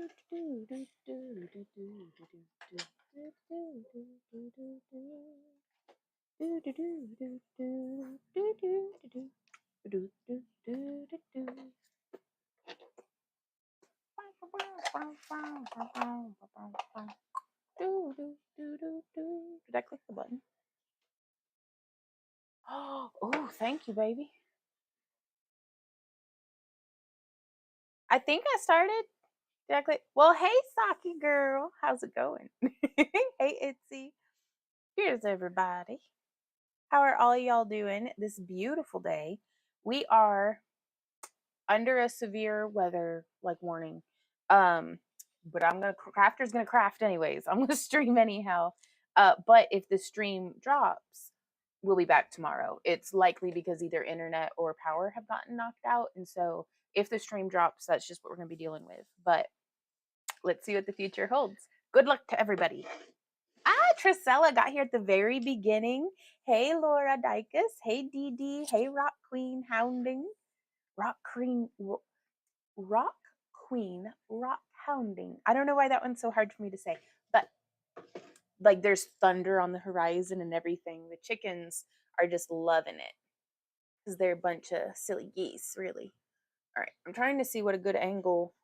Did I click the button? Oh, thank you, baby. I think I started. Did I click? Well, hey, Saki girl. How's it going? Hey, Itsy. Here's everybody. How are all y'all doing this beautiful day? We are under a severe weather warning. But Crafter's gonna craft anyways. I'm gonna stream anyhow. But if the stream drops, we'll be back tomorrow. It's likely because either internet or power have gotten knocked out, and so if the stream drops, that's just what we're gonna be dealing with. But let's see what the future holds. Good luck to everybody. Trisella got here at the very beginning. Hey, Laura Dykus. Hey, Dee Dee. Hey, Rock Queen Hounding. Rock Queen Hounding. I don't know why that one's so hard for me to say, but like there's thunder on the horizon and everything. The chickens are just loving it because they're a bunch of silly geese, really. All right, I'm trying to see what a good angle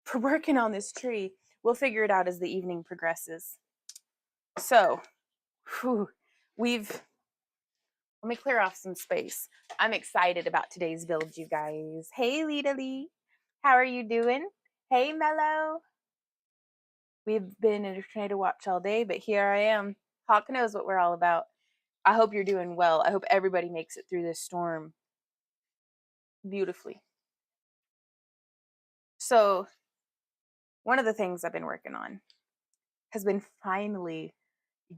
for working on this tree. We'll figure it out as the evening progresses. So, let me clear off some space. I'm excited about today's build, you guys. Hey, Lita Lee. How are you doing? Hey, Mello. We've been in a tornado watch all day, but here I am. Hawk knows what we're all about. I hope you're doing well. I hope everybody makes it through this storm beautifully. So, one of the things I've been working on has been finally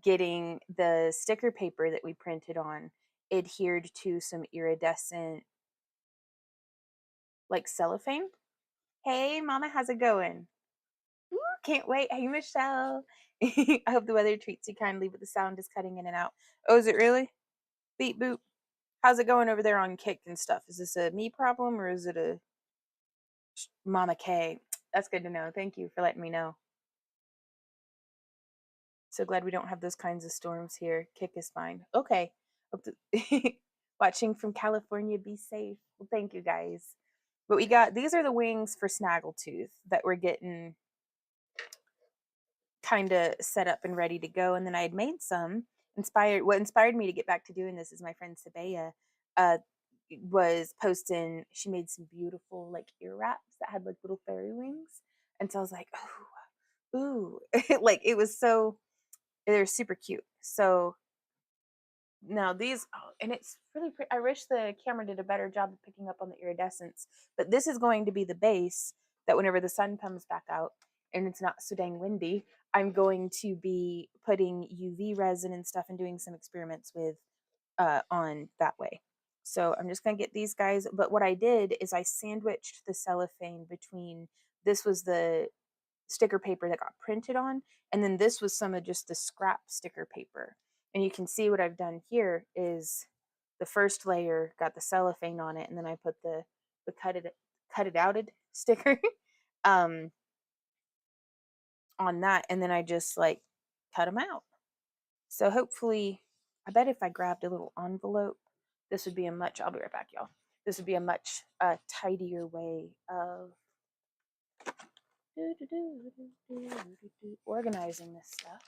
getting the sticker paper that we printed on adhered to some iridescent cellophane. Hey, Mama, how's it going? Ooh, can't wait. Hey, Michelle. I hope the weather treats you kindly, but the sound is cutting in and out. Oh, is it really? Beep boop. How's it going over there on Kick and stuff? Is this a me problem or is it a Mama K? That's good to know. Thank you for letting me know. So glad we don't have those kinds of storms here. Kick is fine. Okay. Watching from California, be safe. Well, thank you guys. But these are the wings for Snaggletooth that we're getting kind of set up and ready to go. And then I had made some what inspired me to get back to doing this is my friend Sabea was posting, she made some beautiful ear wraps that had little fairy wings. And so I was like, ooh, it was they're super cute. So now these, and it's really pretty. I wish the camera did a better job of picking up on the iridescence, but this is going to be the base that whenever the sun comes back out and it's not so dang windy, I'm going to be putting UV resin and stuff and doing some experiments with on that way. So I'm just going to get these guys. But what I did is I sandwiched the cellophane between, this was the sticker paper that got printed on, and then this was some of just the scrap sticker paper. And you can see what I've done here is the first layer got the cellophane on it, and then I put the cut it outed sticker on that, and then I just cut them out. So hopefully, I bet if I grabbed a little envelope, this would be I'll be right back, y'all. This would be a much tidier way of organizing this stuff.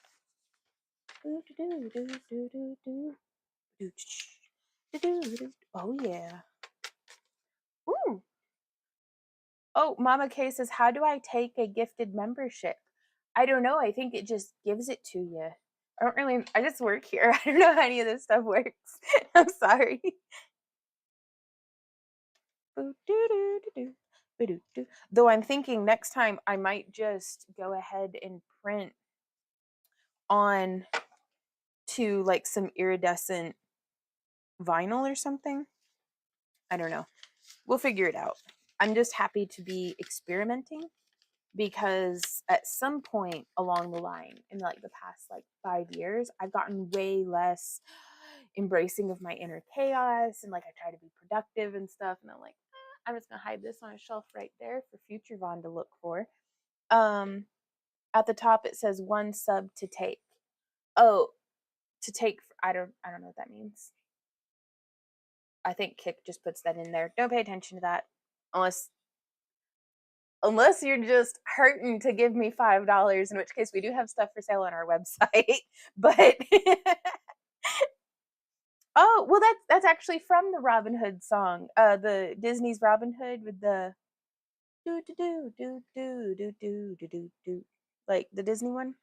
Oh yeah. Ooh. Oh, Mama K says, how do I take a gifted membership? I don't know. I think it just gives it to you. I just work here. I don't know how any of this stuff works. I'm sorry. Though I'm thinking next time I might just go ahead and print on to some iridescent vinyl or something. I don't know. We'll figure it out. I'm just happy to be experimenting because at some point along the line in the past 5 years, I've gotten way less embracing of my inner chaos and I try to be productive and stuff, and I'm like, I'm just gonna hide this on a shelf right there for future Vaughn to look for. At the top it says 1 sub to take. Oh, to take. I don't know what that means. I think Kip just puts that in there. Don't pay attention to that unless you're just hurting to give me $5, in which case we do have stuff for sale on our website. But oh, well, that's actually from the Robin Hood song, the Disney's Robin Hood with the do do do do do do do do do do, like the Disney one.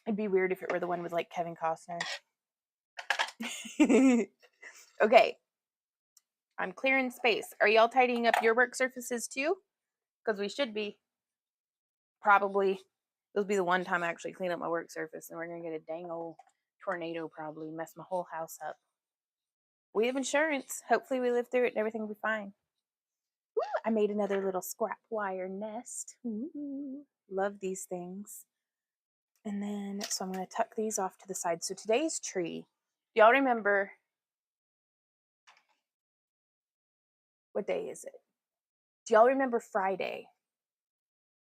It'd be weird if it were the one with like Kevin Costner. Okay, I'm clearing space. Are y'all tidying up your work surfaces too? Because we should be. Probably. This will be the one time I actually clean up my work surface, and we're gonna get a dang old tornado, probably mess my whole house up. We have insurance. Hopefully we live through it and everything will be fine. Ooh, I made another little scrap wire nest. Ooh, love these things. And then, so I'm going to tuck these off to the side. So today's tree, do y'all remember, what day is it? Do y'all remember Friday?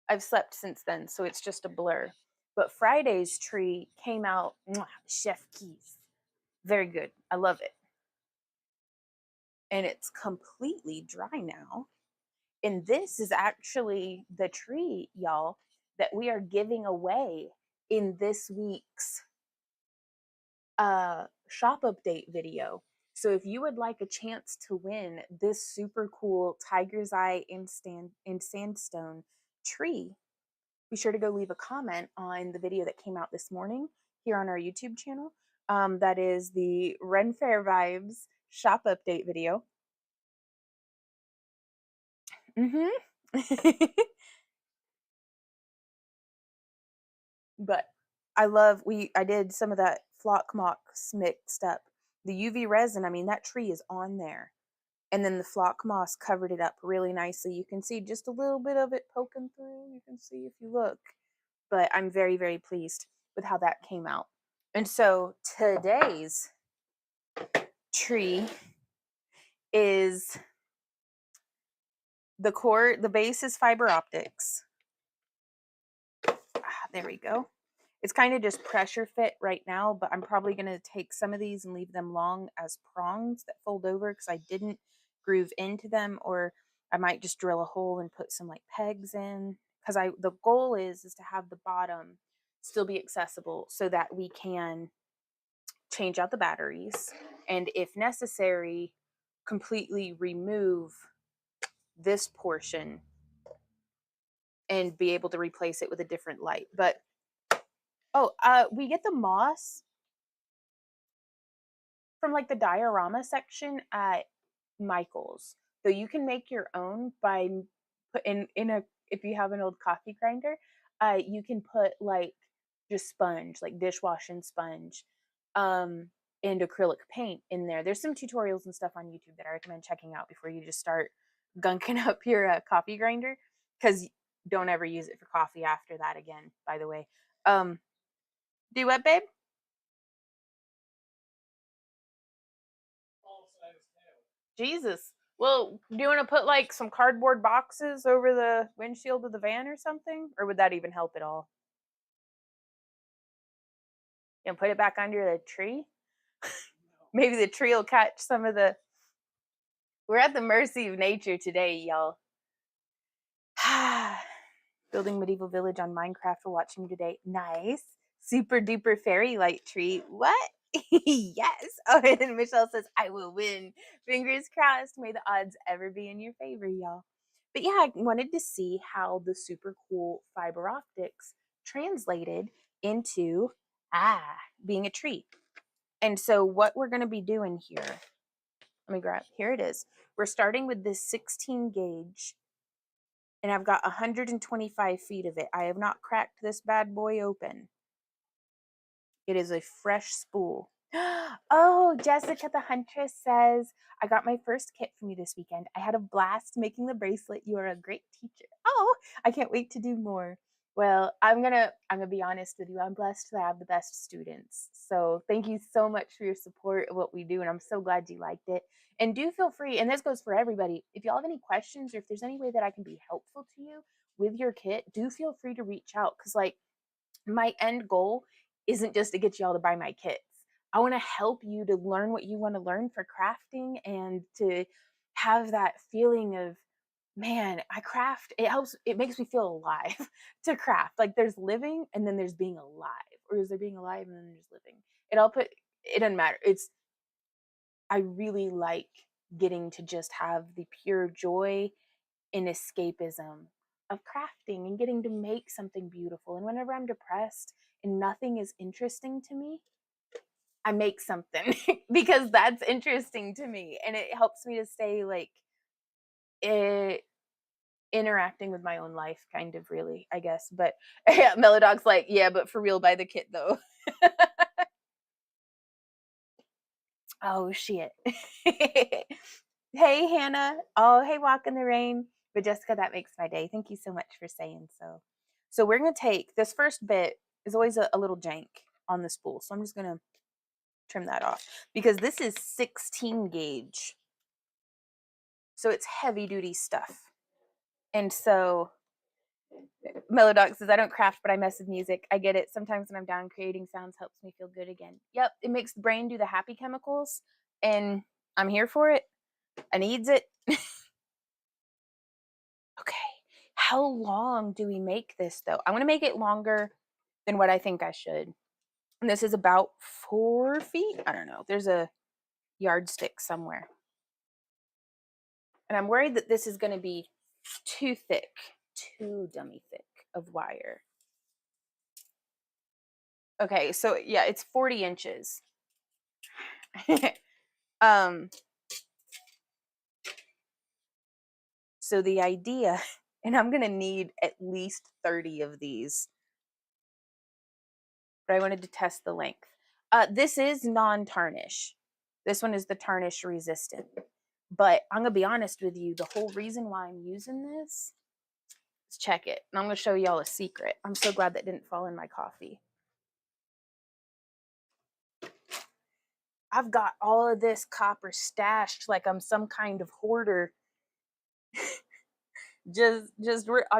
I've slept since then, so it's just a blur. But Friday's tree came out, Chef Keith. Very good. I love it. And it's completely dry now. And this is actually the tree, y'all, that we are giving away in this week's shop update video. So if you would like a chance to win this super cool tiger's eye in sandstone tree, be sure to go leave a comment on the video that came out this morning here on our YouTube channel. That is the Ren Fair Vibes shop update video. But I did some of that flock moss mixed up. The UV resin, I mean, that tree is on there. And then the flock moss covered it up really nicely. You can see just a little bit of it poking through. You can see if you look. But I'm very, very pleased with how that came out. And so today's tree is the base is fiber optics. There we go. It's kind of just pressure fit right now, but I'm probably going to take some of these and leave them long as prongs that fold over because I didn't groove into them, or I might just drill a hole and put some like pegs in, because the goal is to have the bottom still be accessible so that we can change out the batteries and, if necessary, completely remove this portion and be able to replace it with a different light. But we get the moss from like the diorama section at Michael's. So you can make your own by put in a, if you have an old coffee grinder, you can put like just sponge, like dishwashing sponge, and acrylic paint in there. There's some tutorials and stuff on YouTube that I recommend checking out before you just start gunking up your coffee grinder, because don't ever use it for coffee after that again, by the way. Do what, babe? Jesus. Well, do you want to put like some cardboard boxes over the windshield of the van or something? Or would that even help at all? And put it back under the tree? Maybe the tree will catch some of the... We're at the mercy of nature today, y'all. Building medieval village on Minecraft for watching today. Nice. Super duper fairy light tree. What? Yes. Oh, and then Michelle says, I will win. Fingers crossed. May the odds ever be in your favor, y'all. But yeah, I wanted to see how the super cool fiber optics translated into being a tree. And so what we're going to be doing here, let me grab, here it is. We're starting with this 16 gauge, and I've got 125 feet of it. I have not cracked this bad boy open. It is a fresh spool. Oh, Jessica the Huntress says, I got my first kit from you this weekend. I had a blast making the bracelet. You are a great teacher. Oh, I can't wait to do more. Well, I'm gonna be honest with you. I'm blessed that I have the best students. So thank you so much for your support of what we do, and I'm so glad you liked it. And do feel free, and this goes for everybody. If y'all have any questions or if there's any way that I can be helpful to you with your kit, do feel free to reach out. Cause like my end goal isn't just to get y'all to buy my kits. I want to help you to learn what you want to learn for crafting and to have that feeling of, man, I craft. It helps, it makes me feel alive to craft. Like there's living and then there's being alive. Or is there being alive and then there's living? It doesn't matter. I really like getting to just have the pure joy and escapism of crafting and getting to make something beautiful. And whenever I'm depressed and nothing is interesting to me, I make something because that's interesting to me and it helps me to stay like it interacting with my own life kind of really, I guess. But yeah, Melodog's like, yeah, but for real buy the kit though. Oh shit. Hey Hannah. Oh, hey Walk in the Rain. But Jessica, that makes my day. Thank you so much for saying so. So we're gonna take this first bit is always a little jank on the spool. So I'm just gonna trim that off because this is 16 gauge. So it's heavy duty stuff. And so Melodog says, I don't craft, but I mess with music. I get it. Sometimes when I'm down, creating sounds helps me feel good again. Yep, it makes the brain do the happy chemicals. And I'm here for it. I needs it. Okay. How long do we make this though? I want to make it longer than what I think I should. And this is about 4 feet. I don't know. There's a yardstick somewhere. And I'm worried that this is going to be too thick, too dummy thick of wire. Okay, so yeah, it's 40 inches. So the idea, and I'm going to need at least 30 of these, but I wanted to test the length. This is non-tarnish. This one is the tarnish resistant. But I'm going to be honest with you, the whole reason why I'm using this, let's check it. And I'm going to show y'all a secret. I'm so glad that didn't fall in my coffee. I've got all of this copper stashed like I'm some kind of hoarder. I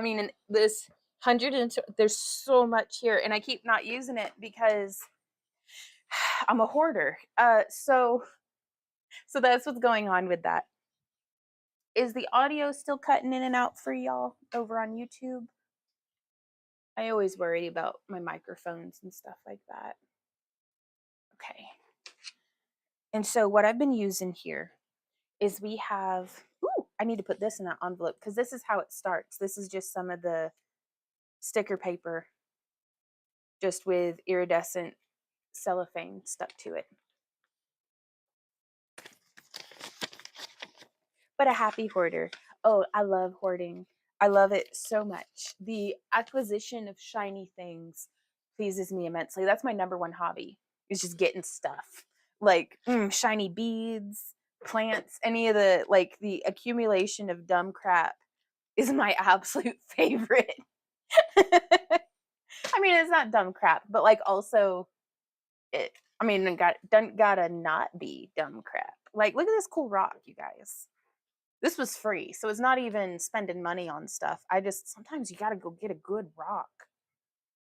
mean, in this 100 and there's so much here, and I keep not using it because I'm a hoarder. So that's what's going on with that. Is the audio still cutting in and out for y'all over on YouTube? I always worry about my microphones and stuff like that. Okay. And so what I've been using here is we have, I need to put this in that envelope because this is how it starts. This is just some of the sticker paper just with iridescent cellophane stuck to it. But a happy hoarder. Oh, I love hoarding. I love it so much. The acquisition of shiny things pleases me immensely. That's my number one hobby, is just getting stuff. Like shiny beads, plants, any of the, like the accumulation of dumb crap is my absolute favorite. I mean, it's not dumb crap, but like also it, I mean, don't gotta not be dumb crap. Like, look at this cool rock, you guys. This was free, so it's not even spending money on stuff. Sometimes you gotta go get a good rock.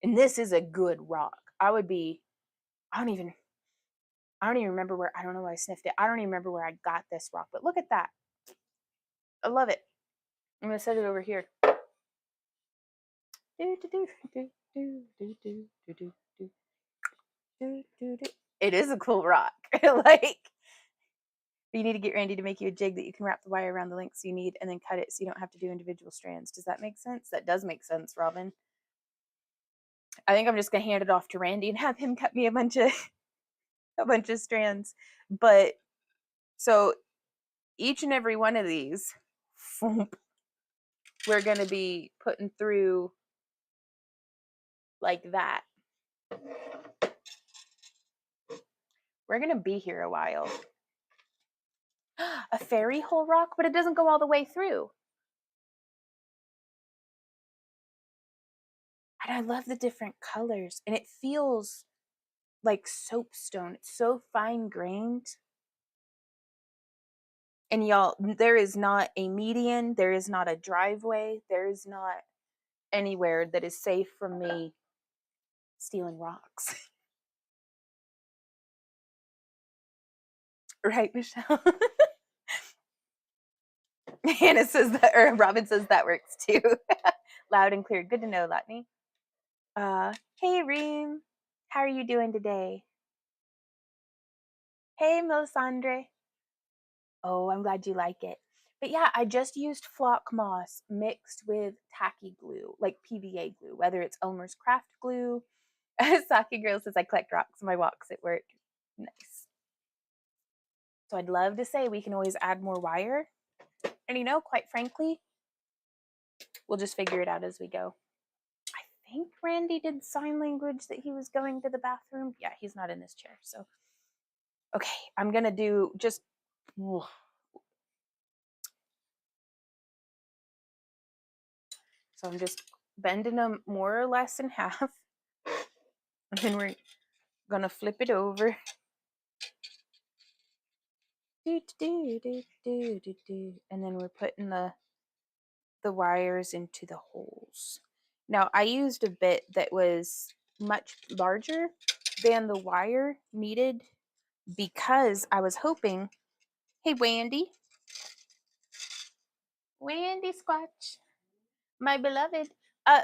And this is a good rock. I don't even remember where, I don't know why I sniffed it. I don't even remember where I got this rock, but look at that. I love it. I'm gonna set it over here. It is a cool rock. Like, you need to get Randy to make you a jig that you can wrap the wire around the lengths you need and then cut it so you don't have to do individual strands. Does that make sense? That does make sense, Robin. I think I'm just gonna hand it off to Randy and have him cut me a bunch of strands. But so each and every one of these, we're gonna be putting through like that. We're gonna be here a while. A fairy hole rock, but it doesn't go all the way through. And I love the different colors. And it feels like soapstone. It's so fine grained. And y'all, there is not a median, there is not a driveway, there is not anywhere that is safe from me stealing rocks. Right, Michelle? Hannah says that, or Robin says that works too. Loud and clear. Good to know, Latney. Hey, Reem. How are you doing today? Hey, Melisandre. Oh, I'm glad you like it. But yeah, I just used flock moss mixed with tacky glue, like PVA glue, whether it's Elmer's Craft glue. Saki Girl says I collect rocks on my walks at work. Nice. So I'd love to say we can always add more wire. And you know, quite frankly, we'll just figure it out as we go. I think Randy did sign language that he was going to the bathroom. Yeah, he's not in this chair. So, okay, I'm going to do just. So I'm just bending them more or less in half. And then we're going to flip it over. And then we're putting the wires into the holes. Now, I used a bit that was much larger than the wire needed because I was hoping, hey, Wendy Squatch, my beloved,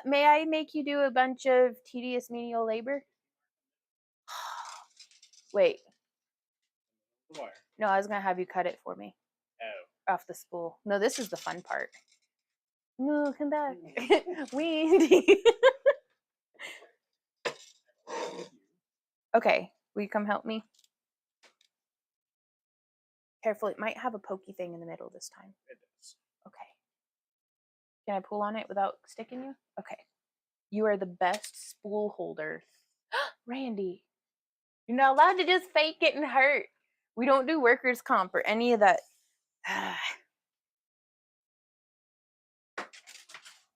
may I make you do a bunch of tedious menial labor? Wait. Wire. No, I was going to have you cut it for me. Oh. Off the spool. No, this is the fun part. No, come back. Wendy. Okay, will you come help me? Careful, it might have a pokey thing in the middle this time. It does. Okay. Can I pull on it without sticking you? Okay. You are the best spool holder. Randy, you're not allowed to just fake getting hurt. We don't do workers' comp or any of that.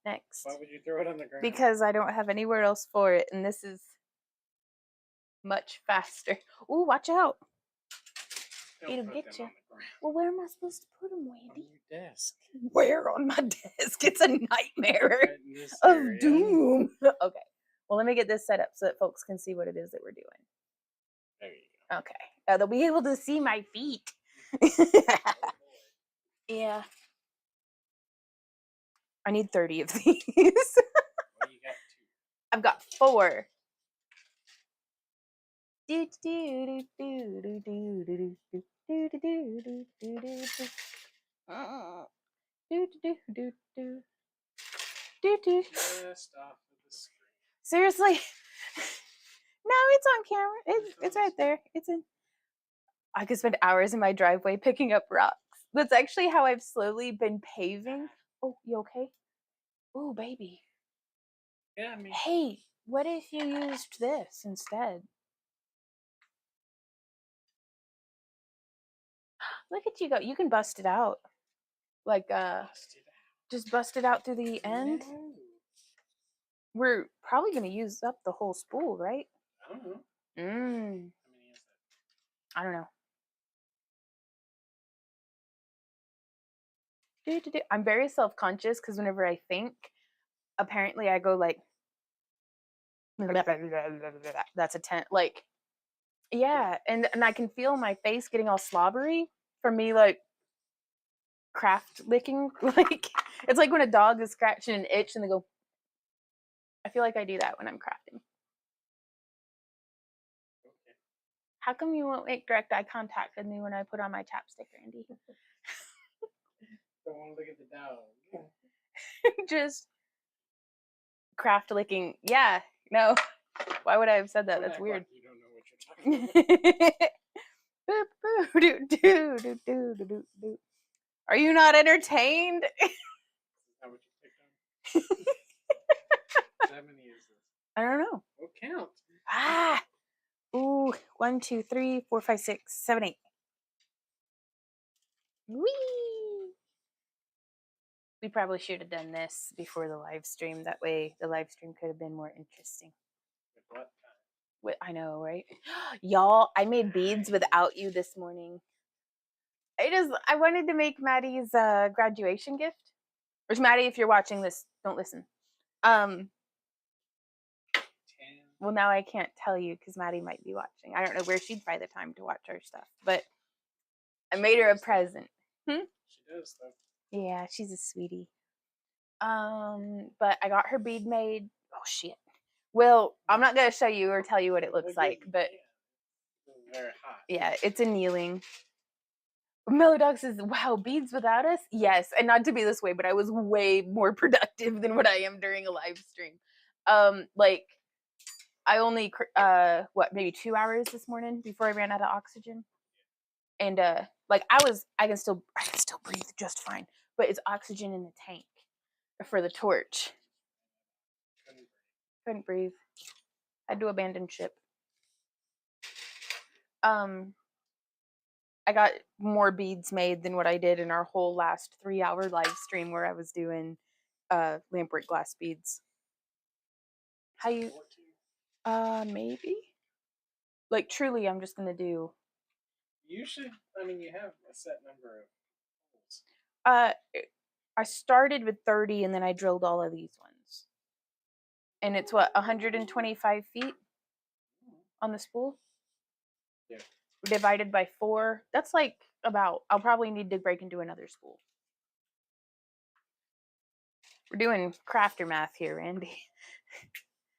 Next. Why would you throw it on the ground? Because I don't have anywhere else for it, and this is much faster. Ooh, watch out. It'll get you. Well, where am I supposed to put them, Wendy? On your desk. Where on my desk? It's a nightmare of doom. Okay. Well, let me get this set up so that folks can see what it is that we're doing. There you go. Okay. They'll be able to see my feet. Yeah. I need 30 of these. Well, you got 2. I've got 4. Just off of the screen. Seriously? No, it's on camera. It's right there. It's in. I could spend hours in my driveway picking up rocks. That's actually how I've slowly been paving. Oh, you okay? Oh, baby. Yeah, I mean. Hey, what if you used this instead? Look at you go. You can bust it out. Like, just bust it out through the end. No. We're probably going to use up the whole spool, right? I don't know. How many is that? I don't know. I'm very self-conscious because whenever I think, apparently I go like, that's a 10. Like, yeah. And I can feel my face getting all slobbery from me, like, craft licking. Like, it's like when a dog is scratching an itch and they go, I feel like I do that when I'm crafting. Okay. How come you won't make direct eye contact with me when I put on my chapstick, Randy? Don't want to look at the dog. Just craft licking. Yeah, no. Why would I have said that? That's weird. You don't know what you're talking about. Are you not entertained? Is that what you picked on? How many is this? I don't know. What count? Ah. Ooh, 1, 2, 3, 4, 5, 6, 7, 8. Whee! We probably should have done this before the live stream. That way the live stream could have been more interesting. With what? I know, right? Y'all, I made beads without you this morning. I wanted to make Maddie's graduation gift. Which, Maddie, if you're watching this, don't listen. 10. Well, now I can't tell you because Maddie might be watching. I don't know where she'd find the time to watch our stuff, but I made her a present. She does though. Yeah, she's a sweetie. But I got her bead made. Oh shit. Well, I'm not gonna show you or tell you what it looks like, but Very hot. yeah, it's a kneeling. Melodog says, "Wow, beads without us?" Yes, and not to be this way, but I was way more productive than what I am during a live stream. Like I only maybe 2 hours this morning before I ran out of oxygen, and like I can still breathe just fine, but it's oxygen in the tank for the torch. Couldn't breathe. Had to abandon ship. I got more beads made than what I did in our whole last 3-hour live stream where I was doing lamplight glass beads. How you? Maybe. Like truly, I'm just gonna do. You should. I mean, you have a set number of holes. I started with 30, and then I drilled all of these ones. And it's what 125 feet on the spool. Yeah. Divided by 4. That's like about. I'll probably need to break into another spool. We're doing crafter math here, Randy.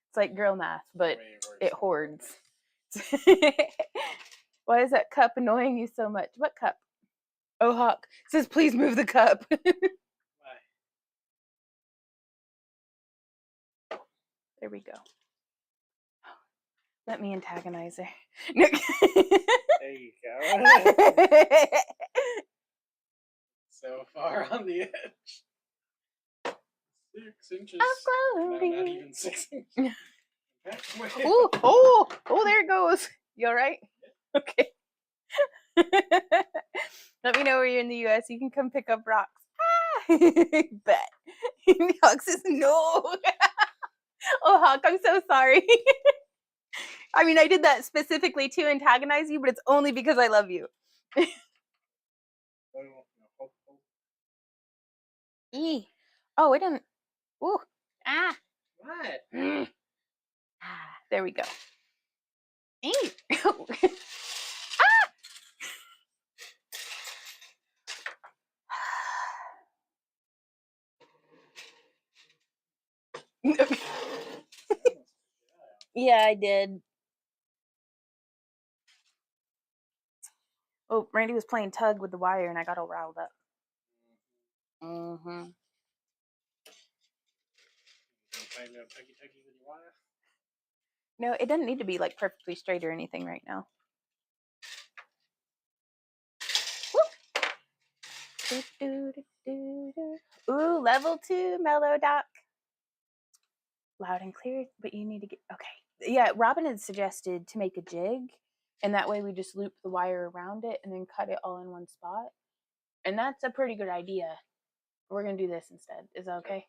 It's like girl math, but it hoards. Why is that cup annoying you so much? What cup? Oh, Hawk says, please move the cup. Why? There we go. Let me antagonize her. There you go. So far on the edge. 6 inches. No, not even 6 inches. Oh, there it goes. You all right? Okay. Let me know where you're in the US. You can come pick up rocks. Bet. Hawk says no. Oh, Hawk, I'm so sorry. I mean, I did that specifically to antagonize you, but it's only because I love you. Oh, I didn't. Ooh. Ah. What? Ah, there we go. Yeah, I did. Oh, Randy was playing tug with the wire, and I got all riled up. Mm-hmm. No, it doesn't need to be like perfectly straight or anything right now. Ooh, level 2 mellow doc. Loud and clear, but you need to get okay. Yeah, Robin had suggested to make a jig, and that way we just loop the wire around it and then cut it all in one spot. And that's a pretty good idea. We're gonna do this instead. Is that okay?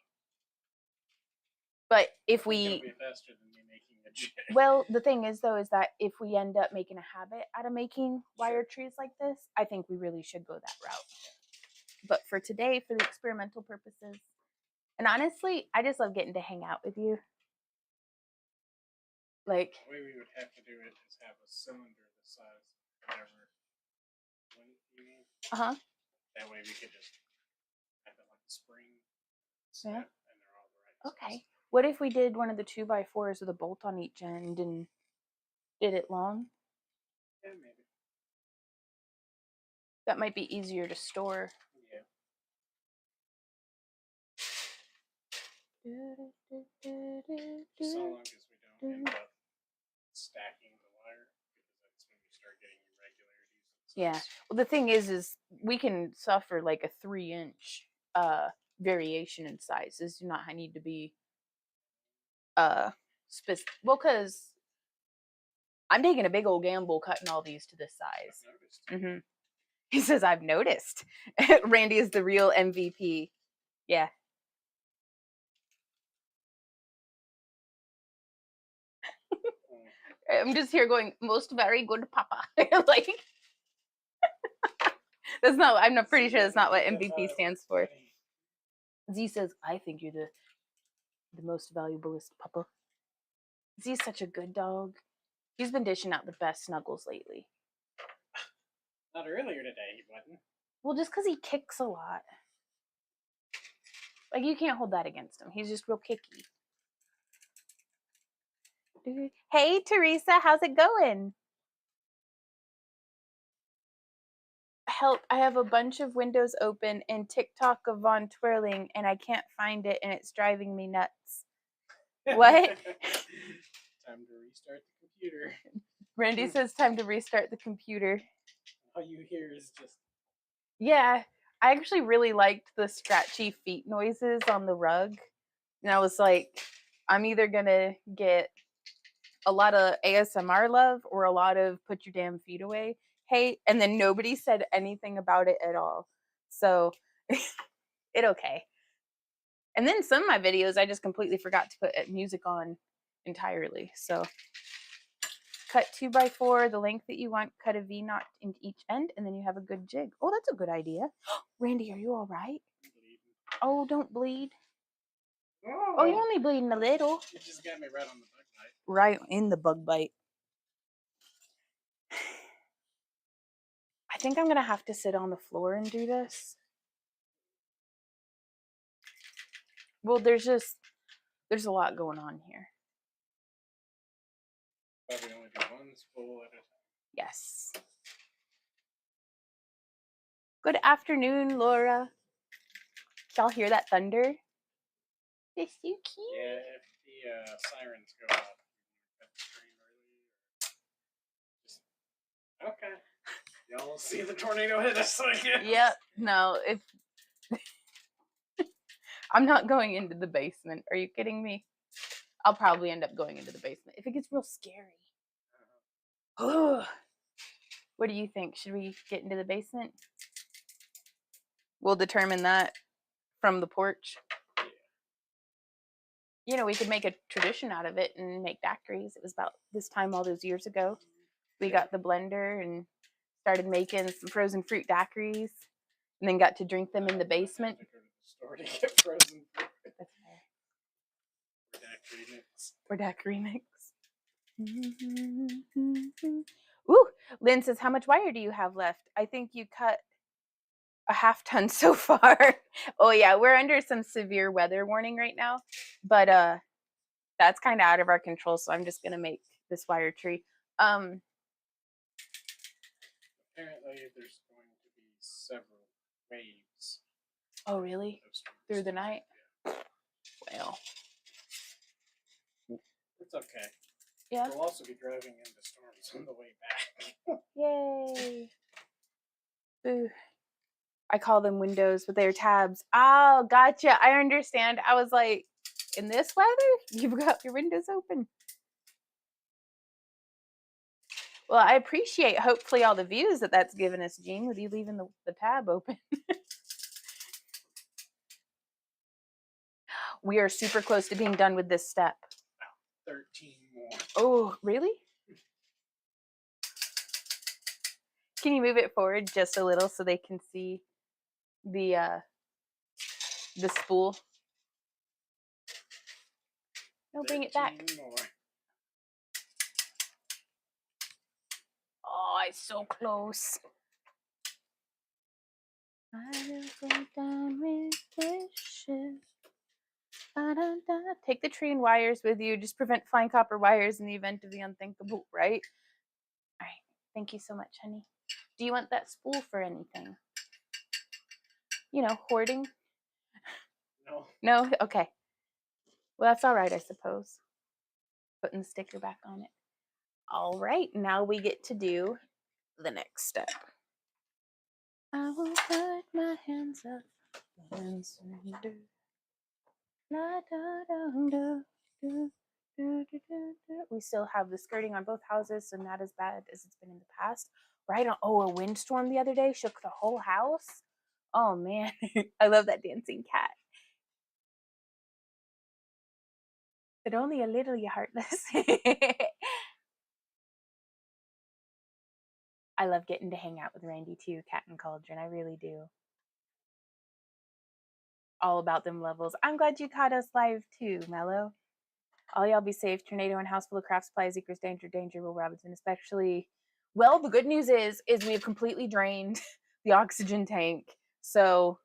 But if we be faster than me making a jig. Well, the thing is though, is that if we end up making a habit out of making wire trees like this, I think we really should go that route. But for today, for the experimental purposes, and honestly, I just love getting to hang out with you. Like the way we would have to do it is have a cylinder the size of whatever you need. That way we could just have it like a spring. Yeah. And they're all the right size. Okay. What if we did one of the 2x4s with a bolt on each end and did it long? Yeah, maybe. That might be easier to store. Yeah. So long as we don't end up stacking the wire, because that's when we start getting irregularities. Yeah. Well, the thing is we can suffer like a 3-inch variation in sizes. Do not need to be specific. Well, because I'm taking a big old gamble cutting all these to this size. Mm-hmm. He says, I've noticed. Randy is the real MVP. Yeah. I'm just here going, most very good papa. Like, that's not, I'm not pretty sure that's not what MVP stands for. Z says, I think you're the most valuablest papa. Z's such a good dog. He's been dishing out the best snuggles lately. Not earlier today, he wasn't. Well, just because he kicks a lot. Like, you can't hold that against him. He's just real kicky. Hey, Teresa, how's it going? Help, I have a bunch of windows open and TikTok of on twirling and I can't find it and it's driving me nuts. What? Time to restart the computer. Randy says time to restart the computer. All you hear is just... Yeah, I actually really liked the scratchy feet noises on the rug. And I was like, I'm either gonna get a lot of ASMR love or a lot of put your damn feet away hate. And then nobody said anything about it at all. So it okay. And then some of my videos, I just completely forgot to put music on entirely. So cut 2x4, the length that you want, cut a V-knot in each end, and then you have a good jig. Oh, that's a good idea. Randy, are you all right? Oh, don't bleed. Oh, you're only bleeding a little. You just got me right on the bug bite. Right in the bug bite. I think I'm going to have to sit on the floor and do this. Well, there's a lot going on here. Probably only do one spool at a time. Yes. Good afternoon, Laura. Did y'all hear that thunder? It's so cute. Yeah, if the sirens go off, cut the stream early. Just... Okay. Y'all will see the tornado hit us, I guess. Yep. No, if I'm not going into the basement. Are you kidding me? I'll probably end up going into the basement if it gets real scary. What do you think? Should we get into the basement? We'll determine that from the porch. Yeah. You know, we could make a tradition out of it and make daiquiris. It was about this time all those years ago. We got the blender and started making some frozen fruit daiquiris and then got to drink them in the basement. I have to go to the store to get frozen fruit. That's fair. Or daiquiri mix. Ooh, Lynn says, how much wire do you have left? I think you cut a half ton so far. Oh yeah, we're under some severe weather warning right now, but that's kind of out of our control, so I'm just gonna make this wire tree. Apparently there's going to be several waves. Oh really? Through the night? Yeah. Well, it's okay. Yeah. We'll also be driving into storms on the way back. Yay. Ooh. I call them windows, but they're tabs. Oh, gotcha. I understand. I was like, in this weather, you've got your windows open. Well, I appreciate hopefully all the views that's given us, Jean, with you leaving the tab open. We are super close to being done with this step. 13 more. Oh, really? Can you move it forward just a little so they can see the spool? No, bring it back. More. Oh, it's so close. I will go down with this ship. Take the tree and wires with you. Just prevent flying copper wires in the event of the unthinkable, right? All right. Thank you so much, honey. Do you want that spool for anything? You know, hoarding? No. No? Okay. Well, that's all right, I suppose. Putting the sticker back on it. All right. Now we get to do the next step. I will put my hands up and surrender. We still have the skirting on both houses, so not as bad as it's been in the past. Right on. Oh, a windstorm the other day shook the whole house. Oh man, I love that dancing cat. But only a little, you heartless. I love getting to hang out with Randy too, Cat and Cauldron. I really do. All about them levels. I'm glad you caught us live too, Mello. All y'all be safe. Tornado and house full of craft supplies equals danger, danger, Will Robinson, especially. Well, the good news is we have completely drained the oxygen tank. So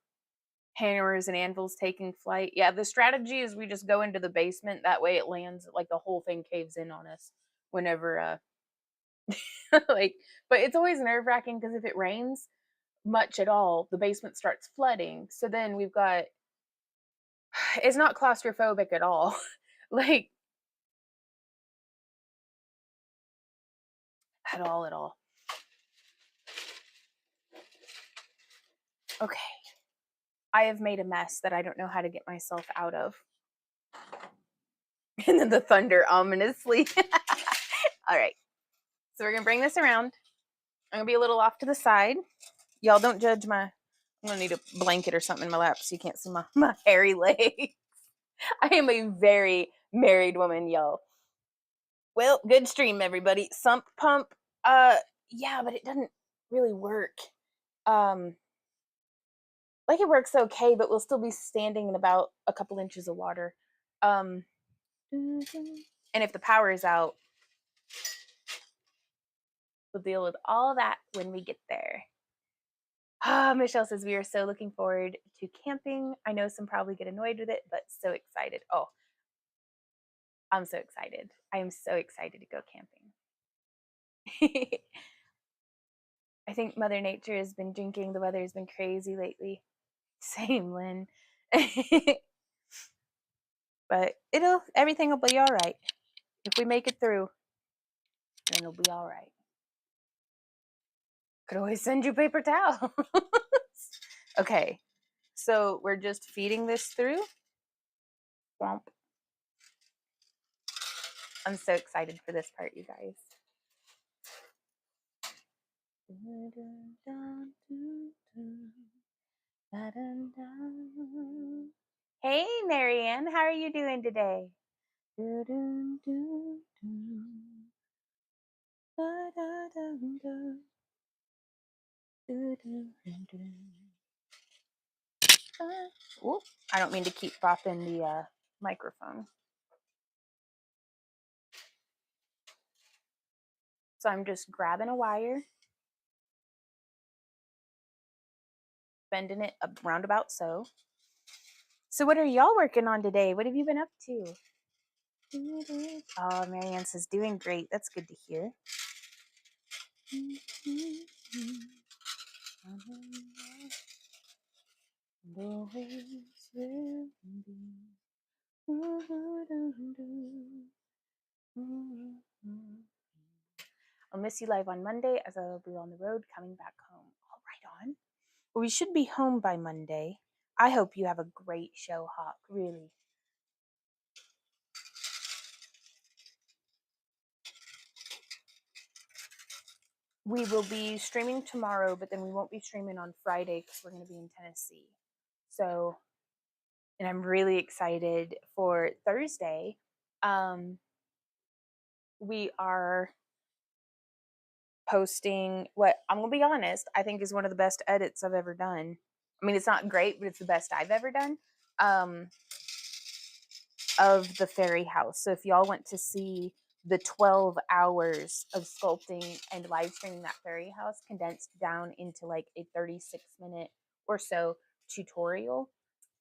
hammers and anvils taking flight. Yeah, the strategy is we just go into the basement. That way it lands, like the whole thing caves in on us whenever like, but it's always nerve-wracking because if it rains much at all, the basement starts flooding. So then we've got it's not claustrophobic at all. Like at all. Okay. I have made a mess that I don't know how to get myself out of. And then the thunder ominously. All right. So we're going to bring this around. I'm going to be a little off to the side. Y'all don't judge my. I'm going to need a blanket or something in my lap so you can't see my hairy legs. I am a very married woman, y'all. Well, good stream, everybody. Sump pump. Yeah, but it doesn't really work. Like it works okay, but we'll still be standing in about a couple inches of water. And if the power is out, we'll deal with all that when we get there. Michelle says we are so looking forward to camping. I know some probably get annoyed with it, but so excited. Oh, I'm so excited. I am so excited to go camping. I think Mother Nature has been drinking. The weather has been crazy lately. Same, Lynn. But everything will be all right. If we make it through, then it'll be all right. Could always send you paper towels. Okay, so we're just feeding this through. Womp. I'm so excited for this part, you guys. Hey, Marianne, how are you doing today? Ooh, I don't mean to keep bopping the microphone. So I'm just grabbing a wire, bending it around about so. So what are y'all working on today? What have you been up to? Oh, Marianne says doing great. That's good to hear. I'll miss you live on Monday as I'll be on the road coming back home. All right on. Well, we should be home by Monday. I hope you have a great show, Hawk. Really. We will be streaming tomorrow, but then we won't be streaming on Friday because we're going to be in Tennessee. So, and I'm really excited for Thursday. We are posting what I'm going to be honest, I think is one of the best edits I've ever done. I mean, it's not great, but it's the best I've ever done. Of the fairy house. So if y'all want to see the 12 hours of sculpting and live streaming that fairy house condensed down into like a 36-minute or so tutorial,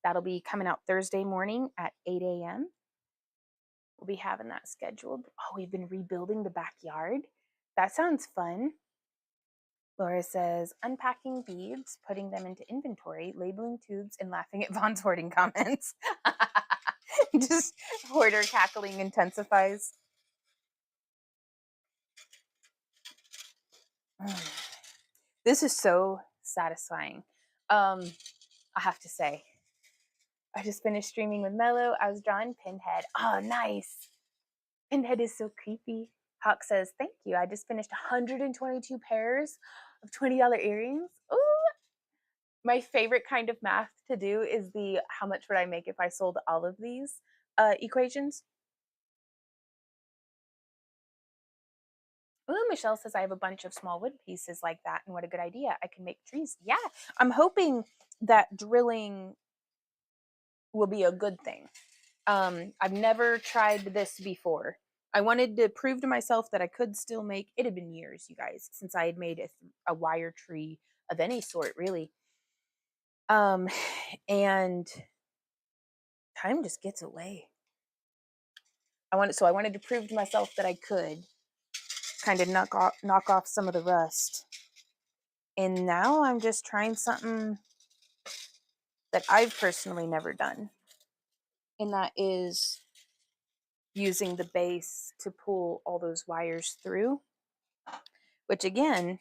that'll be coming out Thursday morning at 8 a.m. We'll be having that scheduled. Oh, we've been rebuilding the backyard. That sounds fun. Laura says, unpacking beads, putting them into inventory, labeling tubes, and laughing at Vaughn's hoarding comments. Just hoarder cackling intensifies. This is so satisfying. I have to say, I just finished streaming with Mello. I was drawing Pinhead. Oh, nice. Pinhead is so creepy. Hawk says, thank you. I just finished 122 pairs of $20 earrings. Ooh. My favorite kind of math to do is the how much would I make if I sold all of these equations. Ooh, Michelle says I have a bunch of small wood pieces like that, and what a good idea. I can make trees. Yeah, I'm hoping that drilling will be a good thing. I've never tried this before. I wanted to prove to myself that I could still make, it had been years, you guys, since I had made a wire tree of any sort, really. And time just gets away. I wanted to prove to myself that I could kind of knock off some of the rust. And now I'm just trying something that I've personally never done. And that is using the base to pull all those wires through, which again,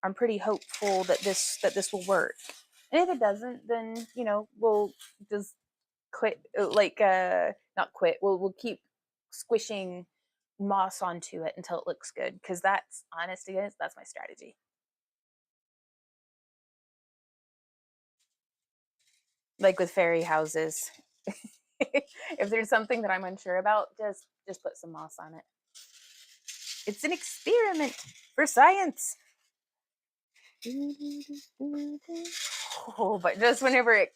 I'm pretty hopeful that this will work. And if it doesn't, then we'll just quit. Like not quit. We'll keep squishing moss onto it until it looks good. Because that's honest to goodness, that's my strategy. Like with fairy houses, if there's something that I'm unsure about, just put some moss on it. It's an experiment for science. Oh, but just whenever it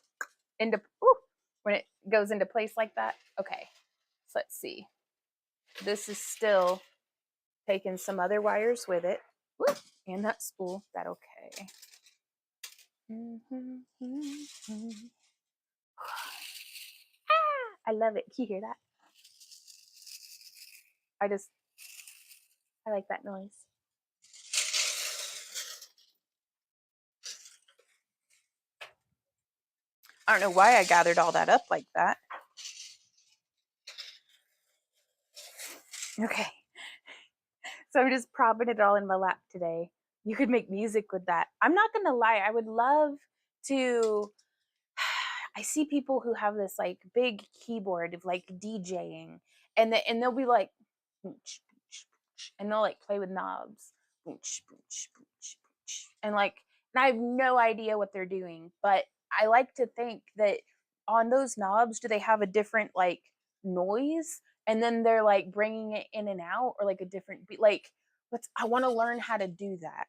when it goes into place like that. Okay, so let's see. This is still taking some other wires with it. And that spool. That okay. I love it. Can you hear that? I like that noise. I don't know why I gathered all that up like that. Okay. So I'm just propping it all in my lap today. You could make music with that. I'm not going to lie. I would love to. I see people who have this like big keyboard of like DJing, and they'll be like, and they'll like play with knobs, and I have no idea what they're doing, but I like to think that on those knobs, do they have a different like noise, and then they're like bringing it in and out, or like a different beat. Like, I want to learn how to do that,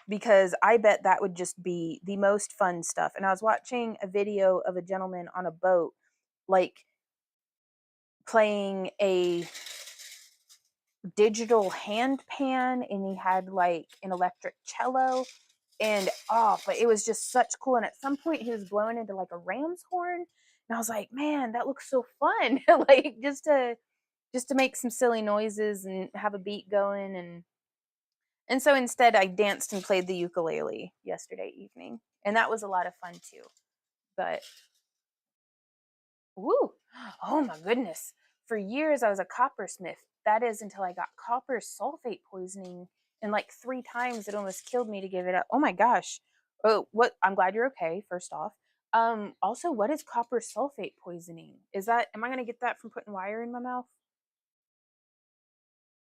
because I bet that would just be the most fun stuff. And I was watching a video of a gentleman on a boat, like playing a digital hand pan, and he had like an electric cello, and but it was just such cool. And at some point he was blowing into like a ram's horn, and I was like, man, that looks so fun. Like just to make some silly noises and have a beat going. And so instead I danced and played the ukulele yesterday evening, and that was a lot of fun too. But woo, oh my goodness, for years I was a coppersmith. That is until I got copper sulfate poisoning, and like 3 times it almost killed me to give it up. Oh my gosh. Oh, what, I'm glad you're okay, first off. Also, what is copper sulfate poisoning? Am I going to get that from putting wire in my mouth?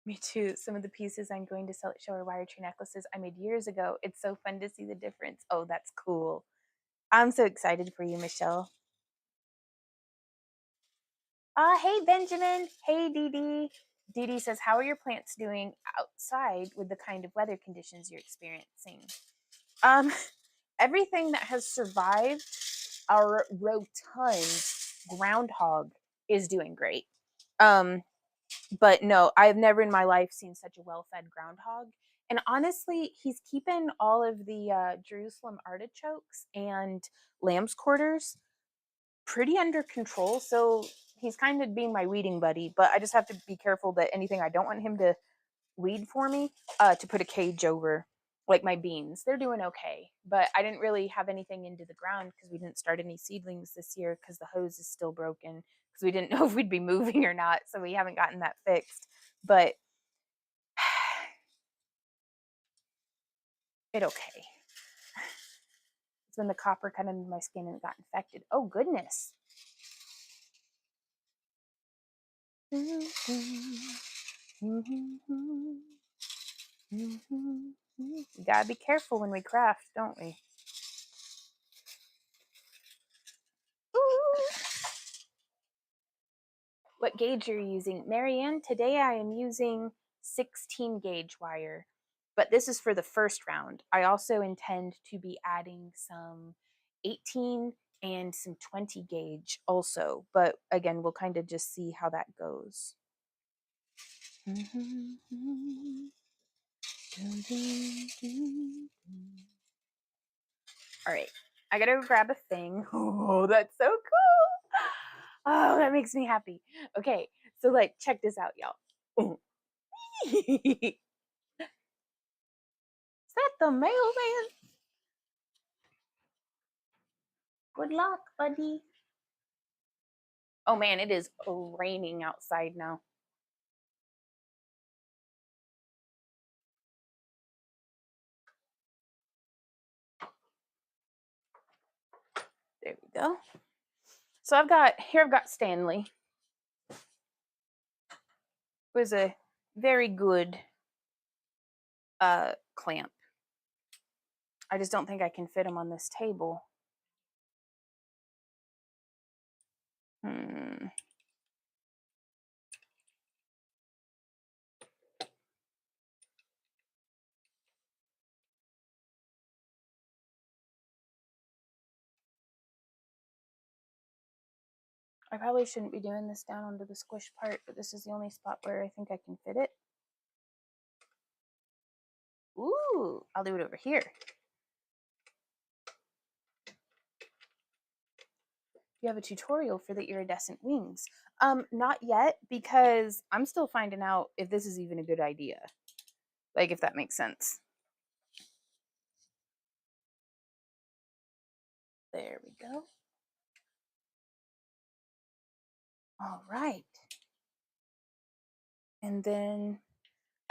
Me too. Some of the pieces I'm going to sell at show are wire tree necklaces I made years ago. It's so fun to see the difference. Oh, that's cool. I'm so excited for you, Michelle. Hey, Benjamin. Hey, Dee Dee. Dee Dee says, how are your plants doing outside with the kind of weather conditions you're experiencing? Everything that has survived our rotund groundhog is doing great. But no, I've never in my life seen such a well-fed groundhog. And honestly, he's keeping all of the Jerusalem artichokes and lamb's quarters pretty under control. So he's kind of being my weeding buddy, but I just have to be careful that anything I don't want him to weed for me, to put a cage over. Like my beans, they're doing okay, but I didn't really have anything into the ground because we didn't start any seedlings this year because the hose is still broken, because we didn't know if we'd be moving or not, so we haven't gotten that fixed. But it okay. It's when the copper cut into my skin and it got infected. Oh goodness. We gotta be careful when we craft, don't we? Ooh. What gauge you're using? Marianne, today I am using 16 gauge wire, but this is for the first round. I also intend to be adding some 18 and some 20 gauge also, but again, we'll kind of just see how that goes. All right, I gotta go grab a thing. Oh, that's so cool. Oh, that makes me happy. Okay, so like, check this out, y'all. Is that the mailman? Good luck, buddy. Oh man, it is raining outside now. There we go. So I've got Stanley. It was a very good clamp. I just don't think I can fit him on this table. I probably shouldn't be doing this down onto the squish part, but this is the only spot where I think I can fit it. Ooh, I'll do it over here. You have a tutorial for the iridescent wings. Not yet, because I'm still finding out if this is even a good idea. Like, if that makes sense. There we go. All right. And then,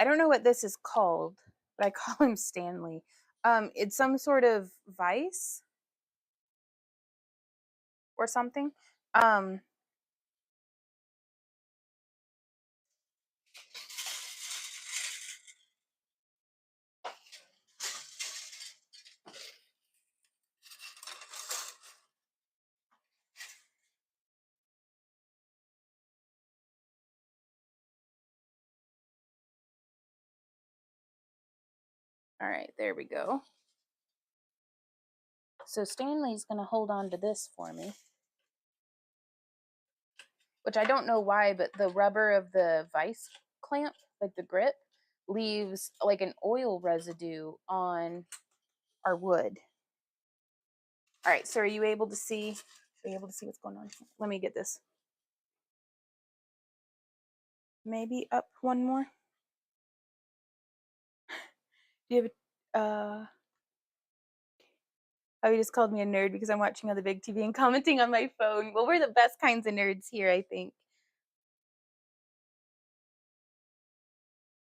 I don't know what this is called, but I call him Stanley. It's some sort of vice or something. All right, there we go. So Stanley's going to hold on to this for me. Which I don't know why, but the rubber of the vice clamp, like the grip, leaves like an oil residue on our wood. All right, so are you able to see? Are you able to see what's going on here? Let me get this. Maybe up one more. Do you have oh, you just called me a nerd because I'm watching on the big TV and commenting on my phone. Well, we're the best kinds of nerds here, I think.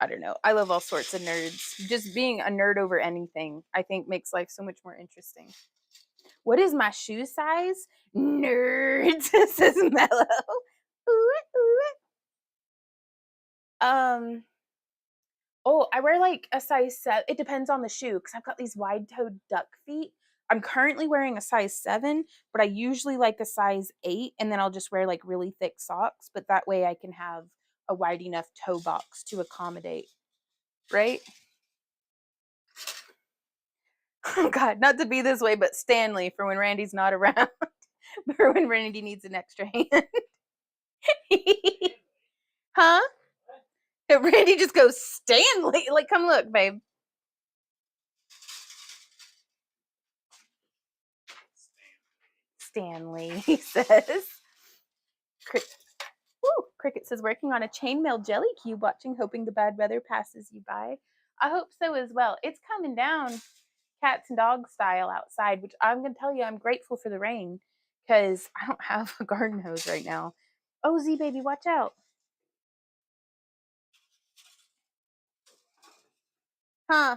I don't know. I love all sorts of nerds. Just being a nerd over anything, I think, makes life so much more interesting. What is my shoe size? Nerds, says Mellow. Oh, I wear like a size 7. It depends on the shoe because I've got these wide-toed duck feet. I'm currently wearing a size 7, but I usually like a size 8, and then I'll just wear like really thick socks. But that way I can have a wide enough toe box to accommodate, right? Oh God, not to be this way, but Stanley for when Randy's not around, or when Randy needs an extra hand. Huh? Randy just goes, Stanley. Like, come look, babe. Stanley, he says. Cricket says, working on a chainmail jelly cube, watching, hoping the bad weather passes you by. I hope so as well. It's coming down cats and dogs style outside, which I'm going to tell you, I'm grateful for the rain because I don't have a garden hose right now. Oh, Z baby, watch out. Huh?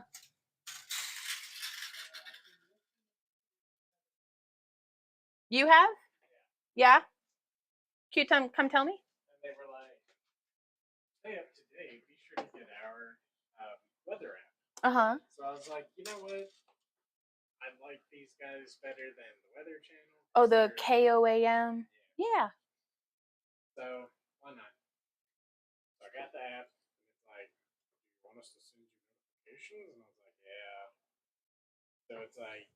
You have? Yeah? Cute time, come tell me. And they were like, stay up to date. Be sure to get our weather app. Uh-huh. So I was like, you know what? I like these guys better than the Weather Channel. Oh, the KOAM? Yeah. So, why not? So I got the app, and it's like, So it's like,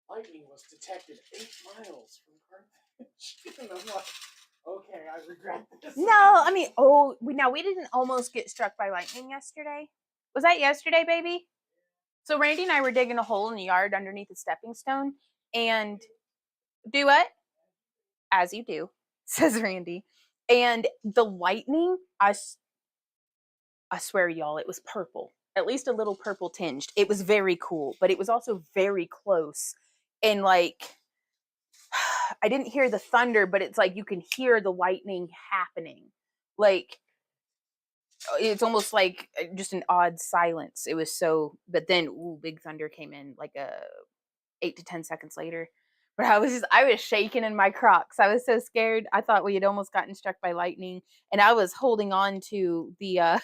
lightning was detected 8 miles from Carthage. And I'm like, okay, I regret this. No, I mean, we didn't almost get struck by lightning yesterday. Was that yesterday, baby? So Randy and I were digging a hole in the yard underneath a stepping stone, and do what? As you do, says Randy. And the lightning, I swear, y'all, it was purple, at least a little purple tinged. It was very cool, but it was also very close. And like, I didn't hear the thunder, but it's like you can hear the lightning happening. Like, it's almost like just an odd silence. It was so, but then, big thunder came in like 8 to 10 seconds later. But I was shaking in my Crocs. I was so scared. I thought we had almost gotten struck by lightning, and I was holding on to the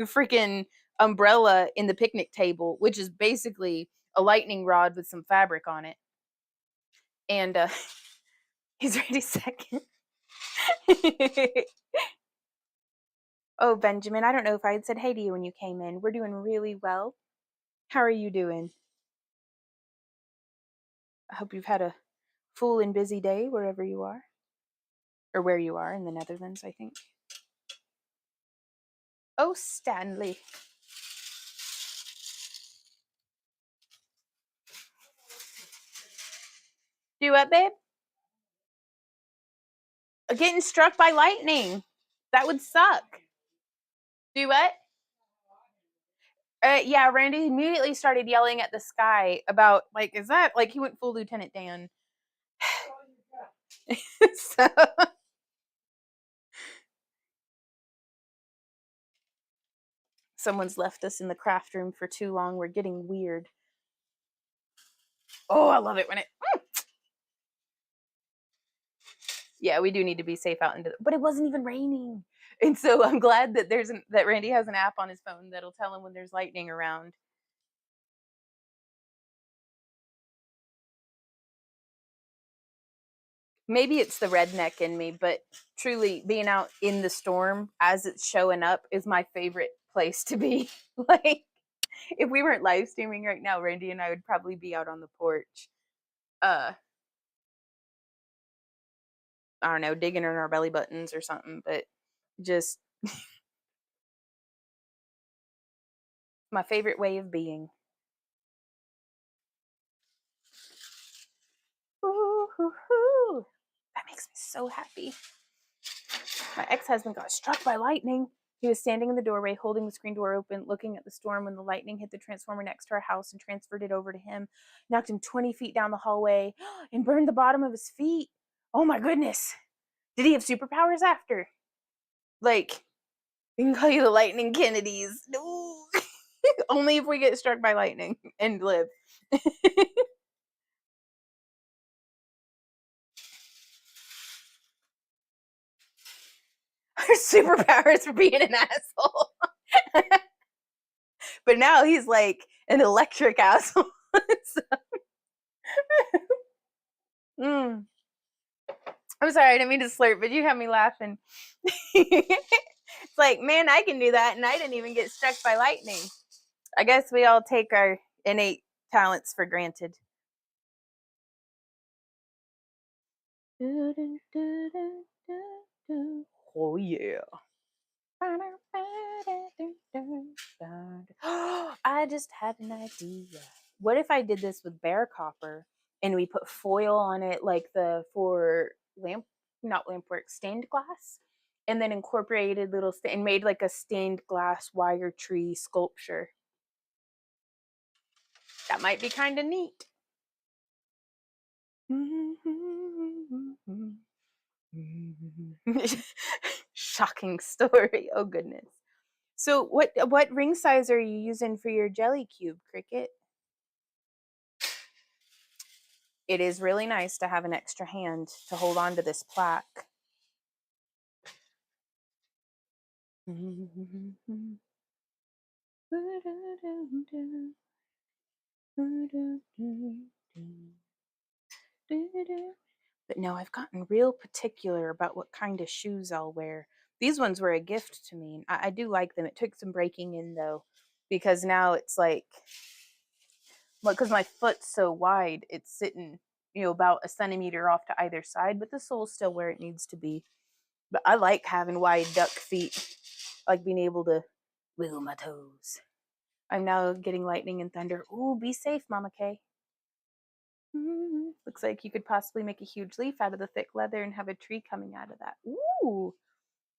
freaking umbrella in the picnic table, which is basically a lightning rod with some fabric on it. And he's ready second. Oh, Benjamin, I don't know if I had said hey to you when you came in. We're doing really well. How are you doing? I hope you've had a full and busy day wherever you are. Or where you are in the Netherlands, I think. Oh, Stanley. Do what, babe? Getting struck by lightning. That would suck. Do what? Yeah, Randy immediately started yelling at the sky about, like, is that, like, he went full Lieutenant Dan. So, someone's left us in the craft room for too long. We're getting weird. Oh, I love it when it... Yeah, we do need to be safe out into... But it wasn't even raining. And so I'm glad that that Randy has an app on his phone that'll tell him when there's lightning around. Maybe it's the redneck in me, but truly being out in the storm as it's showing up is my favorite place to be. Like, if we weren't live streaming right now, Randy and I would probably be out on the porch. I don't know, digging in our belly buttons or something, but just my favorite way of being. Ooh, that makes me so happy. My ex-husband got struck by lightning. He was standing in the doorway, holding the screen door open, looking at the storm when the lightning hit the transformer next to our house and transferred it over to him, knocked him 20 feet down the hallway, and burned the bottom of his feet. Oh my goodness. Did he have superpowers after? Like, we can call you the Lightning Kennedys. No. Only if we get struck by lightning and live. Our superpowers for being an asshole. But now he's like an electric asshole. So. I'm sorry, I didn't mean to slurp, but you have me laughing. It's like, man, I can do that, and I didn't even get struck by lightning. I guess we all take our innate talents for granted. Oh, yeah. I just had an idea. What if I did this with bear copper and we put foil on it, like for not lampwork, stained glass, and then incorporated and made like a stained glass wire tree sculpture? That might be kind of neat. Shocking story. Oh goodness. So what ring size are you using for your jelly cube, Cricket? It is really nice to have an extra hand to hold on to this plaque. But no, I've gotten real particular about what kind of shoes I'll wear. These ones were a gift to me. I do like them. It took some breaking in though, because now it's like because my foot's so wide, it's sitting, about a centimeter off to either side, but the sole's still where it needs to be. But I like having wide duck feet. I like being able to wiggle my toes. I'm now getting lightning and thunder. Ooh, be safe, Mama Kay. Looks like you could possibly make a huge leaf out of the thick leather and have a tree coming out of that. Ooh,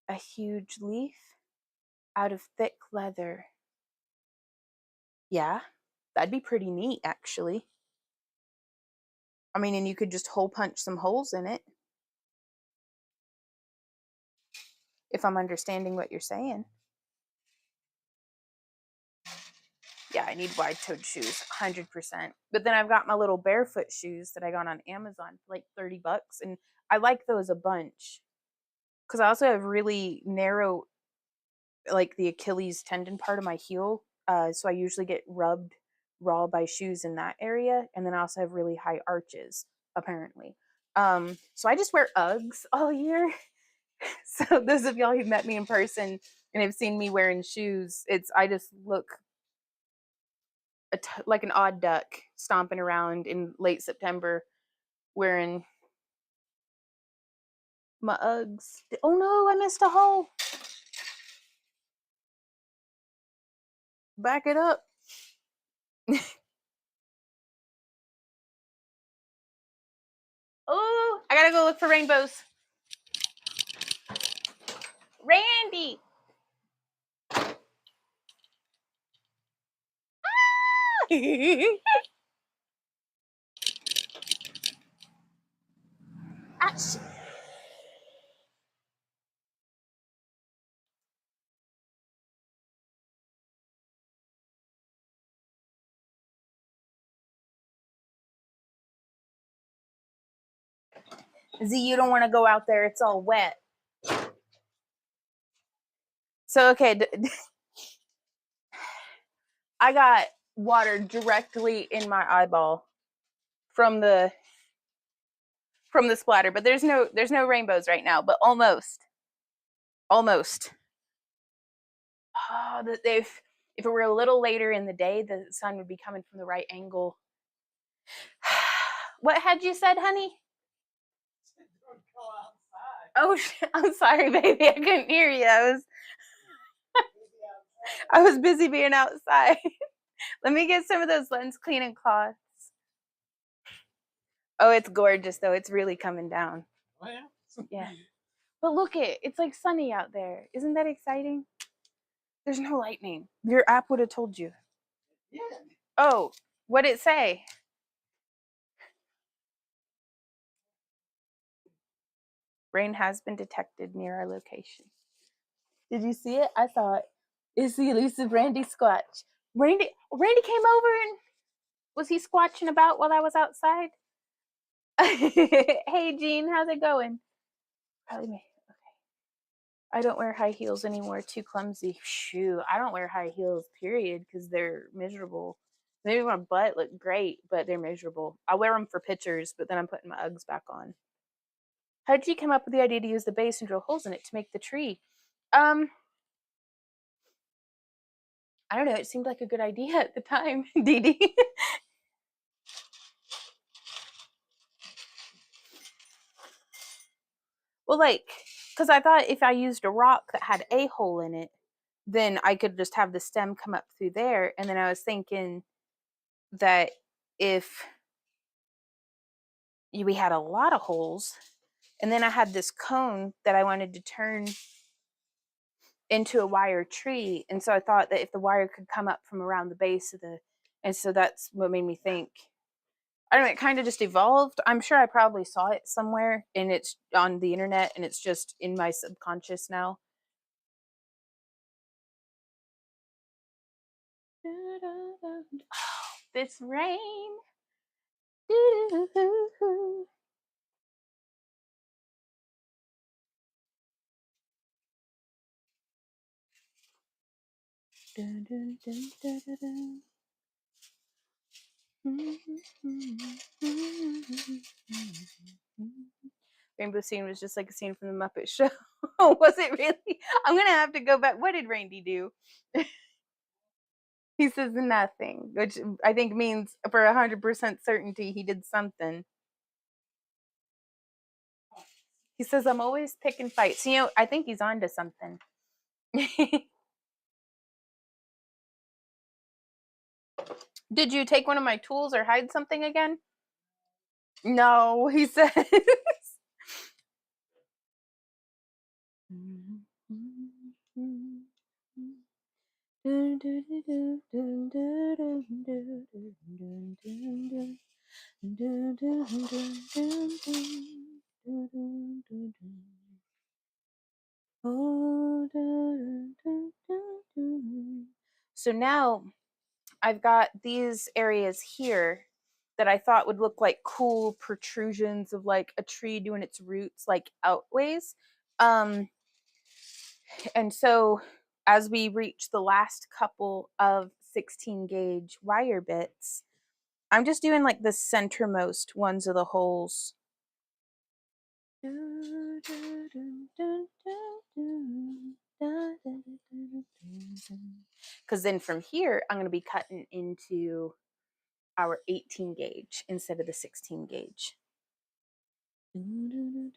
a huge leaf out of thick leather. Yeah, that'd be pretty neat, actually. I mean, and you could just hole punch some holes in it. If I'm understanding what you're saying. Yeah, I need wide-toed shoes, 100%. But then I've got my little barefoot shoes that I got on Amazon for like $30, and I like those a bunch. Because I also have really narrow, like the Achilles tendon part of my heel. So I usually get rubbed raw by shoes in that area. And then I also have really high arches, apparently. So I just wear Uggs all year. So those of y'all who've met me in person and have seen me wearing shoes, I just look like an odd duck stomping around in late September wearing my Uggs. Oh no, I missed a hole. Back it up. Oh, I gotta go look for rainbows. Randy. Z, you don't want to go out there. It's all wet. So, okay. I got water directly in my eyeball from the splatter, but there's no rainbows right now, but almost. Oh, if it were a little later in the day, the sun would be coming from the right angle. What had you said, honey? Oh, I'm sorry, baby. I couldn't hear you. I was busy being outside. Let me get some of those lens cleaning cloths. Oh, it's gorgeous though. It's really coming down. Oh yeah. Yeah. But look it's like sunny out there. Isn't that exciting? There's no lightning. Your app would have told you. Yeah. Oh, what'd it say? Rain has been detected near our location. Did you see it? I saw it. It's the elusive Randy Squatch. Randy came over and was he squatching about while I was outside? Hey Jean, how's it going? Probably me. Okay. I don't wear high heels anymore. Too clumsy. Shoo. I don't wear high heels, period, because they're miserable. Maybe my butt look great, but they're miserable. I wear them for pictures, but then I'm putting my Uggs back on. How did you come up with the idea to use the base and drill holes in it to make the tree? I don't know. It seemed like a good idea at the time, Dee Dee. Well, because I thought if I used a rock that had a hole in it, then I could just have the stem come up through there. And then I was thinking that if we had a lot of holes, and then I had this cone that I wanted to turn into a wire tree. And so I thought that if the wire could come up from around the base of and so that's what made me think. I don't know, it kind of just evolved. I'm sure I probably saw it somewhere and it's on the internet and it's just in my subconscious now. Oh, this rain. Rainbow Scene was just like a scene from the Muppet Show. Was it really? I'm gonna have to go back. What did Randy do? He says nothing, which I think means for 100% certainty he did something. He says, I'm always picking fights. You know, I think he's on to something. Did you take one of my tools or hide something again? No, he says. So now I've got these areas here that I thought would look like cool protrusions of like a tree doing its roots like outways. And so as we reach the last couple of 16 gauge wire bits, I'm just doing like the centermost ones of the holes. Because then from here, I'm going to be cutting into our 18 gauge instead of the 16 gauge. And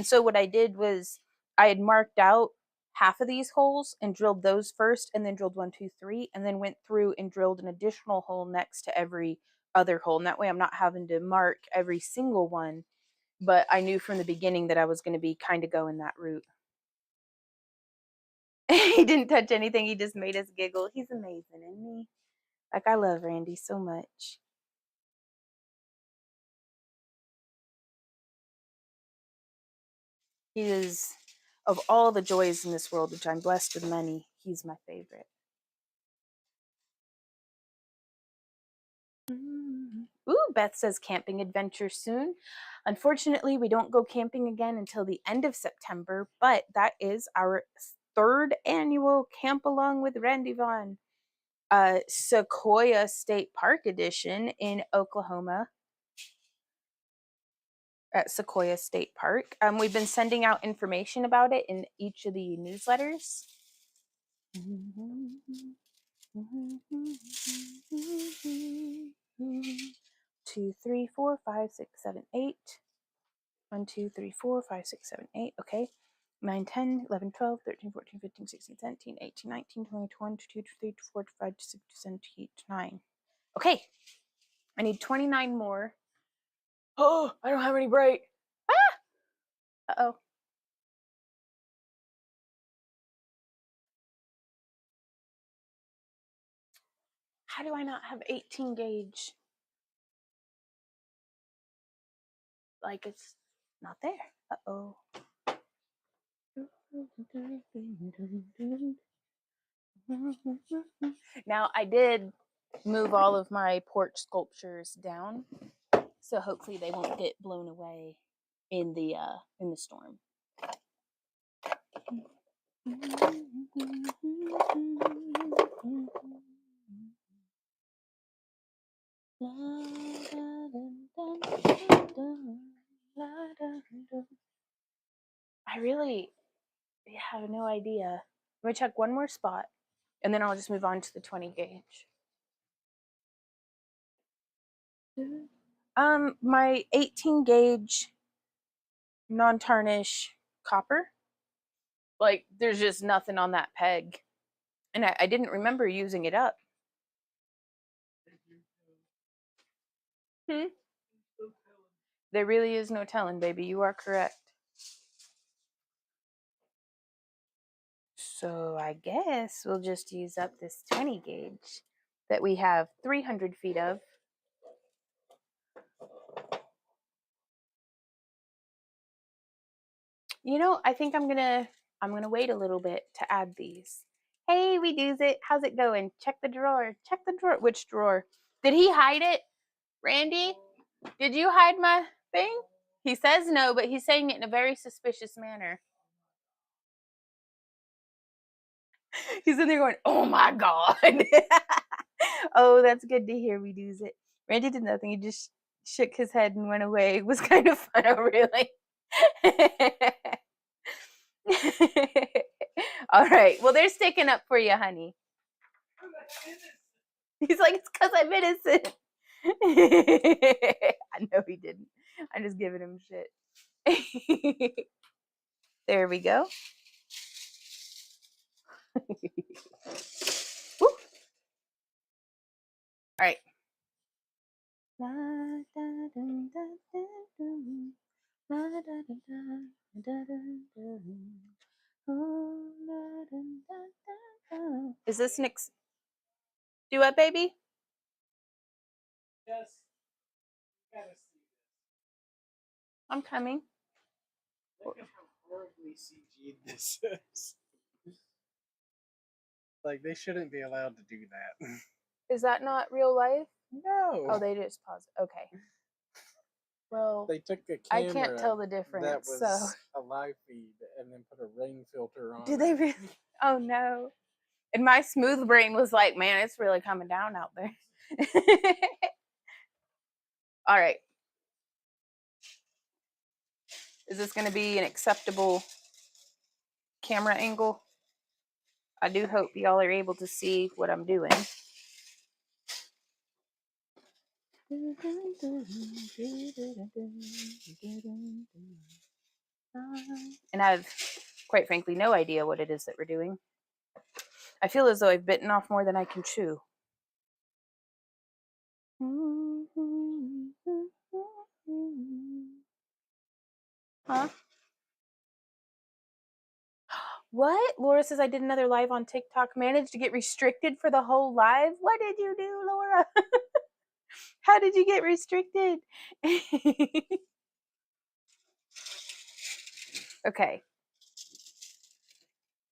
so what I did was I had marked out half of these holes and drilled those first, and then drilled 1, 2, 3, and then went through and drilled an additional hole next to every other hole. And that way I'm not having to mark every single one, but I knew from the beginning that I was going to be kind of going that route. He didn't touch anything. He just made us giggle. He's amazing, isn't he? Like, I love Randy so much. He is, of all the joys in this world, which I'm blessed with many, he's my favorite. Ooh, Beth says camping adventure soon. Unfortunately, we don't go camping again until the end of September, but that is our 3rd annual Camp Along with Randy Vaughn, Sequoia State Park edition in Oklahoma at Sequoia State Park. We've been sending out information about it in each of the newsletters. 2, 3, 4, 5, 6, 7, 8. 1, 2, 3, 4, 5, 6, 7, 8. Okay. 9, 10, 11, 12, 13, 14, 15, 16, 17, 18, 19, 20, 21, 22, 23, 24, 25, 26, 27, 28, 29. Okay. I need 29 more. Oh, I don't have any bright. Ah! Uh-oh. How do I not have 18 gauge? Like, it's not there. Uh-oh. Now, I did move all of my porch sculptures down, so hopefully they won't get blown away in the storm. I really have no idea. Let me check one more spot, and then I'll just move on to the 20 gauge. My 18 gauge non-tarnish copper. Like, there's just nothing on that peg. And I didn't remember using it up. There really is no telling, baby. You are correct. So I guess we'll just use up this 20 gauge that we have 300 feet of. You know, I think I'm gonna wait a little bit to add these. Hey, we do's it. How's it going? Check the drawer. Check the drawer. Which drawer? Did he hide it? Randy, did you hide my thing? He says no, but he's saying it in a very suspicious manner. He's in there going, oh my God. Oh, that's good to hear. We do's it. Randy did nothing. He just shook his head and went away. It was kind of fun. Oh, really? All right. Well, they're sticking up for you, honey. He's like, it's because I'm innocent. I know he didn't. I'm just giving him shit. There we go. All right. Is this Nick's? Do what, baby? Yes. You gotta see this. I'm coming. Look at how horribly CG'd this is. Like, they shouldn't be allowed to do that. Is that not real life? No. Oh, they just paused. Okay. Well, they took a I camera can't tell the difference. that was so a live feed and then put a rain filter on. do they really? Oh no. And my smooth brain was like, man, it's really coming down out there. All right. Is this going to be an acceptable camera angle? I do hope y'all are able to see what I'm doing. And I have, quite frankly, no idea what it is that we're doing. I feel as though I've bitten off more than I can chew. Huh? What? Laura says I did another live on TikTok. Managed to get restricted for the whole live? What did you do, Laura? How did you get restricted? Okay.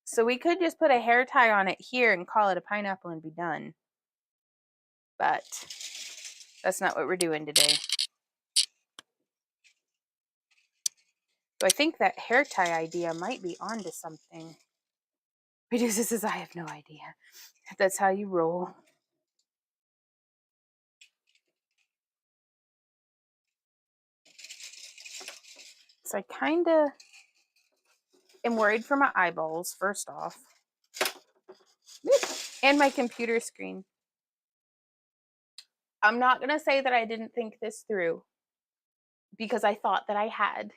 So we could just put a hair tie on it here and call it a pineapple and be done. But that's not what we're doing today. So I think that hair tie idea might be onto something. Producer says, I have no idea. That's how you roll. So I kind of am worried for my eyeballs, first off. And my computer screen. I'm not going to say that I didn't think this through, because I thought that I had.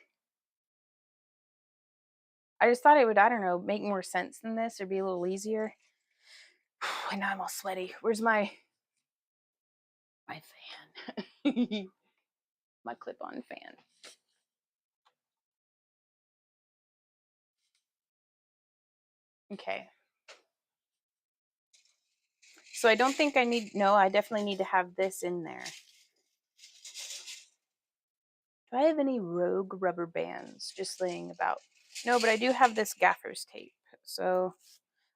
I just thought it would, I don't know, make more sense than this or be a little easier. And now I'm all sweaty. Where's my fan? My clip-on fan. Okay. So I don't think I need, no, I definitely need to have this in there. Do I have any rogue rubber bands just laying about? No, but I do have this gaffer's tape. So,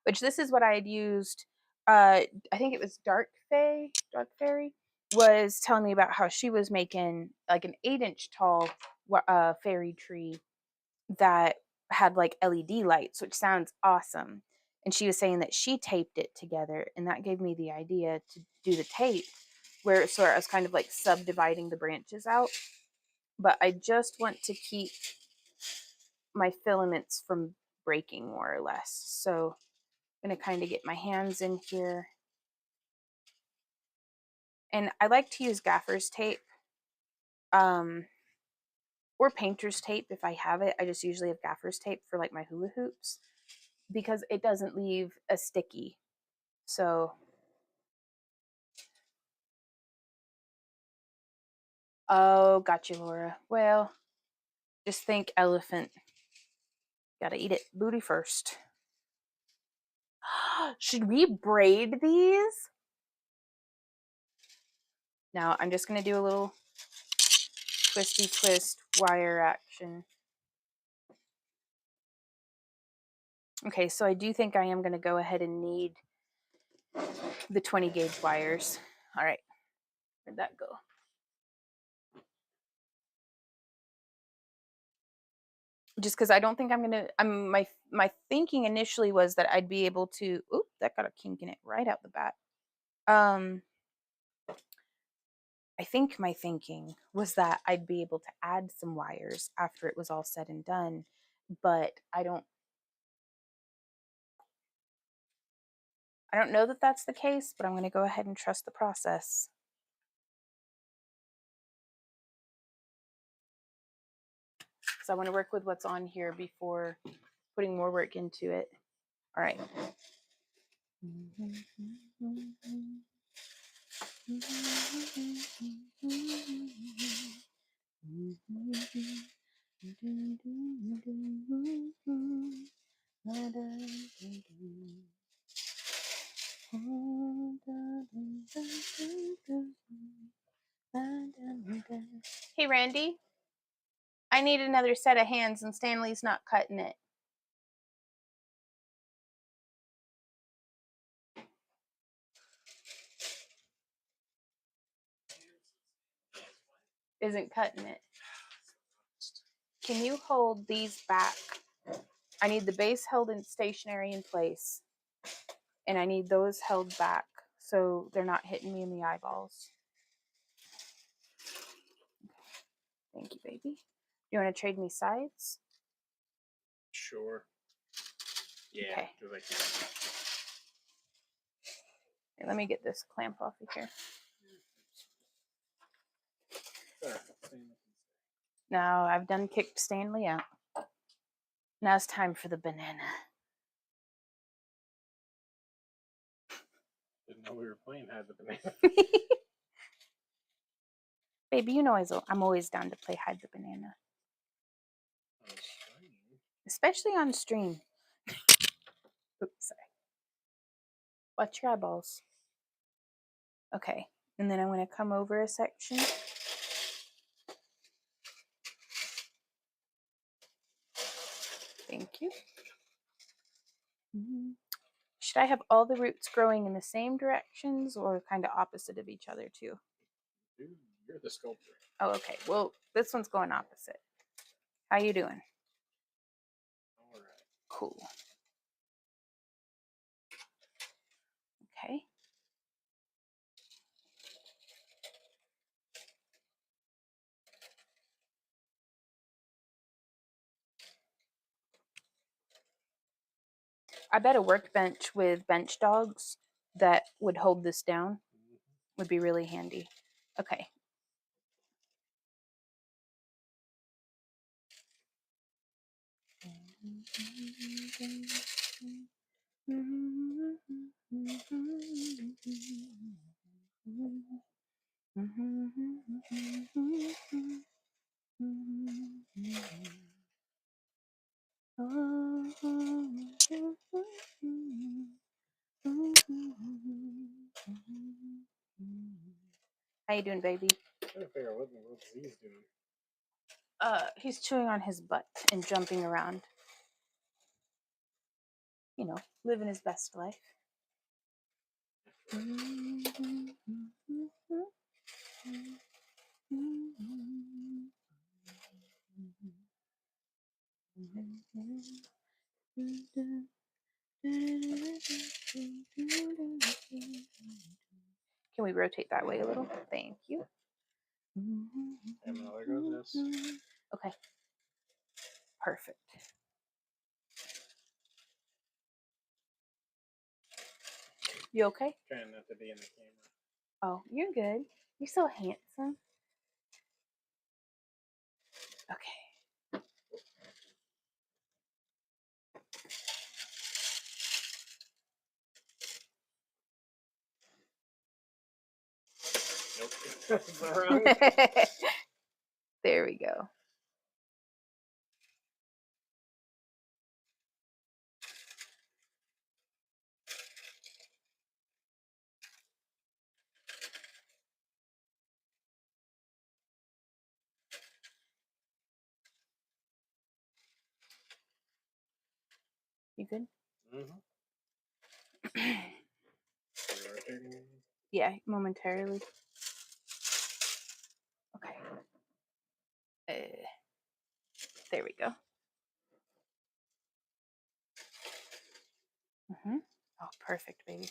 which this is what I had used. I think it was Dark Fairy was telling me about how she was making like an 8-inch tall fairy tree that had like LED lights, which sounds awesome. And she was saying that she taped it together, and that gave me the idea to do the tape where it sort of was kind of like subdividing the branches out. But I just want to keep my filaments from breaking more or less. So I'm going to kind of get my hands in here. And I like to use gaffer's tape or painter's tape if I have it. I just usually have gaffer's tape for like my hula hoops because it doesn't leave a sticky. So oh, got you, Laura. Well, just think elephant. Gotta eat it booty first. Should we braid these? Now I'm just gonna do a little twisty twist wire action. Okay, so I do think I am gonna go ahead and need the 20 gauge wires. All right, where'd that go? Just because I don't think I'm gonna. My thinking initially was that I'd be able to. Oop, that got a kink in it right out the bat. I think my thinking was that I'd be able to add some wires after it was all said and done, but I don't know that that's the case, but I'm going to go ahead and trust the process. So I want to work with what's on here before putting more work into it. All right. Hey, Randy, I need another set of hands and Stanley's not cutting it. Isn't cutting it. Can you hold these back? I need the base held in stationary in place, and I need those held back so they're not hitting me in the eyeballs. Thank you, baby. You want to trade me sides? Sure. Yeah. Okay. Here, let me get this clamp off of here. Now I've done kicked Stanley out. Now it's time for the banana. Didn't know we were playing hide the banana. Baby, you know I'm always down to play hide the banana. Especially on stream. Oops, sorry. Watch your eyeballs. Okay, and then I'm going to come over a section. Thank you. Should I have all the roots growing in the same directions or kind of opposite of each other too? Dude, you're the sculptor. Oh, okay. Well, this one's going opposite. How you doing? All right. Cool. Okay. I bet a workbench with bench dogs that would hold this down would be really handy. Okay. How you doing, baby? I'm trying to figure out what he's doing. He's chewing on his butt and jumping around. You know, living his best life. Can we rotate that way a little? Thank you. And now there goes this. Okay. Perfect. You okay? Trying not to be in the camera. Oh, you're good. You're so handsome. Okay. Nope. There we go. You good? Yeah, momentarily. Okay. There we go. Oh, perfect, baby.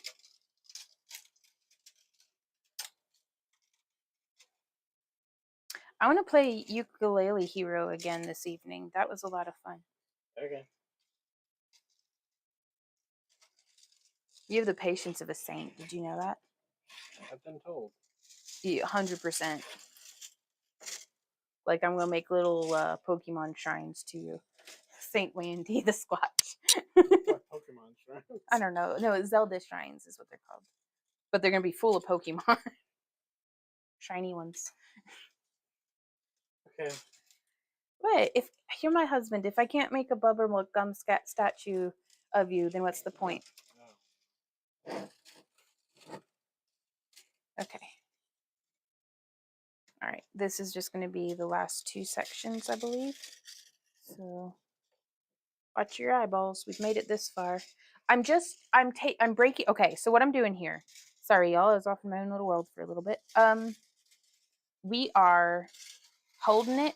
I want to play Ukulele Hero again this evening. That was a lot of fun. Okay. You have the patience of a saint. Did you know that? I've been told. 100%. Like, I'm going to make little Pokemon shrines to Saint Wendy the Squatch. What Pokemon shrines? I don't know. No, Zelda shrines is what they're called. But they're going to be full of Pokemon. Shiny ones. Okay. But if you're my husband, if I can't make a Bubba Gum statue of you, then what's the point? Oh. Okay. All right. This is just going to be the last 2 sections, I believe. So watch your eyeballs. We've made it this far. I'm breaking. Okay. So what I'm doing here. Sorry, y'all. I was off in my own little world for a little bit. We are holding it,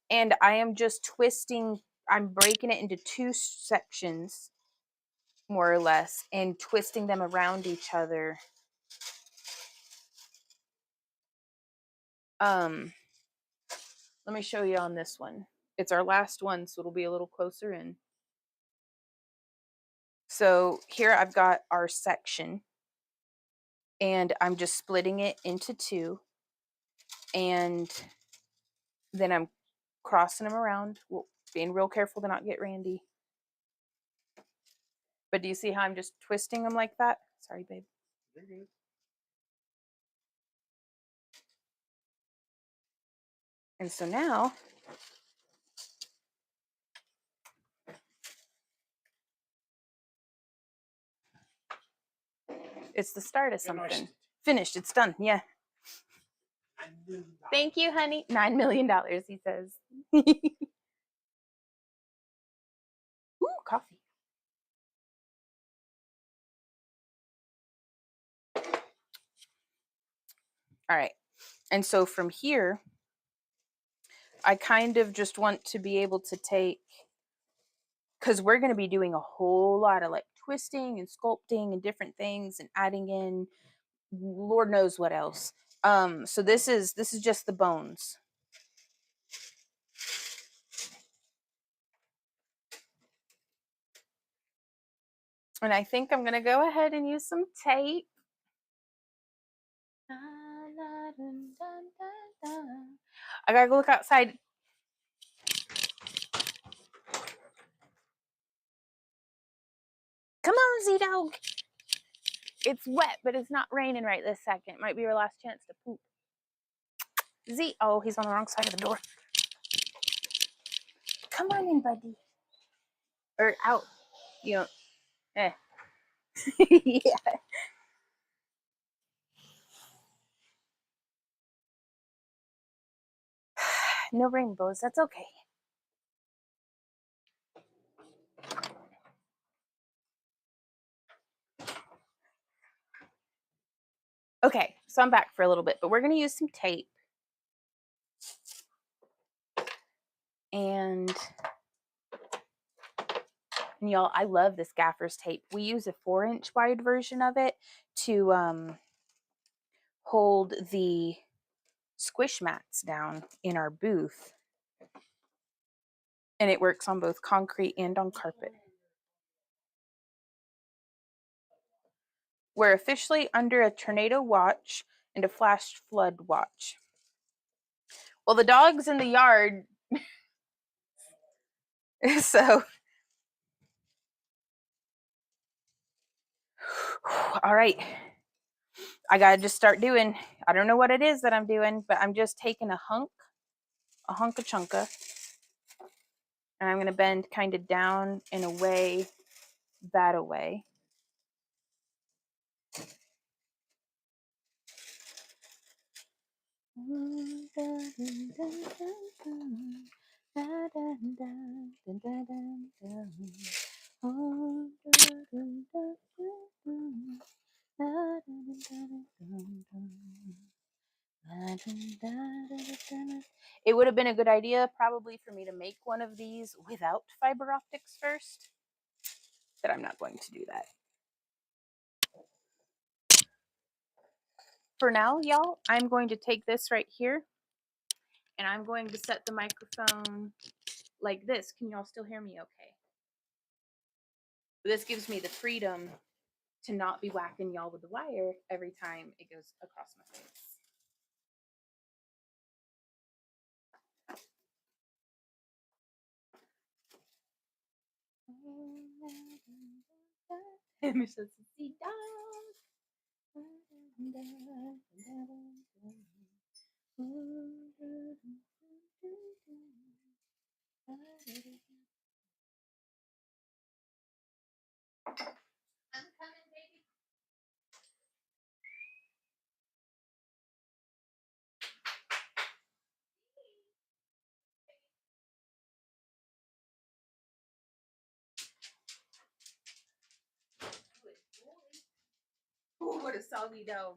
and I am just twisting. I'm breaking it into 2 sections, more or less, and twisting them around each other. Let me show you on this one. It's our last one, so it'll be a little closer in. So here I've got our section, and I'm just splitting it into 2, and then I'm crossing them around, being real careful to not get randy. But do you see how I'm just twisting them like that? Sorry, babe. You're good. And so now it's the start of something. Finished. It's done. Yeah. Thank you, honey. $9 million, he says. Ooh, coffee. All right. And so from here, I kind of just want to be able to take, because we're going to be doing a whole lot of like twisting and sculpting and different things and adding in Lord knows what else. So this is just the bones. And I think I'm going to go ahead and use some tape. I gotta go look outside. Come on, Z-Dog. It's wet, but it's not raining right this second. Might be your last chance to poop. Z. Oh, he's on the wrong side of the door. Come on in, buddy. Or out. You know. Yeah. No rainbows. That's okay. Okay, so I'm back for a little bit, but we're going to use some tape. And y'all, I love this gaffer's tape. We use a 4-inch wide version of it to hold the squish mats down in our booth. And it works on both concrete and on carpet. We're officially under a tornado watch and a flash flood watch. Well, the dog's in the yard. So, all right. I gotta just start doing, I don't know what it is that I'm doing, but I'm just taking a hunka chunka, and I'm gonna bend kind of down and away, that away. It would have been a good idea probably for me to make one of these without fiber optics first, but I'm not going to do that. for now, y'all, I'm going to take this right here and I'm going to set the microphone like this. Can y'all still hear me okay? This gives me the freedom to not be whacking y'all with the wire every time it goes across my face. I'm coming, baby. Ooh, what a soggy dog.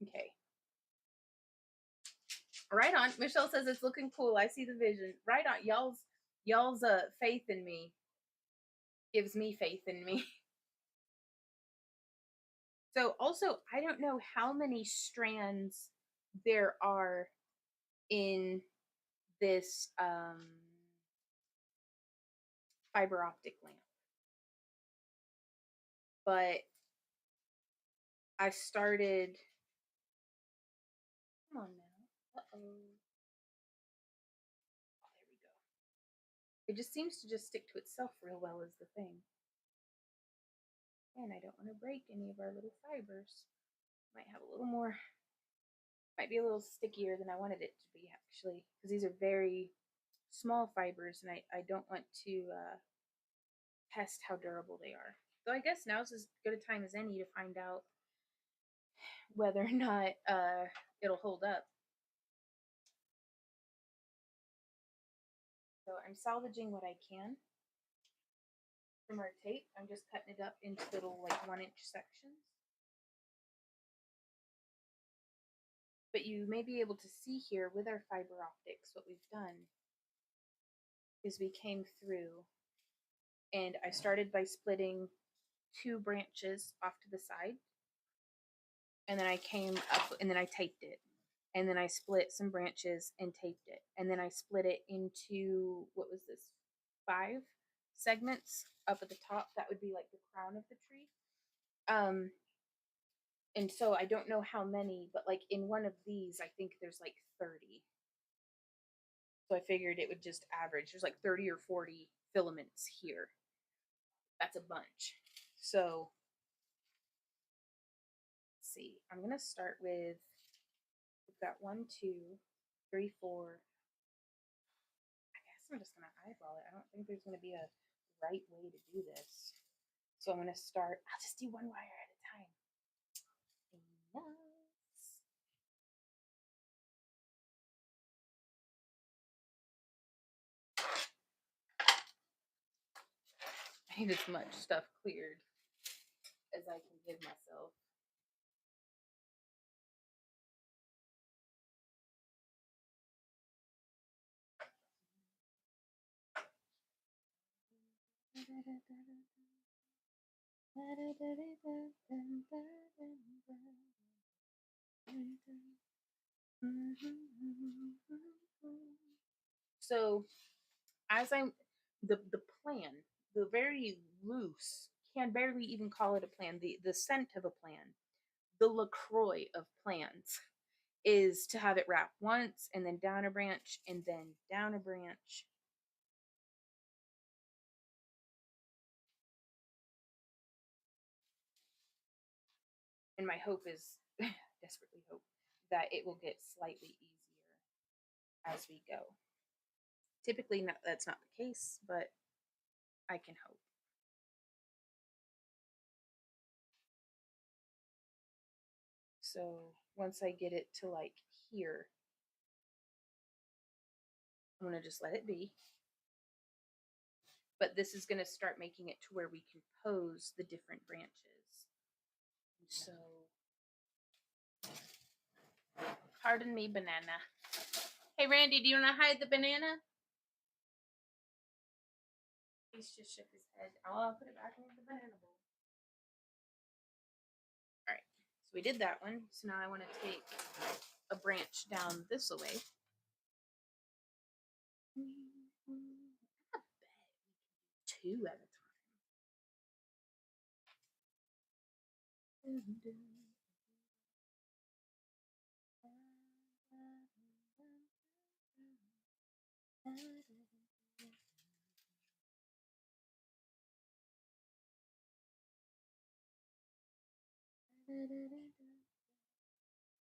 Okay. Right on. Michelle says it's looking cool. I see the vision. Right on. Y'all's faith in me gives me faith in me. So also, I don't know how many strands there are in this fiber optic lamp, but I started. Come on now. Uh-oh. Oh, there we go. It just seems to just stick to itself real well is the thing. And I don't want to break any of our little fibers. Might have a little more, might be a little stickier than I wanted it to be actually, because these are very small fibers and I don't want to test how durable they are. So I guess now's as good a time as any to find out whether or not it'll hold up. So I'm salvaging what I can from our tape. I'm just cutting it up into little like 1-inch sections. But you may be able to see here with our fiber optics what we've done is we came through and I started by splitting 2 branches off to the side, and then I came up and then I taped it, and then I split some branches and taped it, and then I split it into, what was this, 5 segments up at the top. That would be like the crown of the tree. And so I don't know how many, but like in one of these I think there's like 30. So I figured it would just average. There's like 30 or 40 filaments here. That's a bunch. So let's see. I'm going to start with, we've got 1, 2, 3, 4. I guess I'm just going to eyeball it. I don't think there's going to be a right way to do this. So I'm going to start, I'll just do 1 wire at a time. Yes. I need as much stuff cleared as I can give myself. So as I'm the plan, the very loose, can barely even call it a plan, the scent of a plan, the LaCroix of plans is to have it wrap once and then down a branch and then down a branch. And my hope is, desperately hope, that it will get slightly easier as we go. Typically, that's not the case, but I can hope. So once I get it to like here, I'm going to just let it be. But this is going to start making it to where we can pose the different branches. So, pardon me, banana. Hey, Randy, do you want to hide the banana? He's just shook his head. I'll put it back in the banana bowl. All right. So we did that one. So now I want to take a branch down this way. I bet we can do 2 at a time.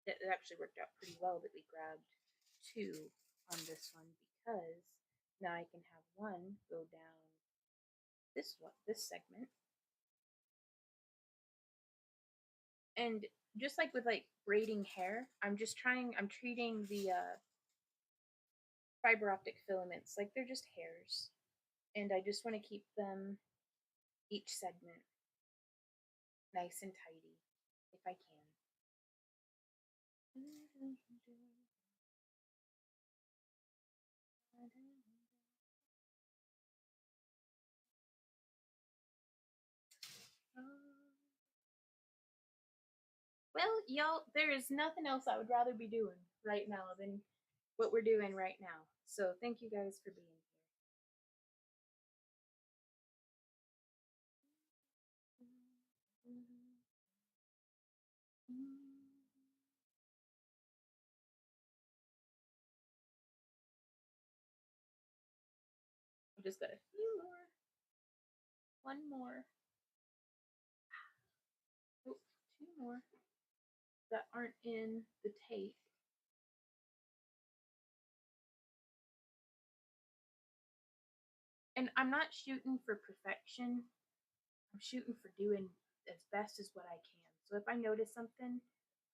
It actually worked out pretty well that we grabbed 2 on this one, because now I can have one go down this segment. And just like with like braiding hair, I'm treating the fiber optic filaments like they're just hairs, and I just want to keep them, each segment, nice and tidy if I can. Well, y'all, there is nothing else I would rather be doing right now than what we're doing right now. So thank you guys for being here. I've just got a few more. One more. Oh, 2 more that aren't in the tape. And I'm not shooting for perfection. I'm shooting for doing as best as what I can. So if I notice something,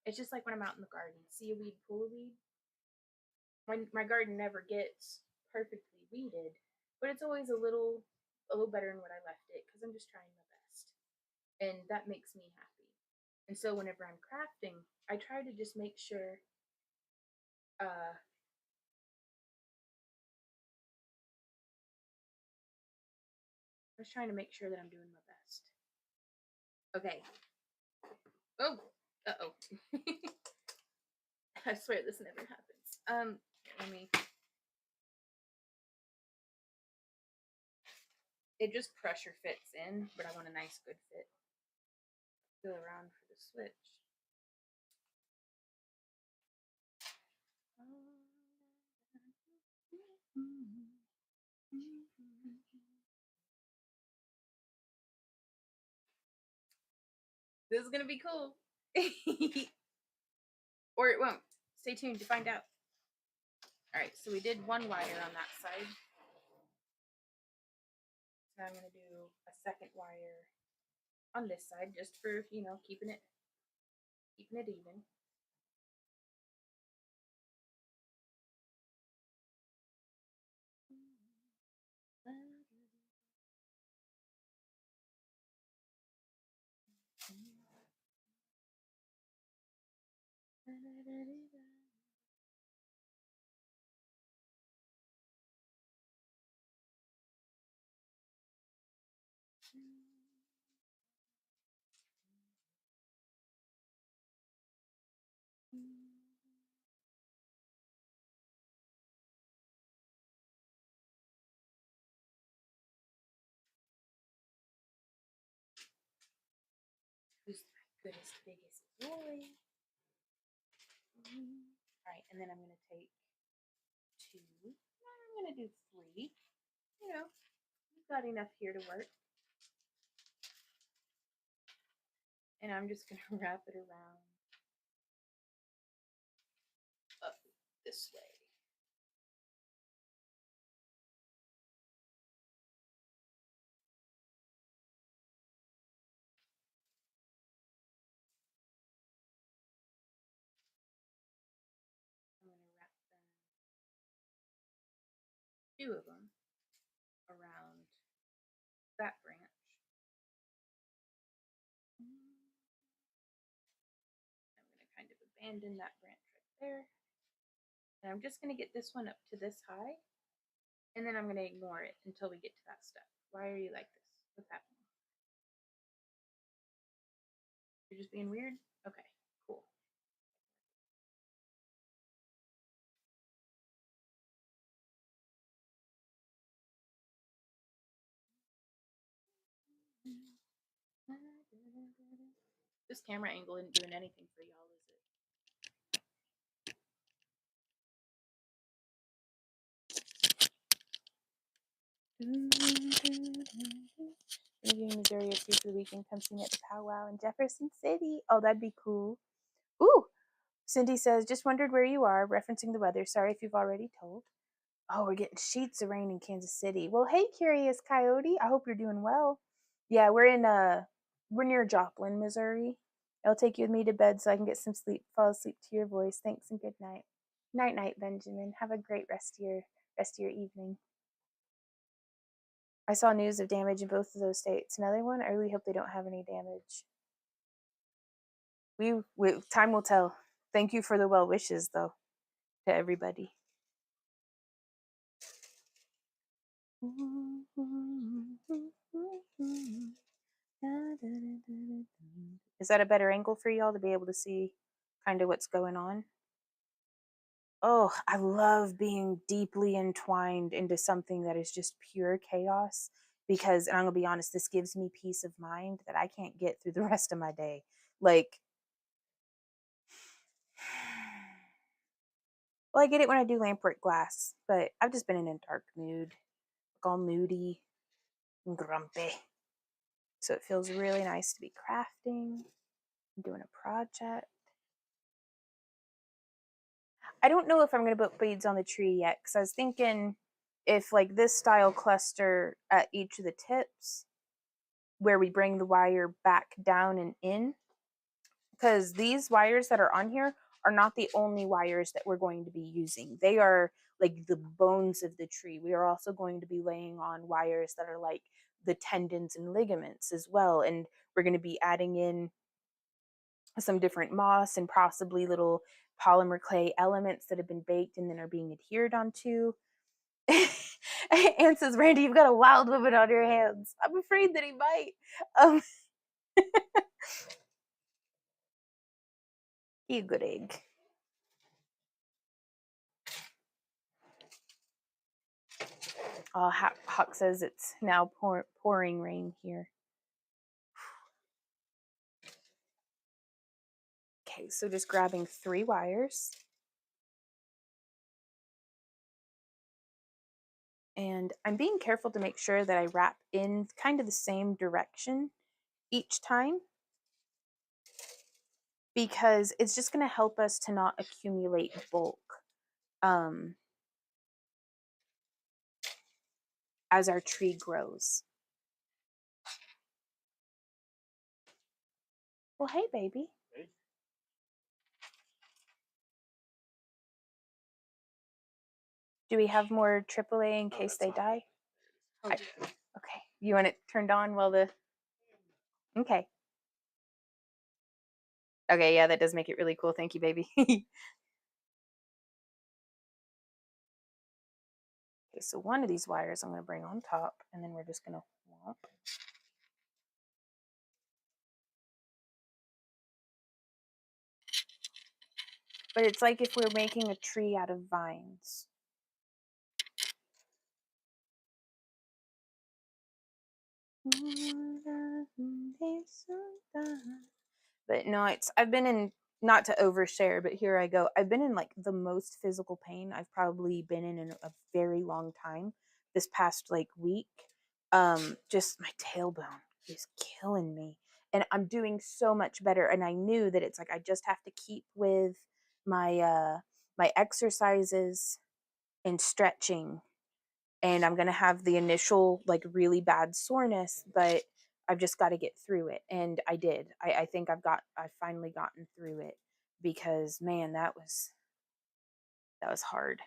it's just like when I'm out in the garden. See a weed, pull a weed. My garden never gets perfectly weeded, but it's always a little better than what I left it, because I'm just trying my best. And that makes me happy. And so whenever I'm crafting, I try to just make sure I was trying to make sure that I'm doing my best. Okay. Oh, uh-oh. I swear this never happens. Let me. It just pressure fits in, but I want a nice good fit. Go around for the switch. This is gonna be cool. Or it won't. Stay tuned to find out. Alright, so we did 1 wire on that side. So now I'm gonna do a 2nd wire on this side, just for, you know, keeping it even. Who's the goodest, biggest boy? Alright, and then I'm gonna take 2. I'm gonna do 3. You know, we've got enough here to work. And I'm just gonna wrap it around up this way. I'm gonna wrap them, 2 of them, around that branch. I'm gonna kind of abandon that branch right there. And I'm just gonna get this one up to this high, and then I'm gonna ignore it until we get to that step. Why are you like this? What's happening? You're just being weird? Okay. This camera angle isn't doing anything for y'all, is it? Maybe Missouri is here for the weekend. Come see me at the powwow in Jefferson City. Oh, that'd be cool. Ooh, Cindy says, just wondered where you are, referencing the weather. Sorry if you've already told. Oh, we're getting sheets of rain in Kansas City. Well, hey, Curious Coyote. I hope you're doing well. Yeah, we're near Joplin, Missouri. I'll take you with me to bed so I can get some sleep, fall asleep to your voice. Thanks and good night. Night night, Benjamin. Have a great rest of your evening. I saw news of damage in both of those states. Another one? I really hope they don't have any damage. Time will tell. Thank you for the well wishes, though, to everybody. Is that a better angle for y'all to be able to see kind of what's going on? Oh, I love being deeply entwined into something that is just pure chaos because, and I'm going to be honest, this gives me peace of mind that I can't get through the rest of my day. Like, well, I get it when I do lampwork glass, but I've just been in a dark mood, like all moody and grumpy. So it feels really nice to be crafting, doing a project. I don't know if I'm going to put beads on the tree yet because I was thinking if like this style cluster at each of the tips where we bring the wire back down and in, because these wires that are on here are not the only wires that we're going to be using. They are like the bones of the tree. We are also going to be laying on wires that are like the tendons and ligaments as well. And we're going to be adding in some different moss and possibly little polymer clay elements that have been baked and then are being adhered onto. Anne says, Randy, you've got a wild woman on your hands. I'm afraid that he might. You good egg. Hawk says it's now pouring rain here. Okay, so just grabbing 3 wires. And I'm being careful to make sure that I wrap in kind of the same direction each time, because it's just going to help us to not accumulate bulk as our tree grows. Well, hey, baby. Hey. Do we have more AAA in case they die? Oh, yeah. Okay. You want it turned on while the... Okay. Okay, yeah, that does make it really cool. Thank you, baby. Okay, so one of these wires I'm going to bring on top, and then we're just going to whomp. But it's like if we're making a tree out of vines. But no, I've been in, not to overshare, but here I go. I've been in like the most physical pain I've probably been in a very long time this past like week. Just my tailbone is killing me. And I'm doing so much better. And I knew that it's like I just have to keep with my my exercises and stretching, and I'm going to have the initial like really bad soreness, but I've just got to get through it. And I did. I think I've finally gotten through it, because man, that was hard.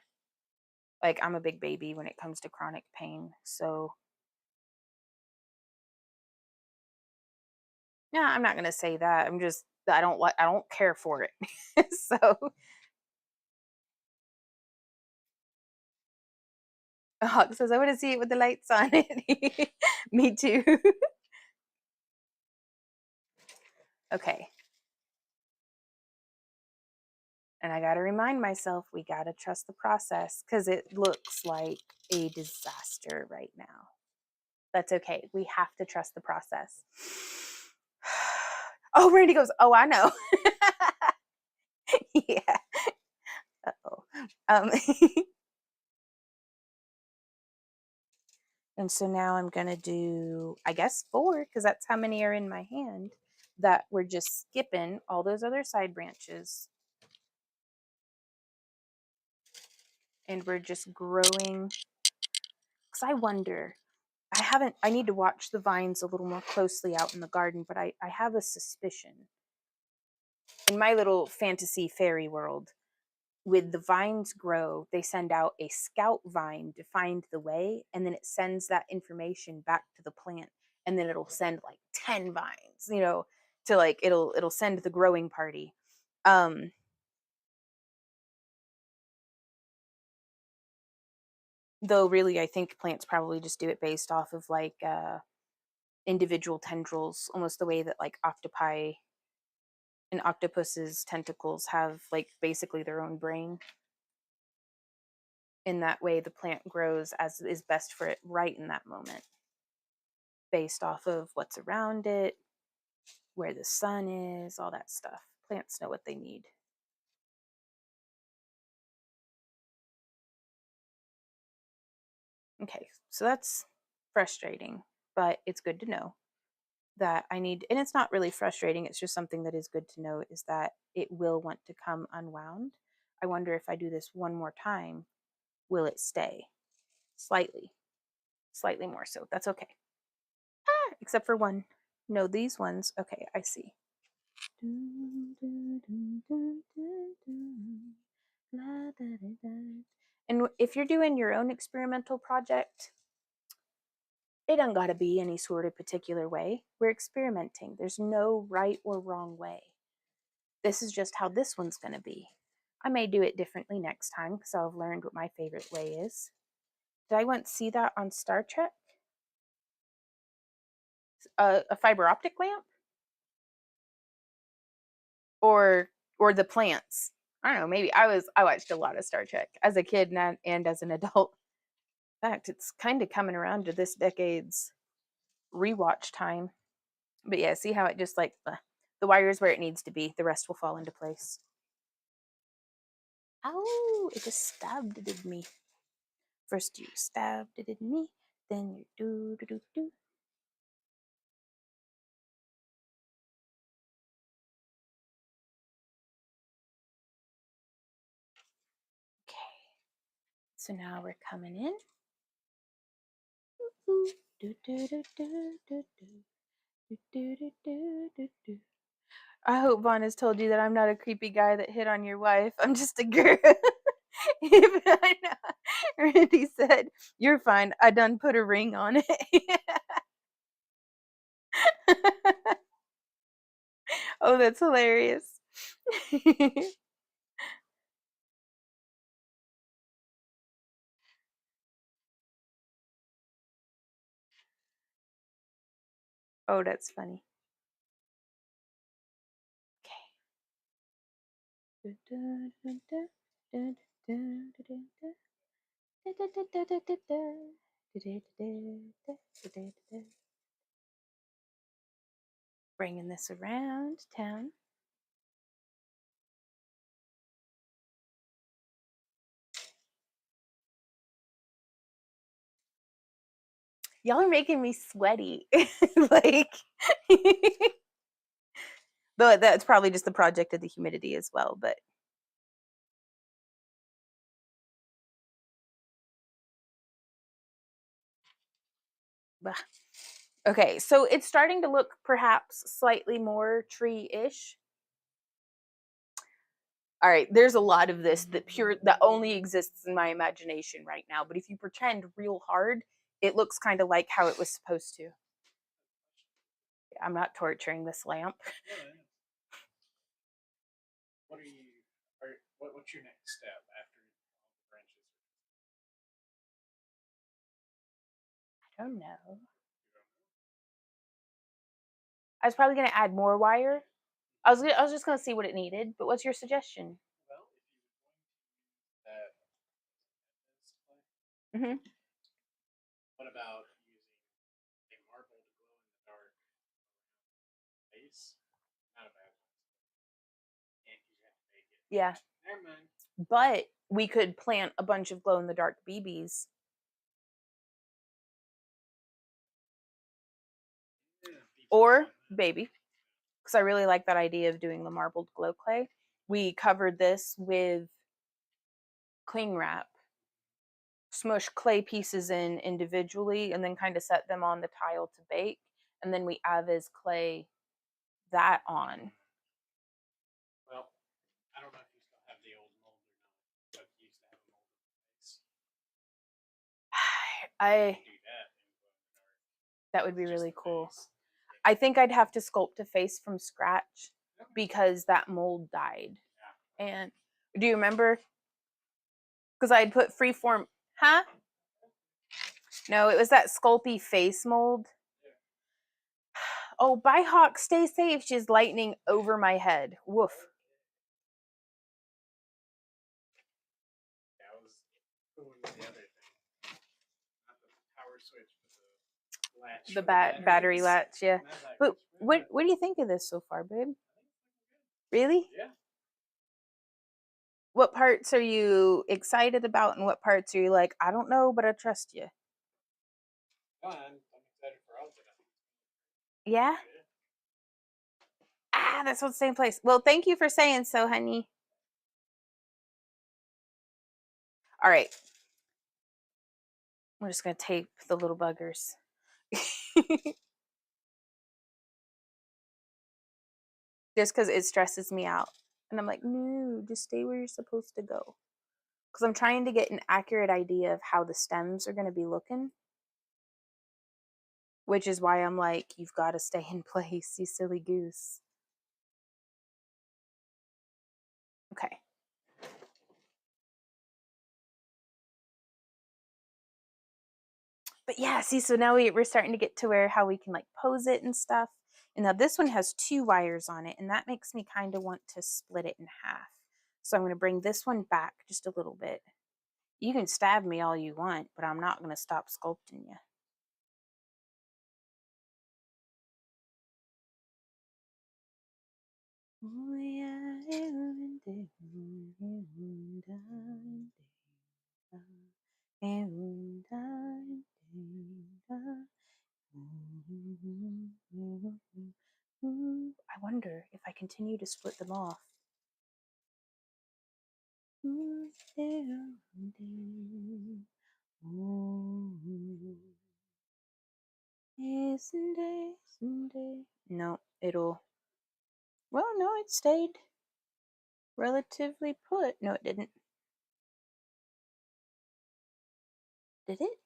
Like, I'm a big baby when it comes to chronic pain. So yeah, I'm not going to say that. I don't care for it. So Hawk says, I want to see it with the lights on it. Me too. Okay. And I got to remind myself, we got to trust the process, because it looks like a disaster right now. That's okay. We have to trust the process. Oh, Randy goes, oh, I know. Yeah. Uh-oh. Um, and so now I'm going to do, I guess, 4, because that's how many are in my hand, that we're just skipping all those other side branches. And we're just growing. Because I wonder, I need to watch the vines a little more closely out in the garden, but I have a suspicion. In my little fantasy fairy world, with the vines grow, they send out a scout vine to find the way, and then it sends that information back to the plant, and then it'll send like 10 vines, to like it'll send the growing party. Though really I think plants probably just do it based off of like individual tendrils, almost the way that like octopi and octopus's tentacles have like basically their own brain. In that way, the plant grows as is best for it right in that moment, based off of what's around it, where the sun is, all that stuff. Plants know what they need. Okay, so that's frustrating, but it's good to know that I need, and it's not really frustrating, it's just something that is good to know, is that it will want to come unwound. I wonder if I do this one more time, will it stay? Slightly more so. That's okay. Except for one. No, these ones. Okay, I see. And if you're doing your own experimental project, it don't gotta be any sort of particular way. We're experimenting. There's no right or wrong way. This is just how this one's gonna be. I may do it differently next time because I'll have learned what my favorite way is. Did I once see that on Star Trek? A fiber optic lamp? Or the plants? I don't know, maybe I watched a lot of Star Trek as a kid and as an adult. In fact, it's kind of coming around to this decade's rewatch time. But yeah, see how it just like the wire's where it needs to be. The rest will fall into place. Oh, it just stabbed it in me. First you stabbed it in me, then you do do do do. Okay, so now we're coming in. Do do do do do do do do do do do. I hope Vaughn has told you that I'm not a creepy guy that hit on your wife. I'm just a girl. If I know. Randy said, "You're fine. I done put a ring on it." Oh, that's hilarious. Oh, that's funny. Bringing this around town. Y'all are making me sweaty. Like, though that's probably just the project of the humidity as well, but okay, so it's starting to look perhaps slightly more tree-ish. All right, there's a lot of this that only exists in my imagination right now, but if you pretend real hard, it looks kind of like how it was supposed to. I'm not torturing this lamp. What's your next step after all the branches? I don't know. I was probably going to add more wire. I was just going to see what it needed, but what's your suggestion? Well, if you would that Mm-hmm. what about using a marble to glow in the dark base? Yeah. Never mind. But we could plant a bunch of glow-in-the-dark BBs. Yeah, Or baby, because I really like that idea of doing the marbled glow clay. We covered this with cling wrap, smush clay pieces in individually, and then kind of set them on the tile to bake. And then we as clay that on. Well, I don't know if you still have the old mold or not, but you used to have a mold in place. I do that in glow in the dark. That would be Just really the cool. face. I think I'd have to sculpt a face from scratch Okay. because that mold died. Yeah. And do you remember? Because I had put freeform, huh? No, it was that Sculpey face mold. Oh, bye, Hawk. Stay safe. She's lightning over my head. Woof. That was doing the other thing. Not the power switch, but the latch. The battery latch, yeah. But what do you think of this so far, babe? Really? Yeah. What parts are you excited about, and what parts are you like, I don't know, but I trust you? No, I'm excited for all of it. Yeah? Ah, that's the same place. Well, thank you for saying so, honey. All right. We're just going to tape the little buggers. Just because it stresses me out. And I'm like, no, just stay where you're supposed to go. Because I'm trying to get an accurate idea of how the stems are going to be looking. Which is why I'm like, you've got to stay in place, you silly goose. Okay. But yeah, see, so now we're starting to get to where how we can like pose it and stuff. And now this one has 2 wires on it, and that makes me kind of want to split it in half. So I'm going to bring this one back just a little bit. You can stab me all you want, but I'm not going to stop sculpting you. I wonder if I continue to split them off. No, it'll. Well, no, it stayed relatively put. No, it didn't. Did it?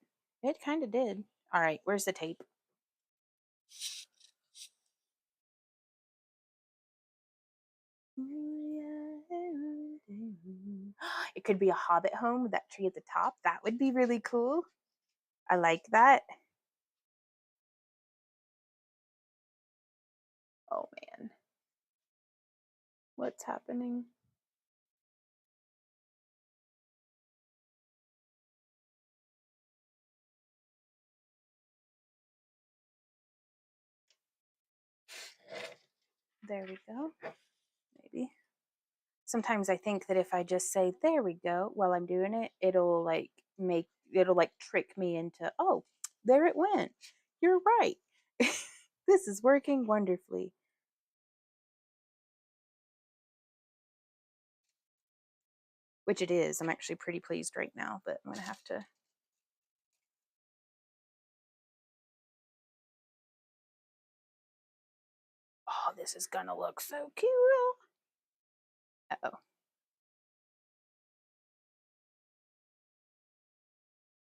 It kind of did. All right, where's the tape? It could be a hobbit home with that tree at the top. That would be really cool. I like that. Oh man. What's happening? There we go. Maybe. Sometimes I think that if I just say there we go while I'm doing it, it'll like trick me into, oh, there it went. You're right. This is working wonderfully. Which it is. I'm actually pretty pleased right now, but I'm going to have to. Oh, this is going to look so cute. Uh-oh.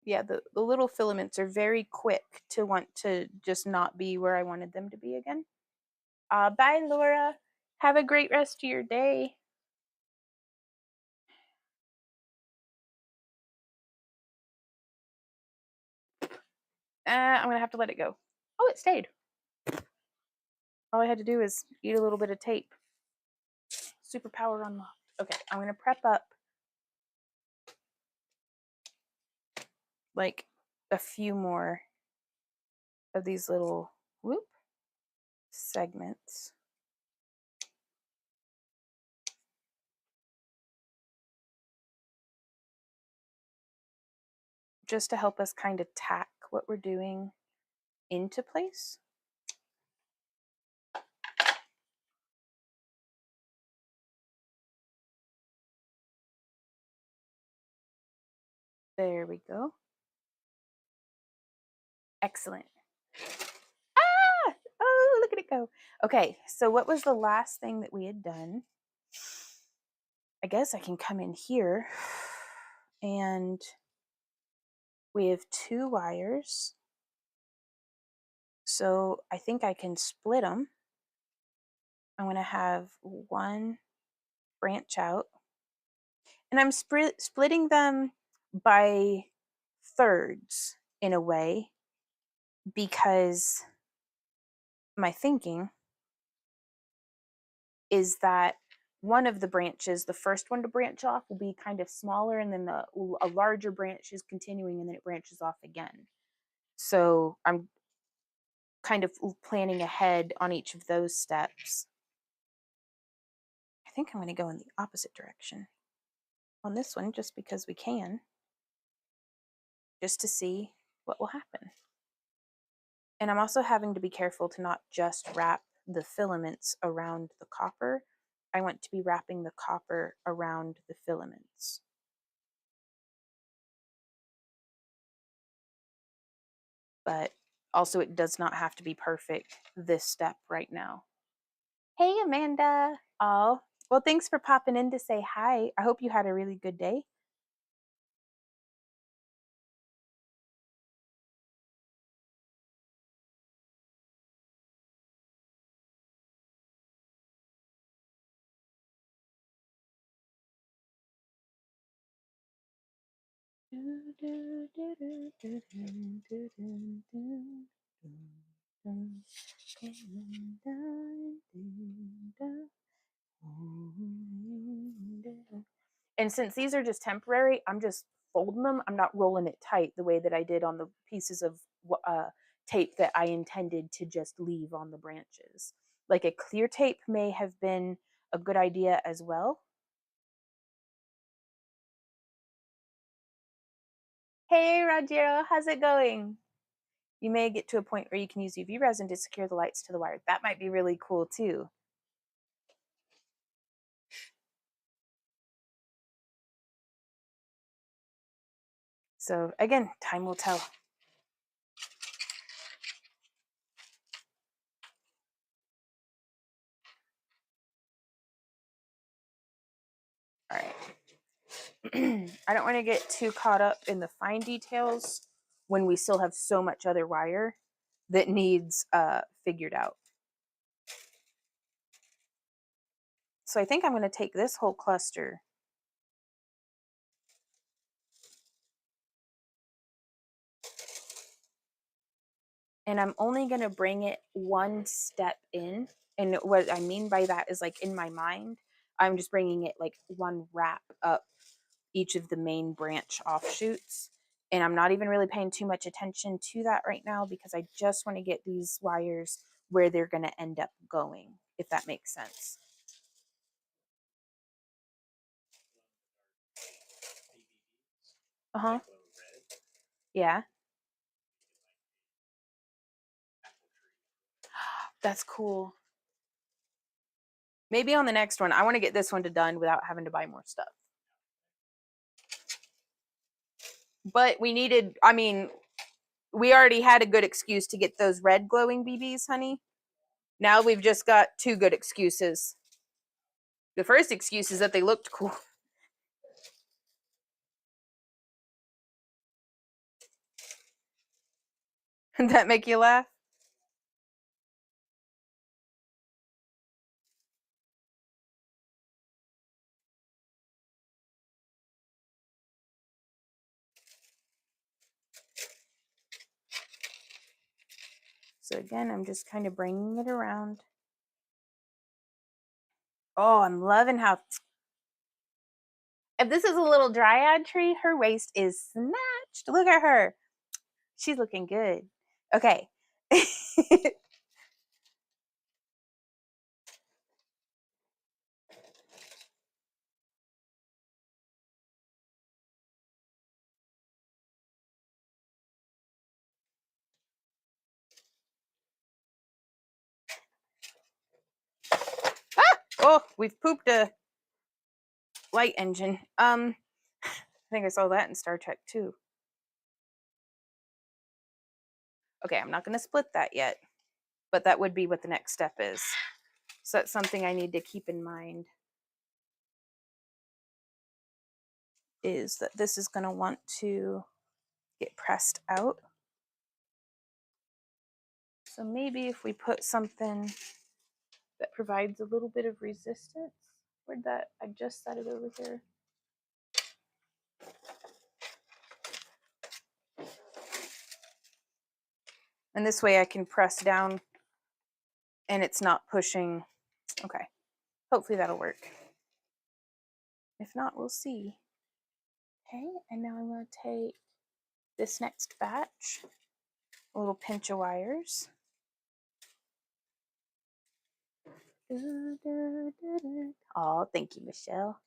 Yeah, the little filaments are very quick to want to just not be where I wanted them to be again. Bye, Laura. Have a great rest of your day. I'm going to have to let it go. Oh, it stayed. All I had to do is eat a little bit of tape. Superpower unlocked. Okay, I'm going to prep up like a few more of these little segments. just to help us kind of tack what we're doing into place. There we go. Excellent. Ah! Oh, look at it go. Okay, so what was the last thing that we had done? I guess I can come in here and we have 2 wires. So I think I can split them. I'm going to have 1 branch out. And I'm splitting them by thirds in a way because my thinking is that one of the branches, the first one to branch off, will be kind of smaller, and then a larger branch is continuing, and then it branches off again. So I'm kind of planning ahead on each of those steps. I think I'm going to go in the opposite direction on this one just because we can, just to see what will happen. And I'm also having to be careful to not just wrap the filaments around the copper. I want to be wrapping the copper around the filaments. But also it does not have to be perfect this step right now. Hey, Amanda. Oh, well, thanks for popping in to say hi. I hope you had a really good day. And since these are just temporary, I'm just folding them. I'm not rolling it tight the way that I did on the pieces of tape that I intended to just leave on the branches. Like a clear tape may have been a good idea as well. Hey, Rogero, how's it going? You may get to a point where you can use UV resin to secure the lights to the wire. That might be really cool too. So again, time will tell. All right. I don't want to get too caught up in the fine details when we still have so much other wire that needs figured out. So I think I'm going to take this whole cluster and I'm only going to bring it 1 step in. And what I mean by that is, like, in my mind, I'm just bringing it like 1 wrap up each of the main branch offshoots. And I'm not even really paying too much attention to that right now because I just want to get these wires where they're going to end up going, if that makes sense. Uh-huh. Yeah. That's cool. Maybe on the next one, I want to get this one done without having to buy more stuff. But we needed, I mean, we already had a good excuse to get those red glowing BBs, honey. Now we've just got 2 good excuses. The first excuse is that they looked cool. Did that make you laugh? So again, I'm just kind of bringing it around. Oh, I'm loving how... If this is a little dryad tree, her waist is snatched. Look at her. She's looking good. Okay. Oh, we've pooped a light engine. I think I saw that in Star Trek too. Okay, I'm not going to split that yet, but that would be what the next step is. So that's something I need to keep in mind, is that this is going to want to get pressed out. So maybe if we put something that provides a little bit of resistance, where'd that, I just set it over here. And this way I can press down and it's not pushing. Okay, hopefully that'll work. If not, we'll see. Okay, and now I'm going to take this next batch, a little pinch of wires. Oh, thank you, Michelle.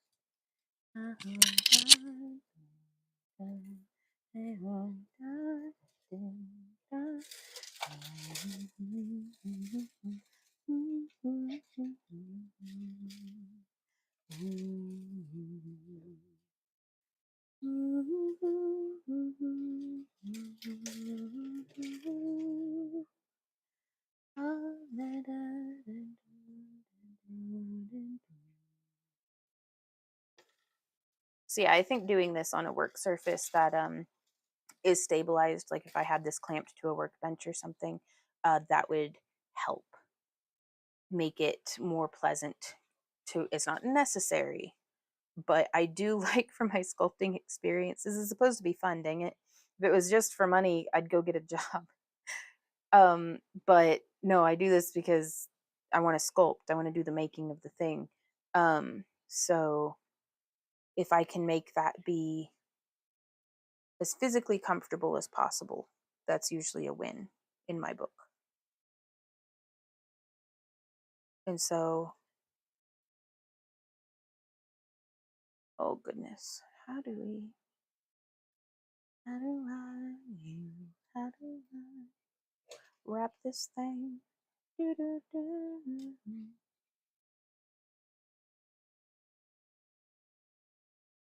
So yeah, I think doing this on a work surface that is stabilized, like if I had this clamped to a workbench or something, that would help make it more pleasant to, it's not necessary, but I do like from my sculpting experience, this is supposed to be fun, dang it. If it was just for money, I'd go get a job. But no, I do this because I want to sculpt. I want to do the making of the thing. So if I can make that be as physically comfortable as possible, that's usually a win in my book. And so, oh goodness, how do I wrap this thing?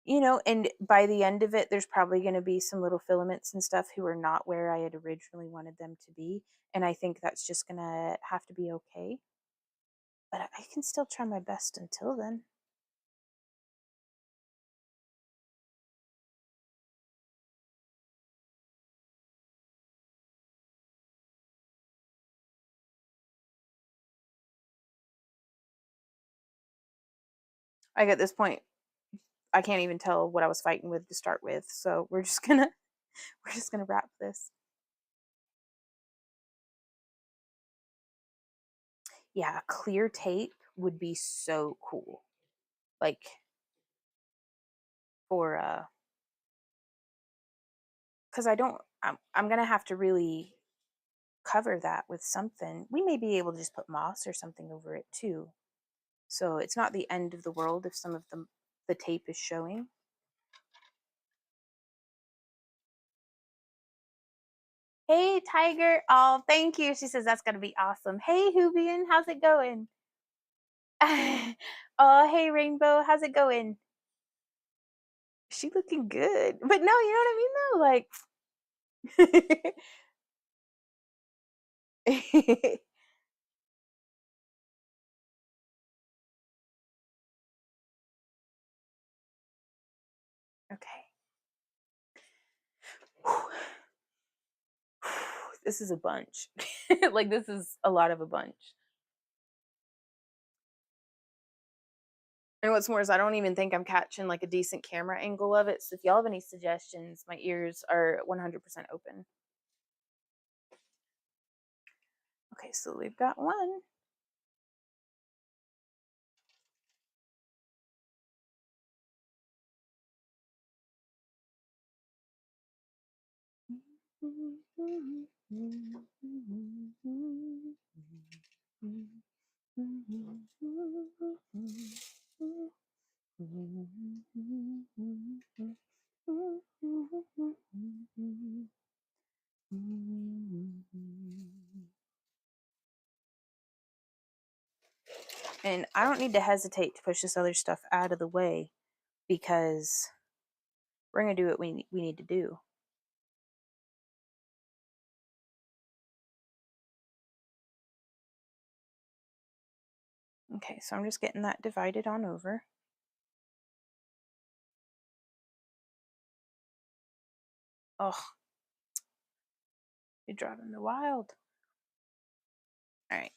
You know, and by the end of it, there's probably going to be some little filaments and stuff who are not where I had originally wanted them to be. And I think that's just going to have to be okay. But I can still try my best until then. Like at this point, I can't even tell what I was fighting with to start with. So we're just gonna wrap this. Yeah, clear tape would be so cool. Like for because I'm gonna have to really cover that with something. We may be able to just put moss or something over it too. So it's not the end of the world if some of the tape is showing. Hey, Tiger. Oh, thank you. She says that's going to be awesome. Hey, Hubian. How's it going? Oh, hey, Rainbow. How's it going? She looking good. But no, you know what I mean, though? Like, okay. This is a bunch. Like, this is a lot of a bunch. And what's more is I don't even think I'm catching like a decent camera angle of it. So if y'all have any suggestions, my ears are 100% open. Okay, so we've got one. And I don't need to hesitate to push this other stuff out of the way because we're going to do what we need to do. Okay, so I'm just getting that divided on over. Oh, you're driving me wild. All right.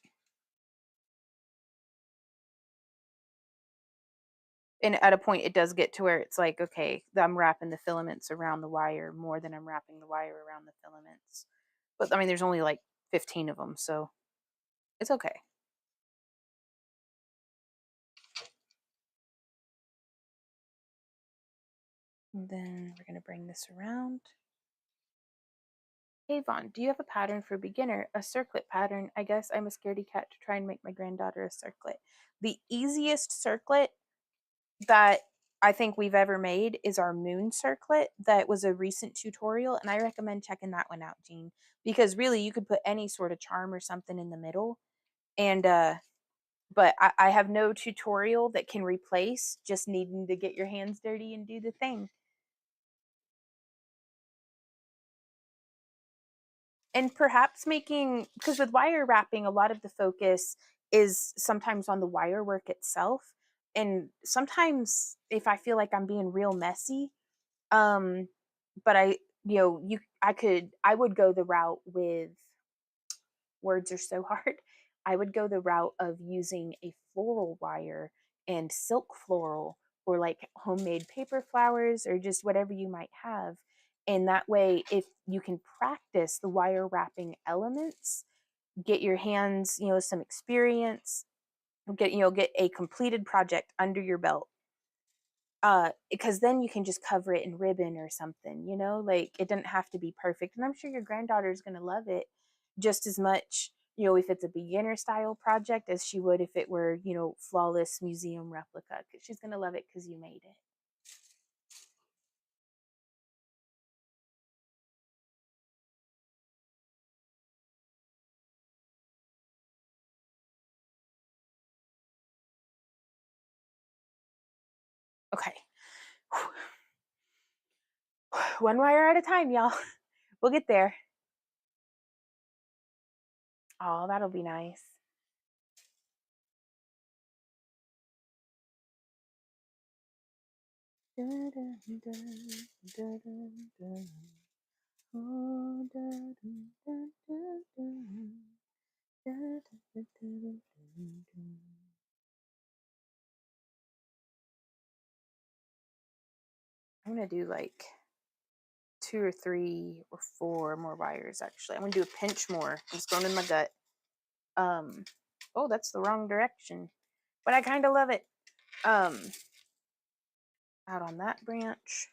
And at a point, it does get to where it's like, okay, I'm wrapping the filaments around the wire more than I'm wrapping the wire around the filaments. But I mean, there's only like 15 of them, so it's okay. And then we're going to bring this around. Hey Vaughn, do you have a pattern for beginner? A circlet pattern. I guess I'm a scaredy cat to try and make my granddaughter a circlet. The easiest circlet that I think we've ever made is our moon circlet. That was a recent tutorial, and I recommend checking that one out, Jean, because really you could put any sort of charm or something in the middle. And but I have no tutorial that can replace just needing to get your hands dirty and do the thing. And perhaps making, because with wire wrapping, a lot of the focus is sometimes on the wire work itself. And sometimes if I feel like I'm being real messy, but I would go the route with, words are so hard. I would go the route of using a floral wire and silk floral, or like homemade paper flowers, or just whatever you might have. And that way, if you can practice the wire wrapping elements, get your hands, some experience, get a completed project under your belt. Because then you can just cover it in ribbon or something, like it doesn't have to be perfect. And I'm sure your granddaughter is going to love it just as much, if it's a beginner style project, as she would if it were, flawless museum replica. She's going to love it because you made it. Okay. One wire at a time, y'all. We'll get there. Oh, that'll be nice. I'm going to do like 2 or 3 or 4 more wires, actually. I'm going to do a pinch more. I'm just going in my gut. Oh, that's the wrong direction, but I kind of love it. Out on that branch.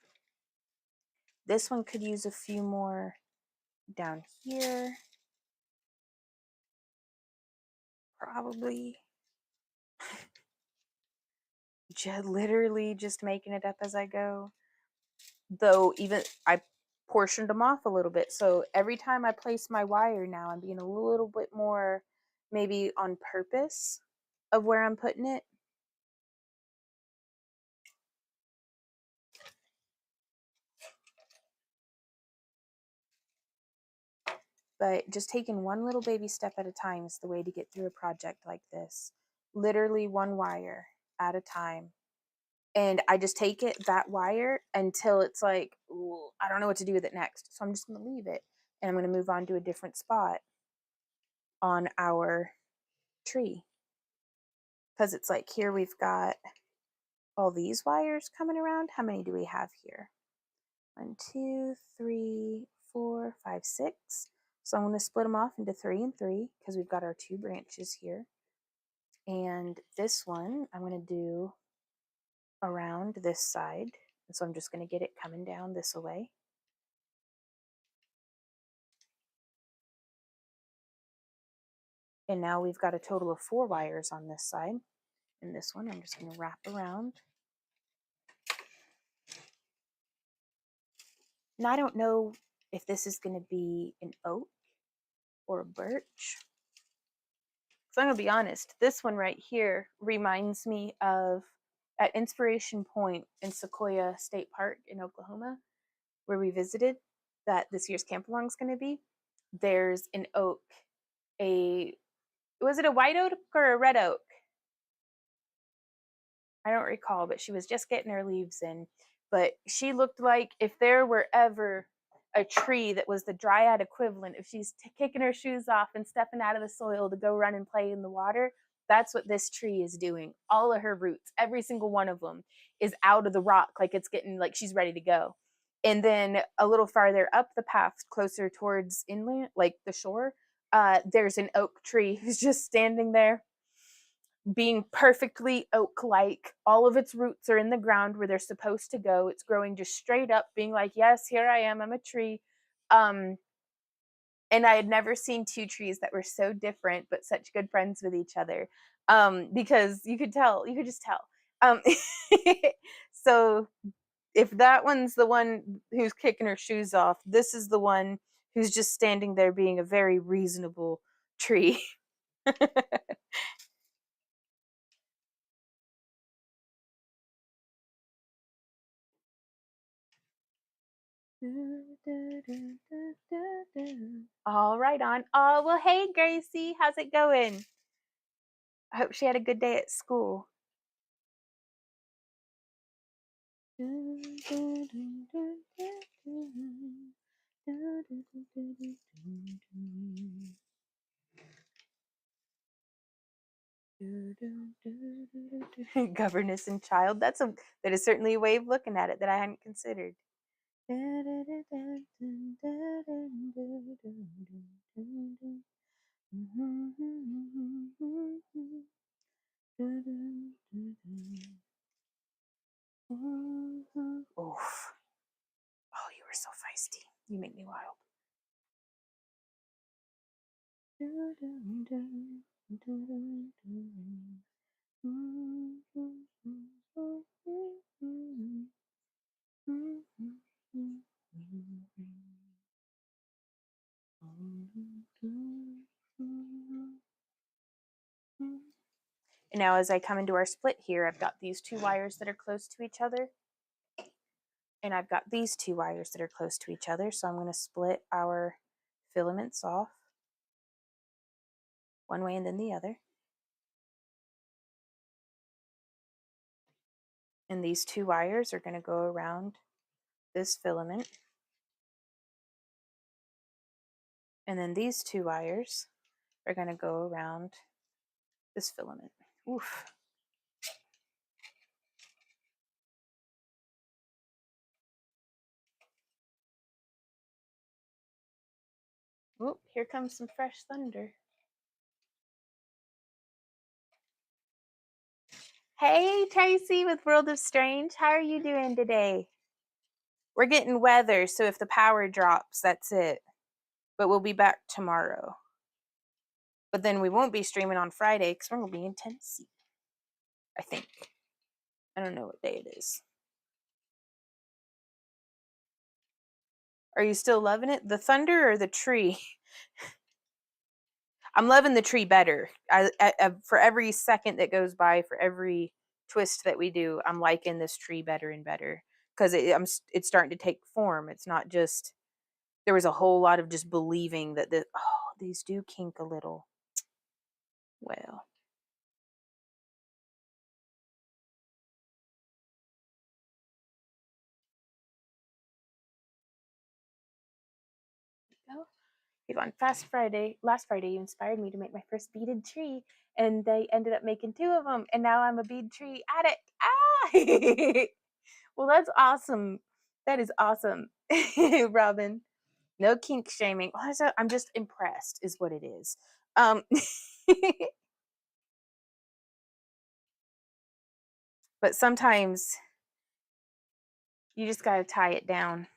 This one could use a few more down here. Probably. Literally just making it up as I go. Though even I portioned them off a little bit. So every time I place my wire now, I'm being a little bit more maybe on purpose of where I'm putting it. But just taking one little baby step at a time is the way to get through a project like this. Literally one wire at a time. And I just take that wire until it's like, ooh, I don't know what to do with it next. So I'm just going to leave it. And I'm going to move on to a different spot on our tree. Because it's like, here we've got all these wires coming around. How many do we have here? 1, 2, 3, 4, 5, 6. So I'm going to split them off into 3 and 3 because we've got our 2 branches here. And this one I'm going to do around this side. And so I'm just going to get it coming down this way. And now we've got a total of 4 wires on this side. And this one I'm just going to wrap around. Now I don't know if this is going to be an oak or a birch. So I'm gonna be honest, this one right here reminds me of at Inspiration Point in Sequoia State Park in Oklahoma, where we visited, that this year's camp along is gonna be. There's an oak, a was it a white oak or a red oak? I don't recall, but she was just getting her leaves in. But she looked like if there were ever a tree that was the dryad equivalent, if she's kicking her shoes off and stepping out of the soil to go run and play in the water, that's what this tree is doing. All of her roots, every single one of them, is out of the rock, like it's getting like she's ready to go. And then a little farther up the path, closer towards inland, like the shore, there's an oak tree who's just standing there being perfectly oak-like. All of its roots are in the ground where they're supposed to go. It's growing just straight up, being like, yes, here I am, I'm a tree. And I had never seen two trees that were so different but such good friends with each other. Because you could just tell. So if that one's the one who's kicking her shoes off, this is the one who's just standing there being a very reasonable tree. All right on. Oh, well, hey, Gracie, how's it going? I hope she had a good day at school. Governess and child. That is certainly a way of looking at it that I hadn't considered. Oof. Oh, you were so feisty. You make me wild. And now as I come into our split here, I've got these two wires that are close to each other. And I've got these two wires that are close to each other. So I'm going to split our filaments off one way and then the other. And these two wires are going to go around this filament. And then these two wires are going to go around this filament. Oof. Oh, here comes some fresh thunder. Hey, Tracy with World of Strange. How are you doing today? We're getting weather, so if the power drops, that's it. But we'll be back tomorrow. But then we won't be streaming on Friday because we're going to be in Tennessee. I think. I don't know what day it is. Are you still loving it? The thunder or the tree? I'm loving the tree better. For every second that goes by, for every twist that we do, I'm liking this tree better and better because it's starting to take form. It's not just, there was a whole lot of just believing that these do kink a little. Well. On last Friday, you inspired me to make my first beaded tree, and they ended up making two of them, and now I'm a bead tree addict. Ah! Well, that's awesome. That is awesome, Robin. No kink shaming. I'm just impressed, is what it is. But sometimes you just got to tie it down.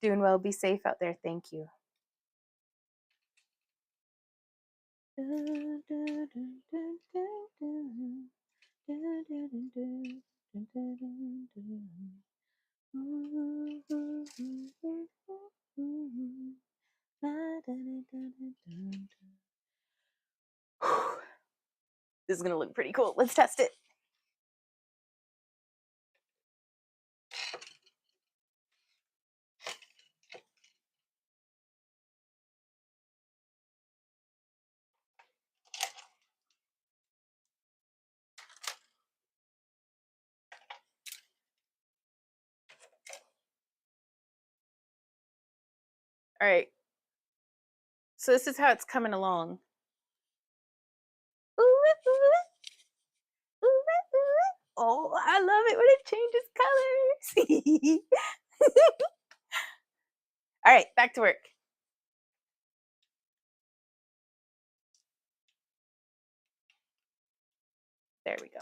Doing well. Be safe out there. Thank you. This is gonna look pretty cool. Let's test it. All right. So this is how it's coming along. Ooh, ooh, ooh, ooh. Oh, I love it when it changes colors. All right, back to work. There we go.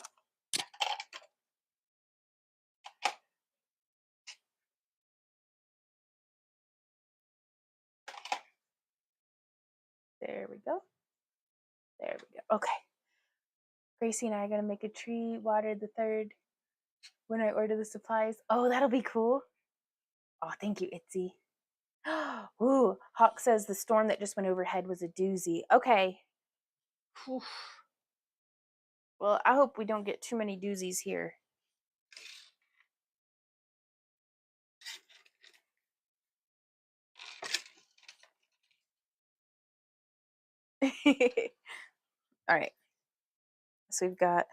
There we go. There we go. Okay. Gracie and I are going to make a tree water the 3rd when I order the supplies. Oh, that'll be cool. Oh, thank you, Itzy. Ooh, Hawk says the storm that just went overhead was a doozy. Okay. Whew. Well, I hope we don't get too many doozies here. All right. So we've got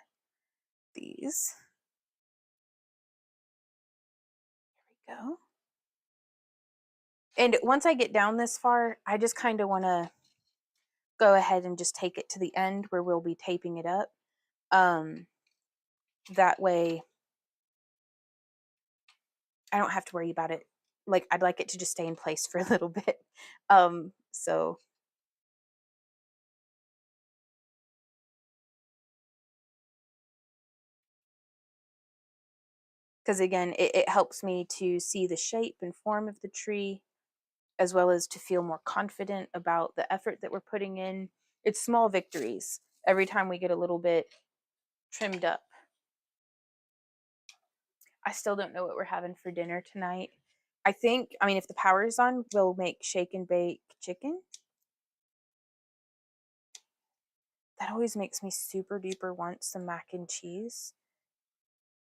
these. There we go. And once I get down this far, I just kind of want to go ahead and just take it to the end where we'll be taping it up. That way I don't have to worry about it. Like, I'd like it to just stay in place for a little bit. So because again, it helps me to see the shape and form of the tree, as well as to feel more confident about the effort that we're putting in. It's small victories every time we get a little bit trimmed up. I still don't know what we're having for dinner tonight. I mean, if the power is on, we'll make shake and bake chicken. That always makes me super duper want some mac and cheese.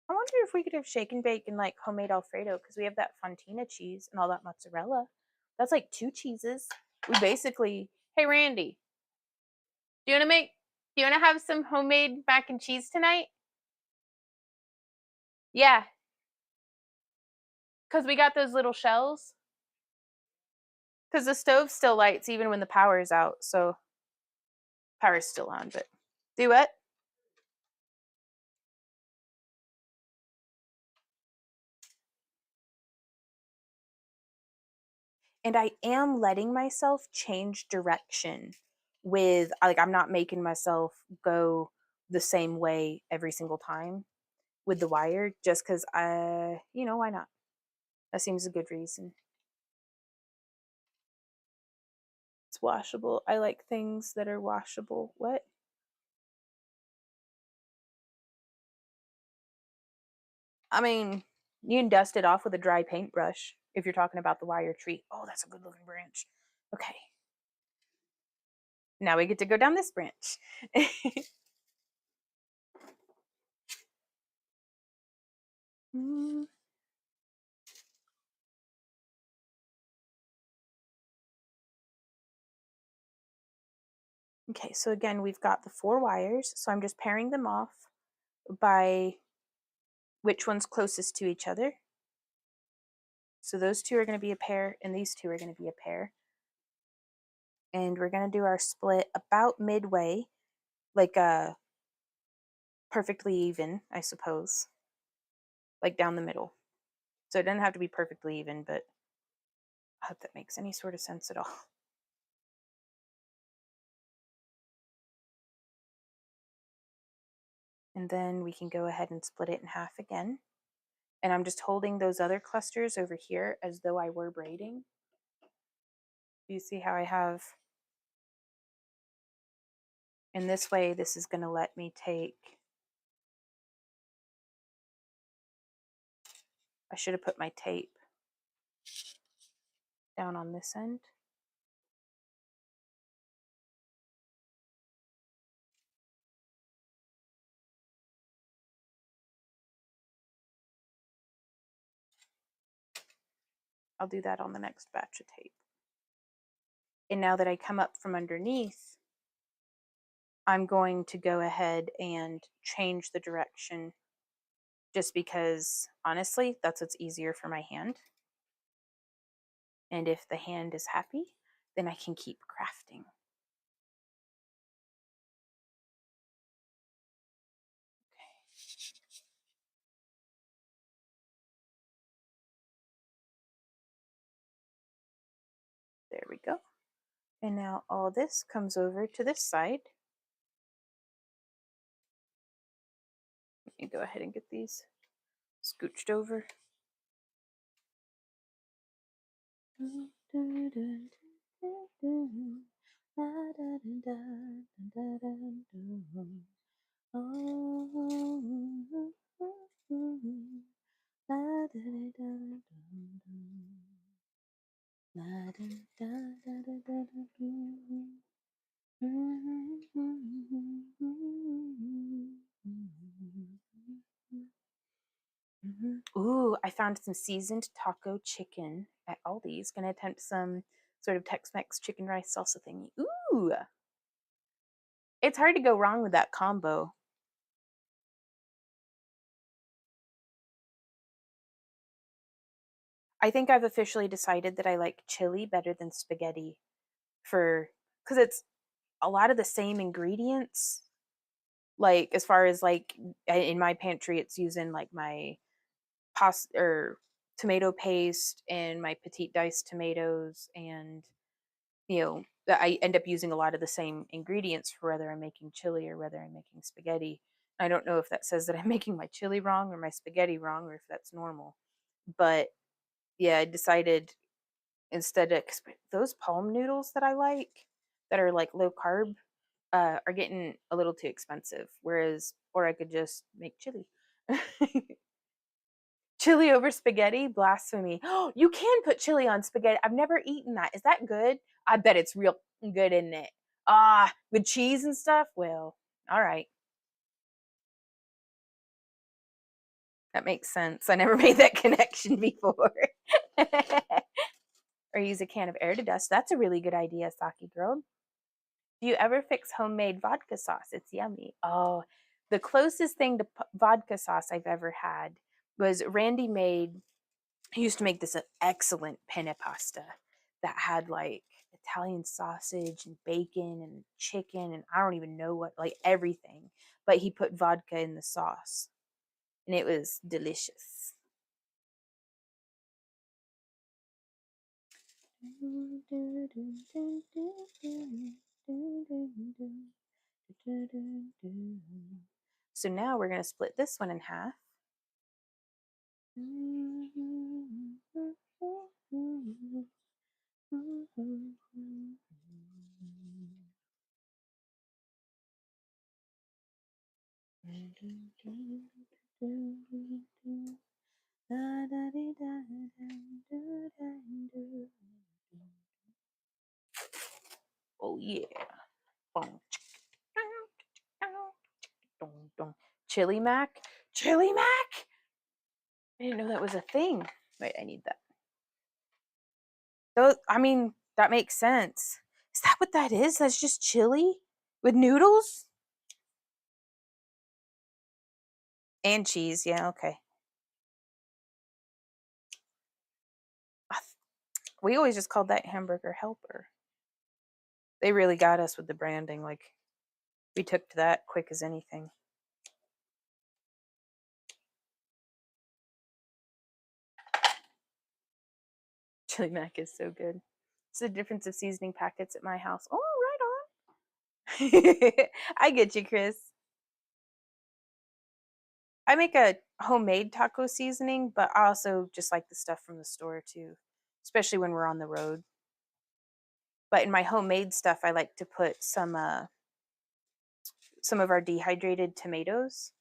I wonder if we could have shake and bake and like homemade Alfredo, because we have that Fontina cheese and all that mozzarella. That's like 2 cheeses. We basically, hey Randy, do you want to have some homemade mac and cheese tonight? Yeah, because we got those little shells. Because the stove still lights even when the power is out, so power's still on, but do what? And I am letting myself change direction with, like, I'm not making myself go the same way every single time with the wire, just because why not? That seems a good reason. It's washable. I like things that are washable. What? I mean, you can dust it off with a dry paintbrush if you're talking about the wire tree. Oh, that's a good looking branch. Okay. Now we get to go down this branch. Okay, so again, we've got the 4 wires. So I'm just pairing them off by which one's closest to each other. So those 2 are going to be a pair, and these 2 are going to be a pair. And we're going to do our split about midway, like perfectly even, I suppose, like down the middle. So it doesn't have to be perfectly even, but I hope that makes any sort of sense at all. And then we can go ahead and split it in half again. And I'm just holding those other clusters over here as though I were braiding. You see how I have, in this way, this is going to let me take, I should have put my tape down on this end. I'll do that on the next batch of tape. And now that I come up from underneath, I'm going to go ahead and change the direction, just because honestly, that's what's easier for my hand. And if the hand is happy, then I can keep crafting. There we go. And now all this comes over to this side. Let me go ahead and get these scooched over. Ooh, I found some seasoned taco chicken at Aldi's. Gonna attempt some sort of Tex-Mex chicken rice salsa thingy. Ooh, it's hard to go wrong with that combo. I think I've officially decided that I like chili better than spaghetti because it's a lot of the same ingredients. Like as far as like in my pantry, it's using like my pasta or tomato paste and my petite diced tomatoes, and I end up using a lot of the same ingredients for whether I'm making chili or whether I'm making spaghetti. I don't know if that says that I'm making my chili wrong or my spaghetti wrong, or if that's normal. But yeah, I decided instead of those palm noodles that I like, that are like low carb, are getting a little too expensive. Whereas, or I could just make chili. Chili over spaghetti? Blasphemy. Oh, you can put chili on spaghetti. I've never eaten that. Is that good? I bet it's real good, isn't it? Ah, with cheese and stuff? Well, all right. That makes sense. I never made that connection before. Or use a can of air to dust. That's a really good idea, Saki girl. Do you ever fix homemade vodka sauce? It's yummy. Oh, the closest thing to vodka sauce I've ever had was Randy made. He used to make this excellent penne pasta that had like Italian sausage and bacon and chicken and I don't even know what, like everything. But he put vodka in the sauce and it was delicious. So now we're going to split this one in half. Oh yeah. Chili mac? Chili mac? I didn't know that was a thing. Wait, I need that. Those, I mean, that makes sense. Is that what that is? That's just chili with noodles? And cheese. Yeah, okay. We always just called that hamburger helper. They really got us with the branding. Like, we took to that quick as anything. Chili mac is so good. It's the difference of seasoning packets at my house. Oh, right on. I get you, Chris. I make a homemade taco seasoning, but I also just like the stuff from the store too, especially when we're on the road. But in my homemade stuff, I like to put some of our dehydrated tomatoes,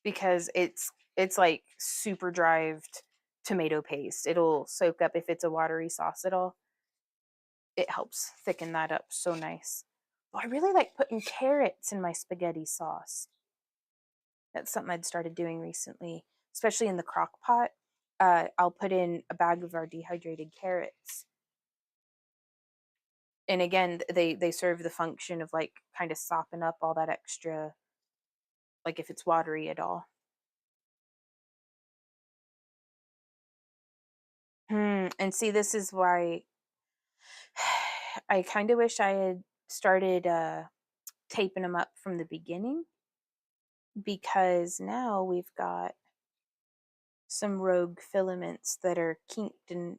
because it's like super drived tomato paste. It'll soak up if it's a watery sauce at all. It helps thicken that up so nice. Oh, I really like putting carrots in my spaghetti sauce. That's something I'd started doing recently, especially in the crock pot. I'll put in a bag of our dehydrated carrots. And again, they serve the function of like kind of sopping up all that extra, like if it's watery at all. And see, this is why I kind of wish I had started taping them up from the beginning, because now we've got some rogue filaments that are kinked, and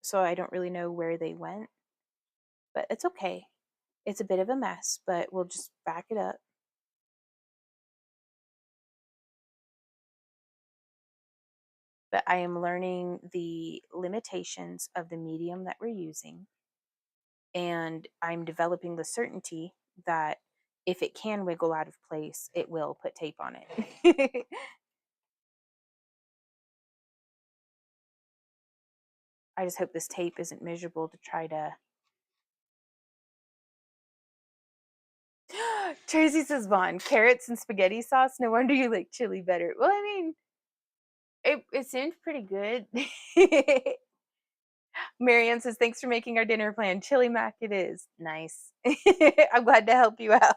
so I don't really know where they went, but it's okay. It's a bit of a mess, but we'll just back it up. But I am learning the limitations of the medium that we're using, and I'm developing the certainty that if it can wiggle out of place, it will put tape on it. I just hope this tape isn't miserable to try to. Tracy says, Vaughn, carrots and spaghetti sauce. No wonder you like chili better. Well, I mean, it seemed pretty good. Marianne says, thanks for making our dinner plan. Chili mac it is. Nice. I'm glad to help you out.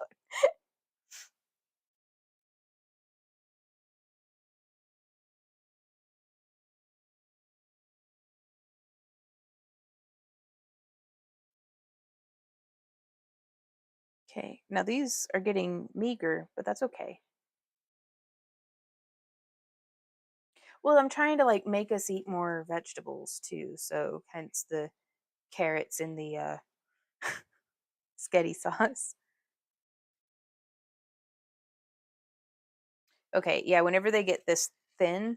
Okay, now these are getting meager, but that's okay. Well, I'm trying to like make us eat more vegetables too, so hence the carrots in the spaghetti sauce. Okay, yeah, whenever they get this thin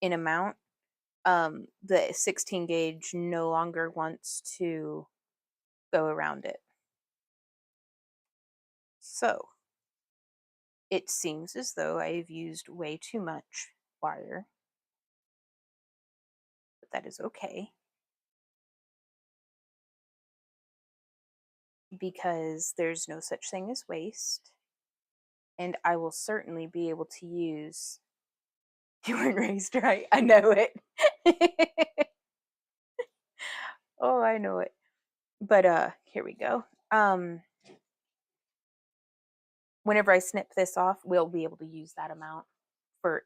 in amount, the 16 gauge no longer wants to go around it. So it seems as though I've used way too much wire, but that is okay, because there's no such thing as waste, and I will certainly be able to use. You weren't raised right. I know it. Oh, I know it. But here we go. Whenever I snip this off, we'll be able to use that amount for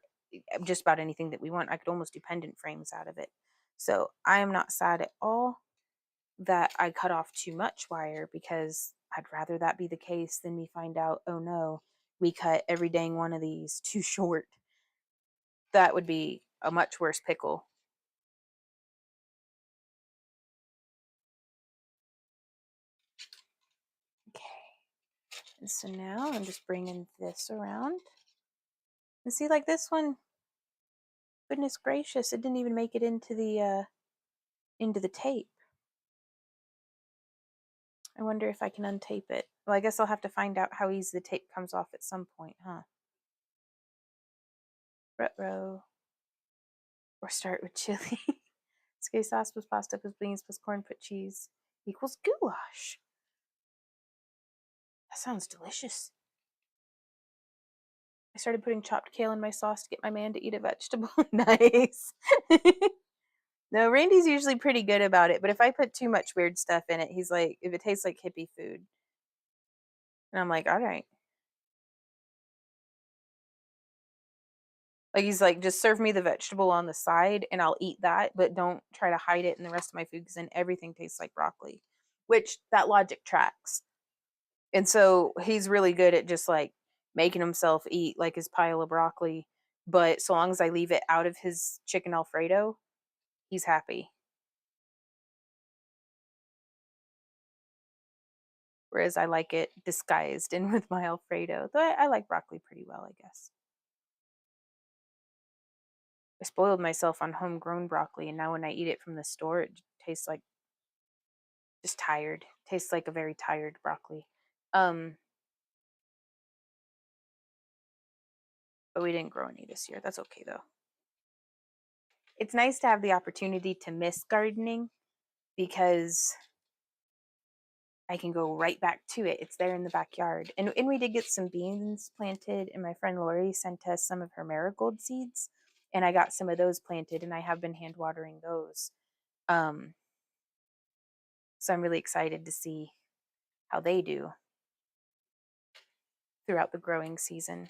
just about anything that we want. I could almost do pendant frames out of it. So I am not sad at all that I cut off too much wire, because I'd rather that be the case than me find out, oh no, we cut every dang one of these too short. That would be a much worse pickle. Okay. And so now I'm just bringing this around. And see, like this one, goodness gracious, it didn't even make it into the tape. I wonder if I can untape it. Well, I guess I'll have to find out how easy the tape comes off at some point, huh? Retro. Or start with chili. Spaghetti sauce plus pasta plus beans plus corn put cheese equals goulash. That sounds delicious. I started putting chopped kale in my sauce to get my man to eat a vegetable. Nice. No, Randy's usually pretty good about it, but if I put too much weird stuff in it, he's like, if it tastes like hippie food. And I'm like, all right. Like, he's like, just serve me the vegetable on the side and I'll eat that, but don't try to hide it in the rest of my food, because then everything tastes like broccoli, which that logic tracks. And so he's really good at just like making himself eat like his pile of broccoli. But so long as I leave it out of his chicken Alfredo, he's happy. Whereas I like it disguised in with my Alfredo. Though I like broccoli pretty well, I guess. I spoiled myself on homegrown broccoli, and now when I eat it from the store, it tastes like just tired. Tastes like a very tired broccoli. But we didn't grow any this year. That's okay though. It's nice to have the opportunity to miss gardening, because I can go right back to it. It's there in the backyard. And we did get some beans planted, and my friend Lori sent us some of her marigold seeds. and I got some of those planted, and I have been hand watering those. So I'm really excited to see how they do throughout the growing season.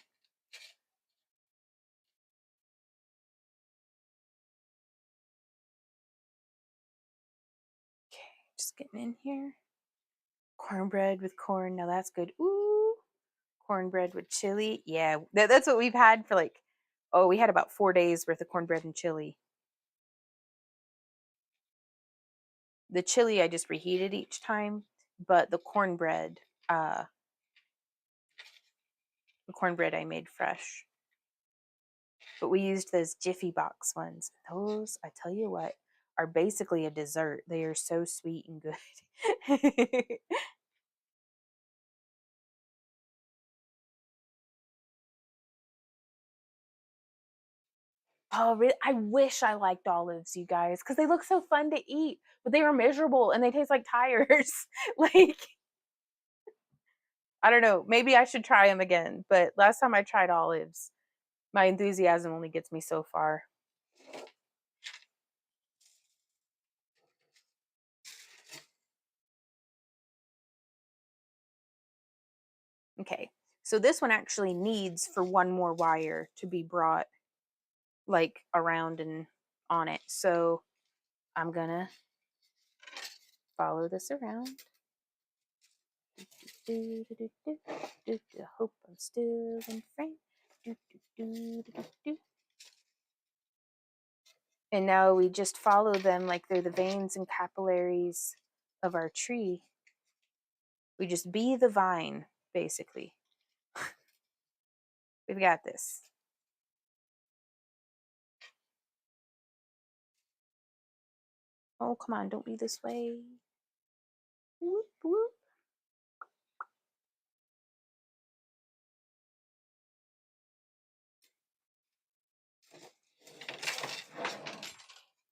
Okay, just getting in here. Cornbread with corn. Now that's good. Ooh, cornbread with chili. Yeah, that's what we've had for like, oh, we had about 4 days worth of cornbread and chili. The chili I just reheated each time, but the cornbread I made fresh. But we used those Jiffy Box ones. Those, I tell you what, are basically a dessert. They are so sweet and good. Oh, really? I wish I liked olives, you guys, because they look so fun to eat, but they are miserable and they taste like tires. Like, I don't know. Maybe I should try them again. But last time I tried olives, my enthusiasm only gets me so far. Okay, so this one actually needs for one more wire to be brought like around and on it. So I'm gonna follow this around. Hope I'm still in frame. And now we just follow them like they're the veins and capillaries of our tree. We just be the vine, basically. We've got this. Oh, come on, don't be this way. Whoop, whoop.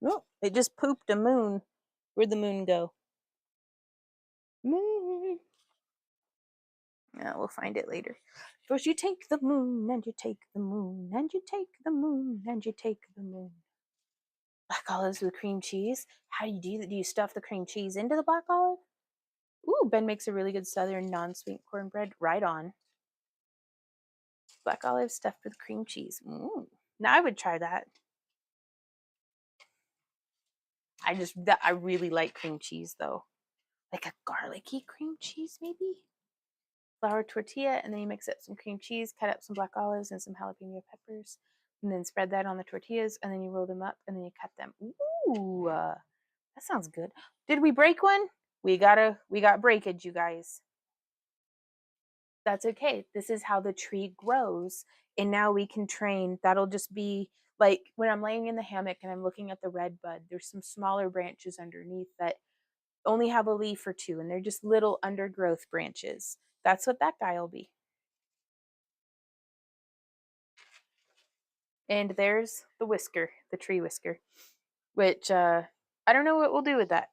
Oh, it just pooped a moon. Where'd the moon go? Moon. We'll find it later. First, you take the moon, and you take the moon, and you take the moon, and you take the moon. Black olives with cream cheese. How do you do that? Do you stuff the cream cheese into the black olive? Ooh, Ben makes a really good southern non-sweet cornbread. Right on. Black olive stuffed with cream cheese. Ooh. Now I would try that. I really like cream cheese though. Like a garlicky cream cheese, maybe? Flour tortilla, and then you mix up some cream cheese, cut up some black olives and some jalapeno peppers, and then spread that on the tortillas, and then you roll them up, and then you cut them. Ooh, that sounds good. Did we break one? We got breakage, you guys. That's okay. This is how the tree grows, and now we can train. That'll just be like when I'm laying in the hammock and I'm looking at the red bud. There's some smaller branches underneath that only have a leaf or two, and they're just little undergrowth branches. That's what that guy will be. And there's the whisker, the tree whisker, which I don't know what we'll do with that.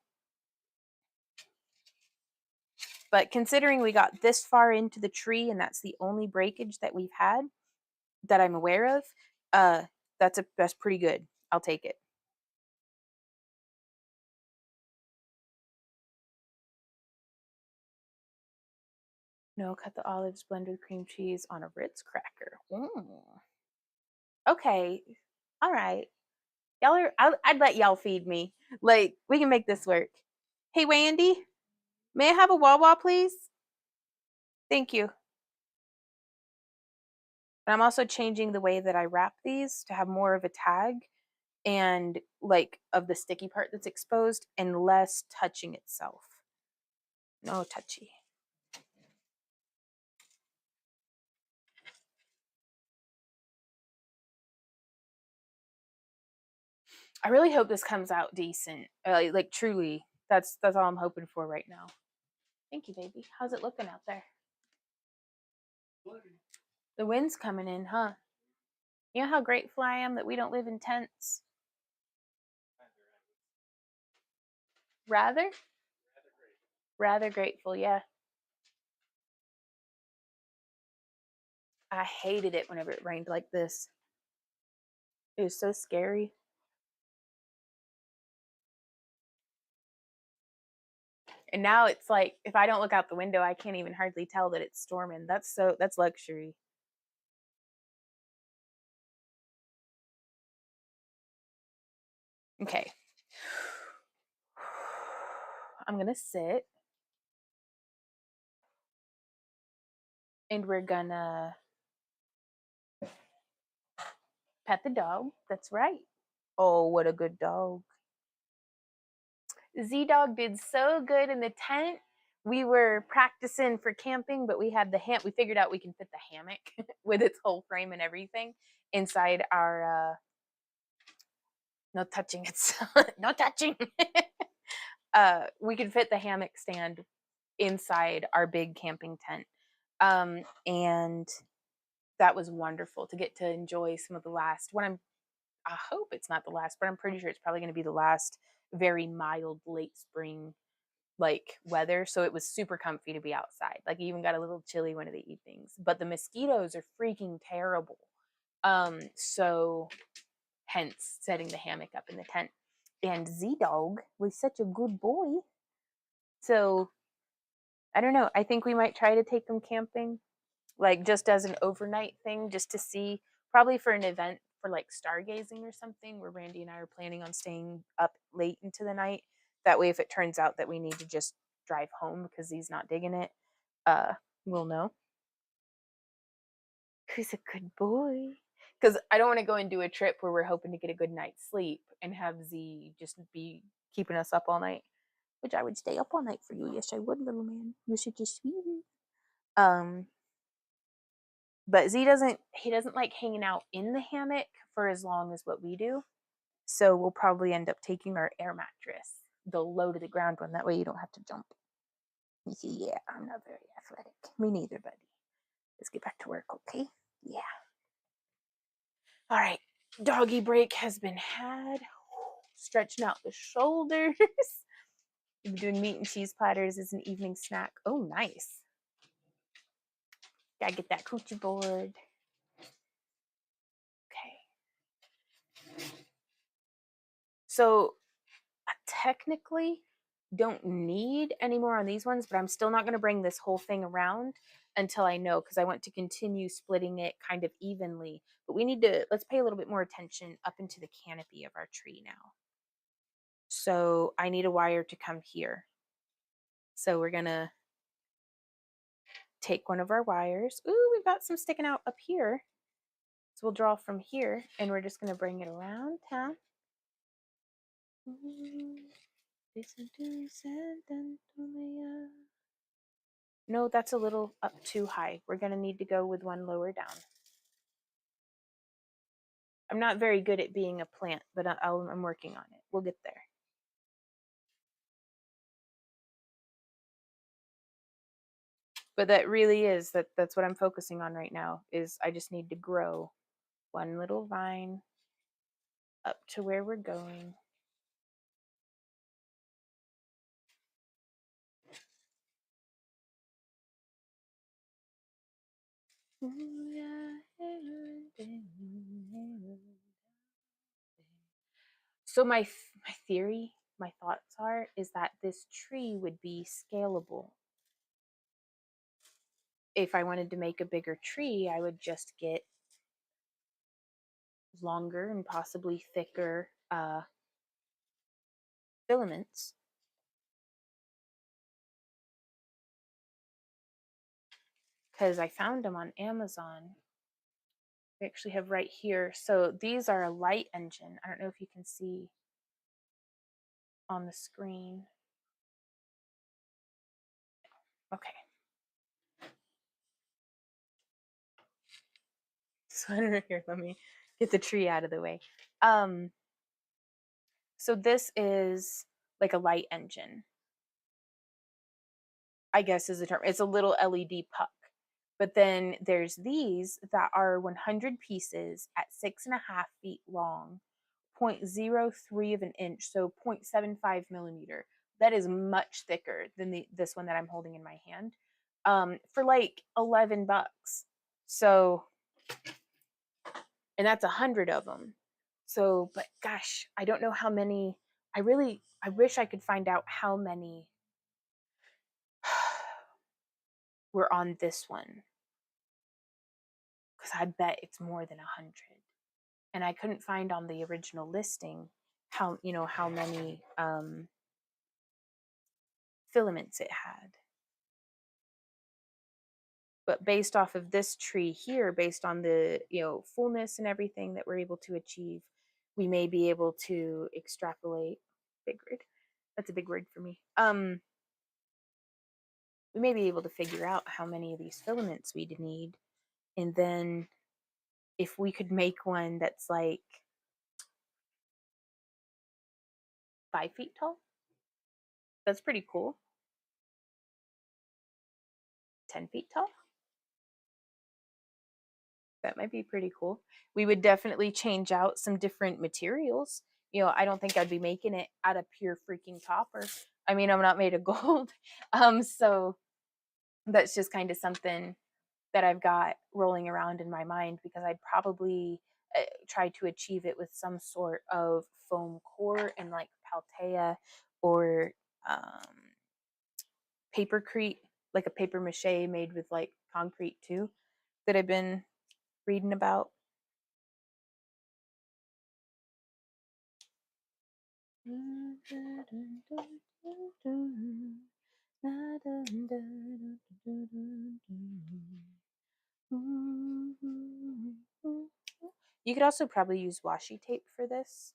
But considering we got this far into the tree and that's the only breakage that we've had that I'm aware of, that's pretty good. I'll take it. No, cut the olives, blend with cream cheese on a Ritz cracker. Okay, all right. Y'all are. I'd let y'all feed me. Like we can make this work. Hey, Wandy, may I have a Wawa, please? Thank you. And I'm also changing the way that I wrap these to have more of a tag and like of the sticky part that's exposed and less touching itself. No touchy. I really hope this comes out decent. Like truly, that's all I'm hoping for right now. Thank you, baby. How's it looking out there? The wind's coming in, huh? You know how grateful I am that we don't live in tents? Rather? Rather grateful, yeah. I hated it whenever it rained like this. It was so scary. And now it's like, if I don't look out the window, I can't even hardly tell that it's storming. That's luxury. Okay. I'm gonna sit and we're gonna pet the dog. That's right. Oh, what a good dog. Z-Dog did so good in the tent. We were practicing for camping, but we had we figured out we can fit the hammock with its whole frame and everything inside our no touching, it's no touching. We could fit the hammock stand inside our big camping tent. And that was wonderful to get to enjoy some of the last I hope it's not the last, but I'm pretty sure it's probably going to be the last very mild late spring like weather. So it was super comfy to be outside. Like, even got a little chilly one of the evenings, but the mosquitoes are freaking terrible. So hence setting the hammock up in the tent. And Z-Dog was such a good boy. So I don't know. I think we might try to take him camping, like just as an overnight thing, just to see, probably for an event for like stargazing or something, where Randy and I are planning on staying up late into the night. That way, if it turns out that we need to just drive home because he's not digging it, we'll know. He's a good boy. Because I don't want to go and do a trip where we're hoping to get a good night's sleep and have Z just be keeping us up all night. Which I would stay up all night for you. Yes, I would, little man. You're such a sweetie. But Z doesn't like hanging out in the hammock for as long as what we do. So we'll probably end up taking our air mattress, the low to the ground one. That way you don't have to jump. You see, yeah, I'm not very athletic. Me neither, buddy. Let's get back to work, okay? Yeah. All right. Doggy break has been had. Stretching out the shoulders. We've been doing meat and cheese platters as an evening snack. Oh, nice. Gotta get that coochie board. Okay. So I technically don't need any more on these ones, but I'm still not going to bring this whole thing around until I know, because I want to continue splitting it kind of evenly. But let's pay a little bit more attention up into the canopy of our tree now. So I need a wire to come here. So we're going to take one of our wires. Ooh, we've got some sticking out up here. So we'll draw from here, and we're just going to bring it around town. No, that's a little up too high. We're going to need to go with one lower down. I'm not very good at being a plant, but I'm working on it. We'll get there. But that really is, that's what I'm focusing on right now, is I just need to grow one little vine up to where we're going. So my theory, my thoughts is that this tree would be scalable. If I wanted to make a bigger tree, I would just get longer and possibly thicker filaments. Because I found them on Amazon. We actually have right here. So these are a light engine. I don't know if you can see on the screen. Okay. So I don't know, here, let me get the tree out of the way. So this is like a light engine, I guess is the term. It's a little LED puck. But then there's these that are 100 pieces at 6.5 feet long, 0.03 of an inch, so 0.75 millimeter. That is much thicker than this one that I'm holding in my hand, for like $11. So, and that's 100 of them. So, but gosh, I don't know how many. I wish I could find out how many were on this one, because I bet it's more than 100. And I couldn't find on the original listing how many filaments it had. But based off of this tree here, based on the fullness and everything that we're able to achieve, we may be able to extrapolate. Big word. That's a big word for me. We may be able to figure out how many of these filaments we'd need, and then if we could make one that's like 5 feet tall, that's pretty cool. 10 feet tall, that might be pretty cool. We would definitely change out some different materials. I don't think I'd be making it out of pure freaking copper. I mean, I'm not made of gold. So that's just kind of something that I've got rolling around in my mind, because I'd probably try to achieve it with some sort of foam core and like paltea or papercrete, like a paper mache made with like concrete too, that I've been reading about. You could also probably use washi tape for this.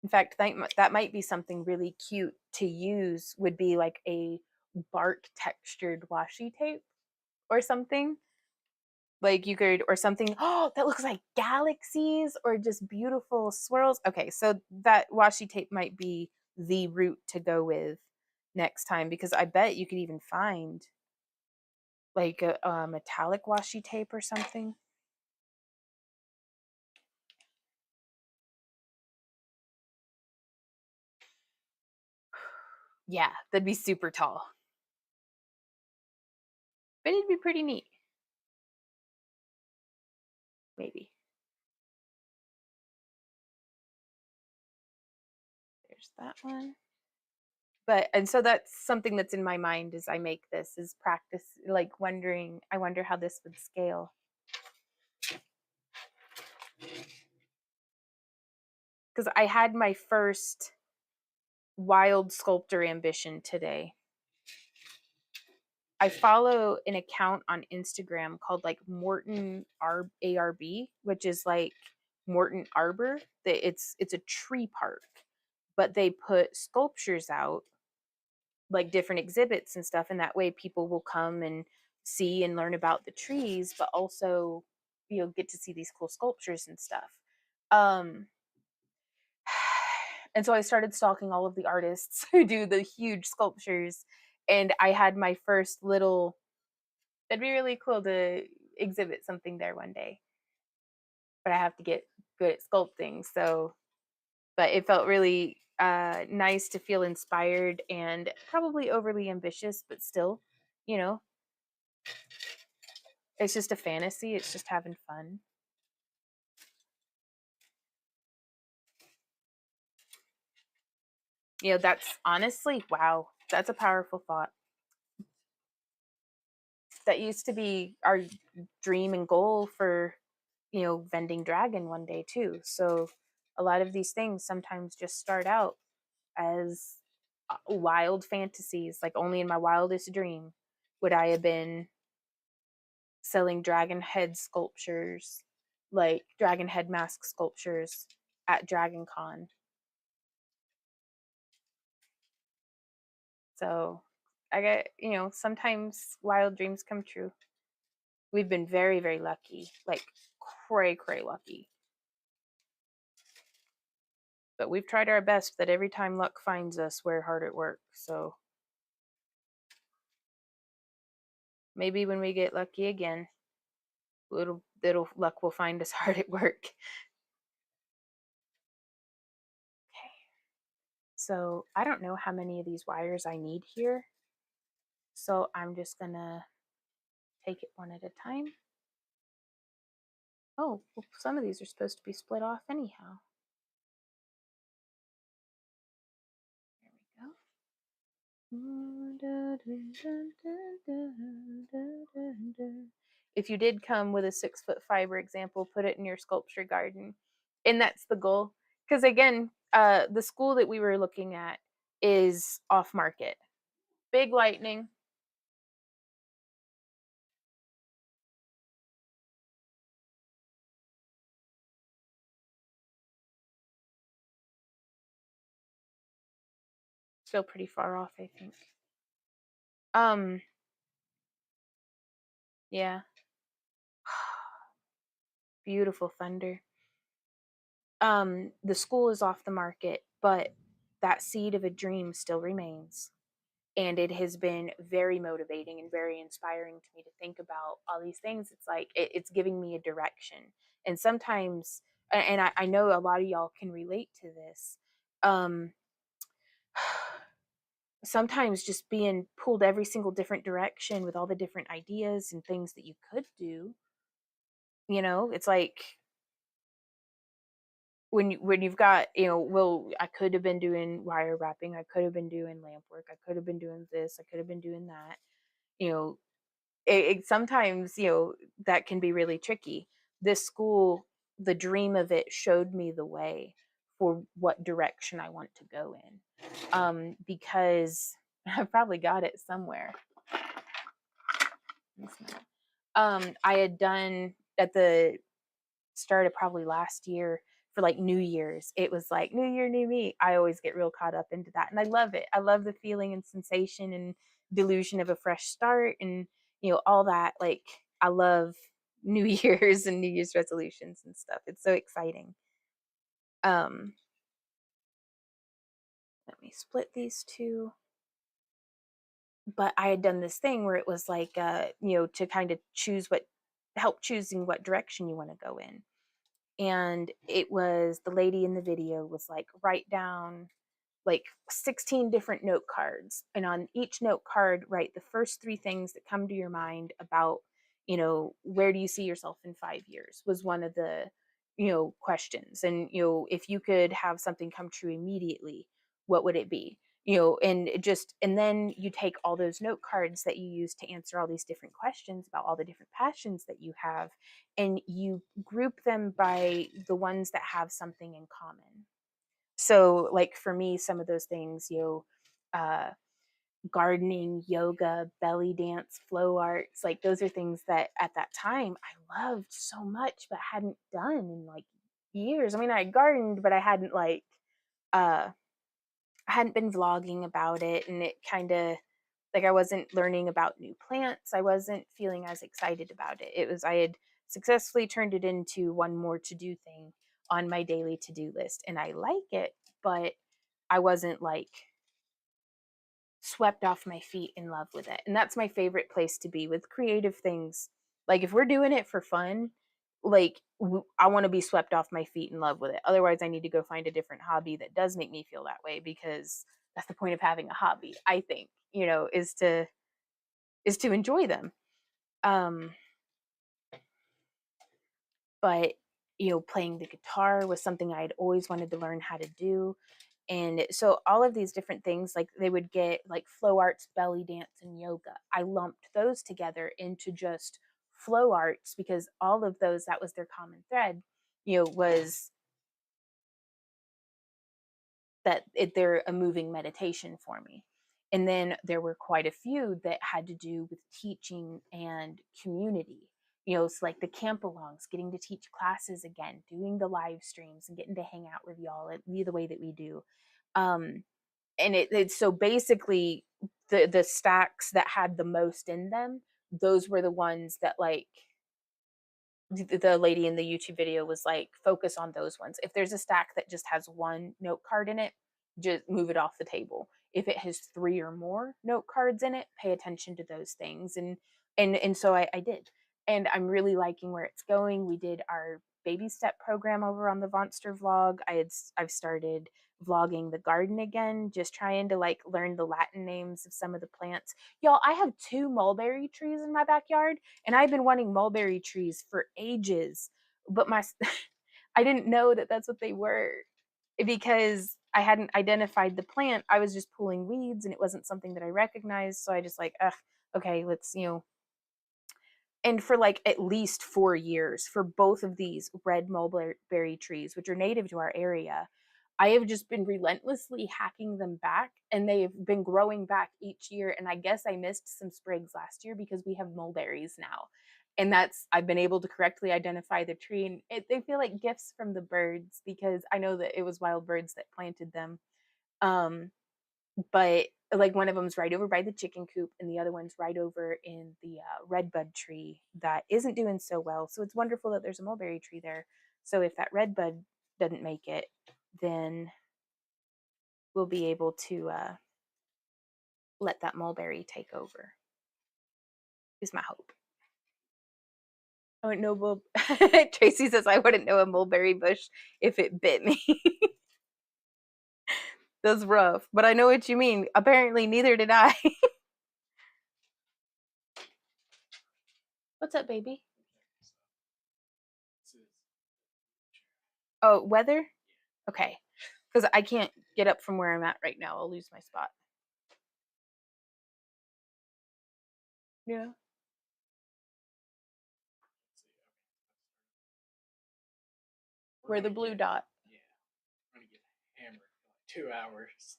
In fact, that might be something really cute to use, would be like a bark textured washi tape or something. Like you could, or something, oh, that looks like galaxies or just beautiful swirls. Okay, so that washi tape might be the route to go with next time, because I bet you could even find like a metallic washi tape or something. Yeah, that'd be super tall. But it'd be pretty neat. Maybe. There's that one. And so that's something that's in my mind as I make this, is practice, like I wonder how this would scale. Because I had my first wild sculptor ambition today. I follow an account on Instagram called like Morton ARB, which is like Morton Arbor. It's a tree park, but they put sculptures out, like different exhibits and stuff, and that way people will come and see and learn about the trees, but also get to see these cool sculptures and stuff. And so I started stalking all of the artists who do the huge sculptures, and I had my first little. It'd be really cool to exhibit something there one day, but I have to get good at sculpting. So, but it felt really nice to feel inspired, and probably overly ambitious, but still, you know, it's just a fantasy. It's just having fun. That's honestly, wow, that's a powerful thought. That used to be our dream and goal for, vending dragon one day too. So a lot of these things sometimes just start out as wild fantasies. Like, only in my wildest dream would I have been selling dragon head sculptures, like dragon head mask sculptures at Dragon Con. So I get, sometimes wild dreams come true. We've been very, very lucky, like cray lucky. But we've tried our best that every time luck finds us, we're hard at work. So maybe when we get lucky again, little luck will find us hard at work. Okay. So I don't know how many of these wires I need here. So I'm just gonna take it one at a time. Oh, well, some of these are supposed to be split off anyhow. There we go. If you did come with a 6-foot fiber example, put it in your sculpture garden. And that's the goal. Because again, the school that we were looking at is off market. Big lightning. Still pretty far off, I think. Yeah. Beautiful thunder. The school is off the market, but that seed of a dream still remains. And it has been very motivating and very inspiring to me to think about all these things. It's like it's giving me a direction. And sometimes, and I know a lot of y'all can relate to this. Um, Sometimes just being pulled every single different direction with all the different ideas and things that you could do. It's like when you've got, well, I could have been doing wire wrapping, I could have been doing lamp work, I could have been doing this, I could have been doing that. you know it sometimes, that can be really tricky. This school, the dream of it showed me the way for what direction I want to go in, because I've probably got it somewhere. I had done at the started probably last year for like New Year's. It was like New Year, new me. I always get real caught up into that. And I love it. I love the feeling and sensation and delusion of a fresh start and, all that. Like, I love New Year's and New Year's resolutions and stuff. It's so exciting. Um, Let me split these two. But I had done this thing where it was like, to kind of help choosing what direction you want to go in. And it was the lady in the video was like, write down like 16 different note cards, and on each note card write the first 3 things that come to your mind about, where do you see yourself in 5 years, was one of the, questions. And, if you could have something come true immediately, what would it be? And then you take all those note cards that you use to answer all these different questions about all the different passions that you have, and you group them by the ones that have something in common. So, like for me, some of those things, uh, gardening, yoga, belly dance, flow arts, like those are things that at that time I loved so much, but hadn't done in like years. I mean, I gardened, but uh, I hadn't been vlogging about it, and it kind of like I wasn't learning about new plants. I wasn't feeling as excited about it. I had successfully turned it into one more to do thing on my daily to do list, and I like it, but I wasn't like swept off my feet in love with it. And that's my favorite place to be with creative things. Like if we're doing it for fun, like I want to be swept off my feet in love with it. Otherwise, I need to go find a different hobby that does make me feel that way, because that's the point of having a hobby, I think, is to enjoy them. Um but playing the guitar was something I had always wanted to learn how to do. And so all of these different things, like they would get like flow arts, belly dance, and yoga. I lumped those together into just flow arts, because all of those, that was their common thread, was that they're a moving meditation for me. And then there were quite a few that had to do with teaching and community. So like the camp alongs, getting to teach classes again, doing the live streams and getting to hang out with y'all the way that we do. Um, and it's so basically the stacks that had the most in them, those were the ones that like the lady in the YouTube video was like, focus on those ones. If there's a stack that just has one note card in it, just move it off the table. If it has 3 or more note cards in it, pay attention to those things. And so I did. And I'm really liking where it's going. We did our baby step program over on the Vonster vlog. I've started vlogging the garden again, just trying to like learn the Latin names of some of the plants. Y'all, I have 2 mulberry trees in my backyard, and I've been wanting mulberry trees for ages. but I didn't know that that's what they were because I hadn't identified the plant. I was just pulling weeds and it wasn't something that I recognized. So I just like, ugh, okay, let's, and for like at least 4 years for both of these red mulberry trees, which are native to our area, I have just been relentlessly hacking them back and they've been growing back each year. And I guess I missed some sprigs last year because we have mulberries now. And I've been able to correctly identify the tree. And they feel like gifts from the birds because I know that it was wild birds that planted them. Um, but like one of them's right over by the chicken coop and the other one's right over in the redbud tree that isn't doing so well. So it's wonderful that there's a mulberry tree there. So if that redbud doesn't make it, then we'll be able to let that mulberry take over is my hope. I wouldn't know Tracy says I wouldn't know a mulberry bush if it bit me. That's rough, but I know what you mean. Apparently neither did I. What's up, baby? Oh, weather? Okay. Because I can't get up from where I'm at right now. I'll lose my spot. Yeah. Where the blue dot. Yeah. I'm going to get hammered for like 2 hours.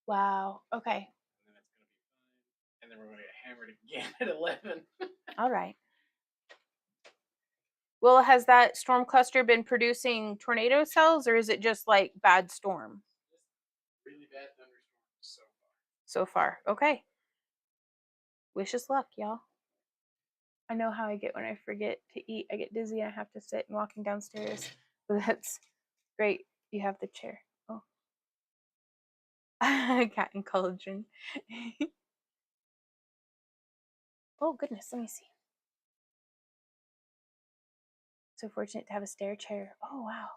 Wow. Okay. And then it's going to be fine. And then we're going to get hammered again at 11. All right. Well, has that storm cluster been producing tornado cells or is it just like bad storm? Really bad thunderstorms so far. So far. Okay. Wish us luck, y'all. I know how I get when I forget to eat. I get dizzy and I have to sit and walking downstairs. But that's great. You have the chair. Oh. Cat and cauldron. Oh, goodness. Let me see. So fortunate to have a stair chair. Oh, wow.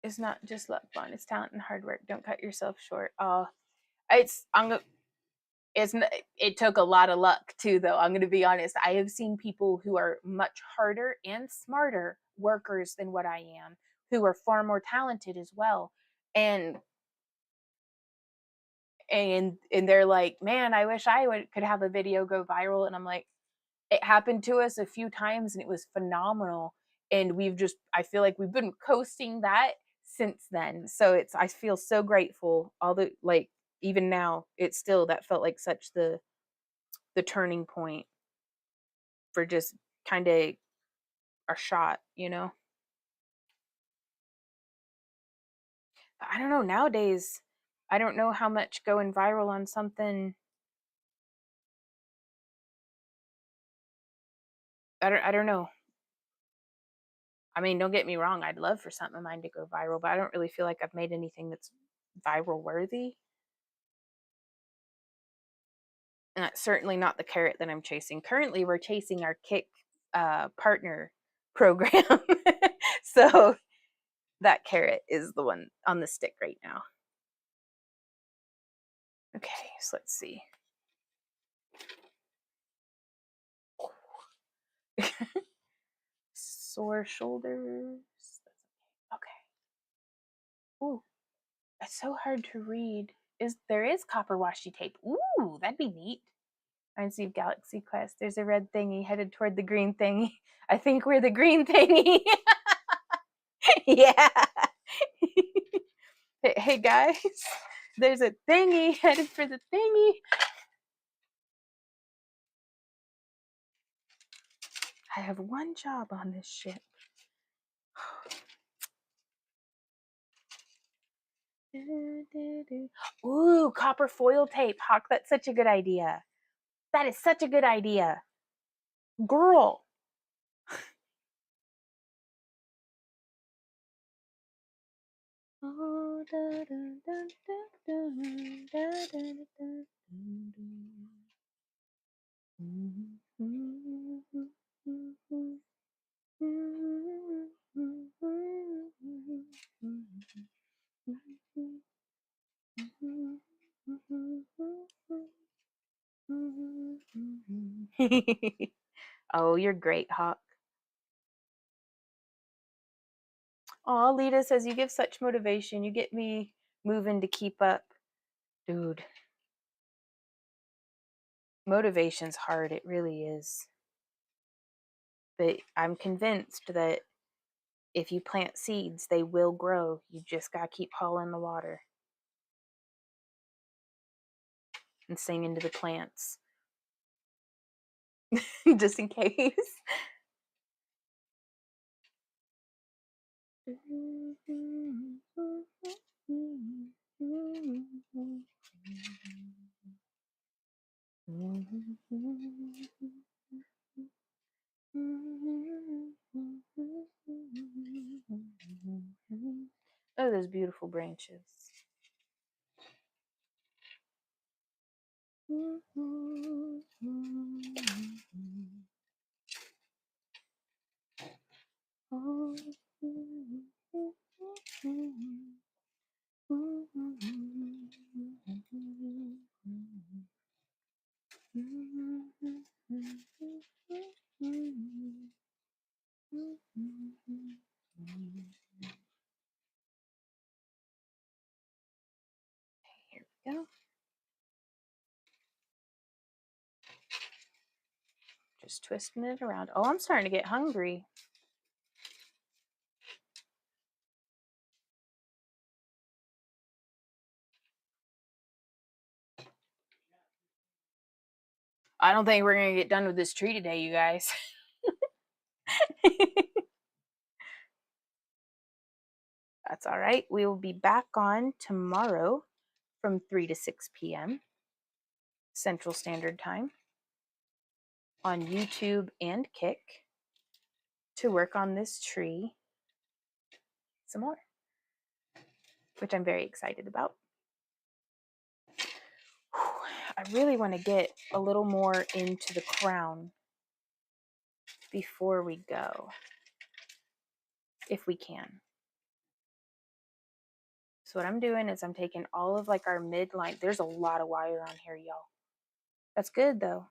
It's not just luck, fun. It's talent and hard work. Don't cut yourself short. It took a lot of luck too, though. I'm going to be honest. I have seen people who are much harder and smarter workers than what I am, who are far more talented as well. And they're like, man, I wish could have a video go viral. And I'm like, it happened to us a few times and it was phenomenal. And I feel like we've been coasting that since then. So I feel so grateful. Even now, that felt like such the turning point for just kind of a shot, But I don't know. Nowadays, I don't know how much going viral on something. I don't know. I mean, don't get me wrong. I'd love for something of mine to go viral, but I don't really feel like I've made anything that's viral worthy. And that's certainly not the carrot that I'm chasing. Currently, we're chasing our Kick partner program. So that carrot is the one on the stick right now. Okay, so let's see. Sore shoulders. Okay. Ooh, it's so hard to read. There is copper washi tape. Ooh, that'd be neat. Reminds me of Galaxy Quest. There's a red thingy headed toward the green thingy. I think we're the green thingy. Yeah. Hey guys, there's a thingy headed for the thingy. I have one job on this ship. Ooh, copper foil tape. Hawk, that's such a good idea. That is such a good idea. Girl. Oh, you're great, Hawk. Oh, Lita says you give such motivation. You get me moving to keep up. Dude, motivation's hard. It really is. But I'm convinced that if you plant seeds, they will grow. You just got to keep hauling the water and sing into the plants. Just in case. Oh, those beautiful branches. Here we go. Just twisting it around. Oh, I'm starting to get hungry. I don't think we're going to get done with this tree today, you guys. That's all right. We will be back on tomorrow from 3 to 6 p.m. Central Standard Time on YouTube and Kick to work on this tree some more, which I'm very excited about. I really want to get a little more into the crown before we go, if we can. So what I'm doing is I'm taking all of like our midline. There's a lot of wire on here, y'all. That's good though.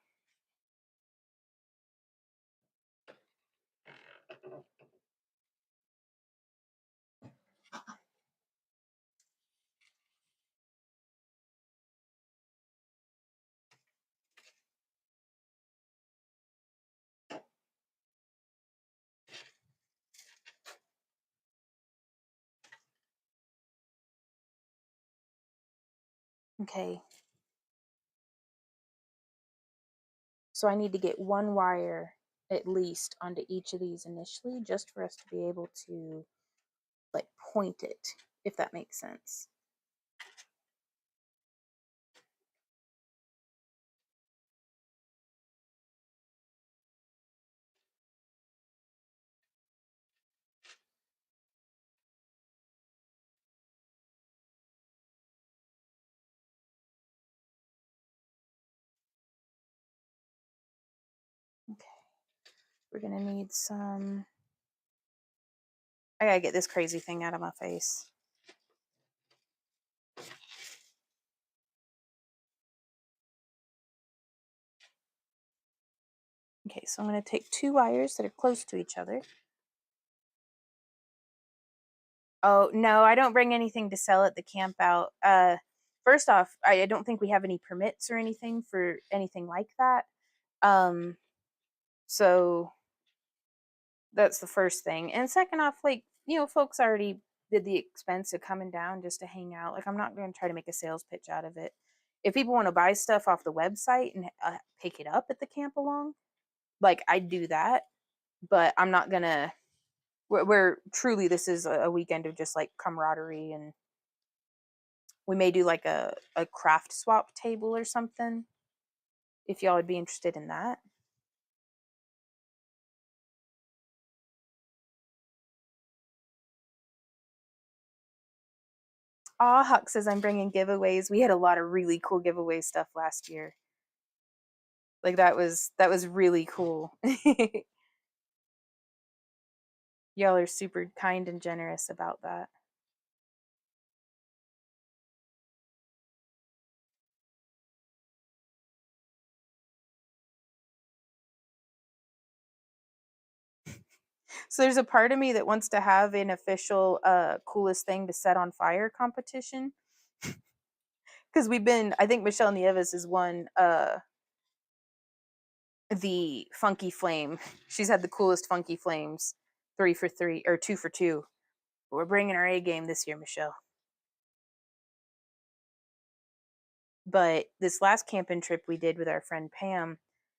Okay. So I need to get one wire at least onto each of these initially, just for us to be able to like point it, if that makes sense. Okay. We're gonna need some. I gotta get this crazy thing out of my face. Okay, so I'm going to take two wires that are close to each other. Oh, no, I don't bring anything to sell at the camp out. First off, I don't think we have any permits or anything for anything like that. So that's the first thing. And second off, like, you know, folks already did the expense of coming down just to hang out. Like, I'm not going to try to make a sales pitch out of it. If people want to buy stuff off the website and pick it up at the camp along, like, I'd do that. But I'm not going to. We're truly, this is a weekend of just like camaraderie, and we may do like a craft swap table or something if y'all would be interested in that. Aw, Huck says I'm bringing giveaways. We had a lot of really cool giveaway stuff last year. Like that was really cool. Y'all are super kind and generous about that. So there's a part of me that wants to have an official coolest thing to set on fire competition. Because I think Michelle Nieves has won the funky flame. She's had the coolest funky flames, 3 for 3 or 2 for 2. But we're bringing our A game this year, Michelle. But this last camping trip we did with our friend Pam,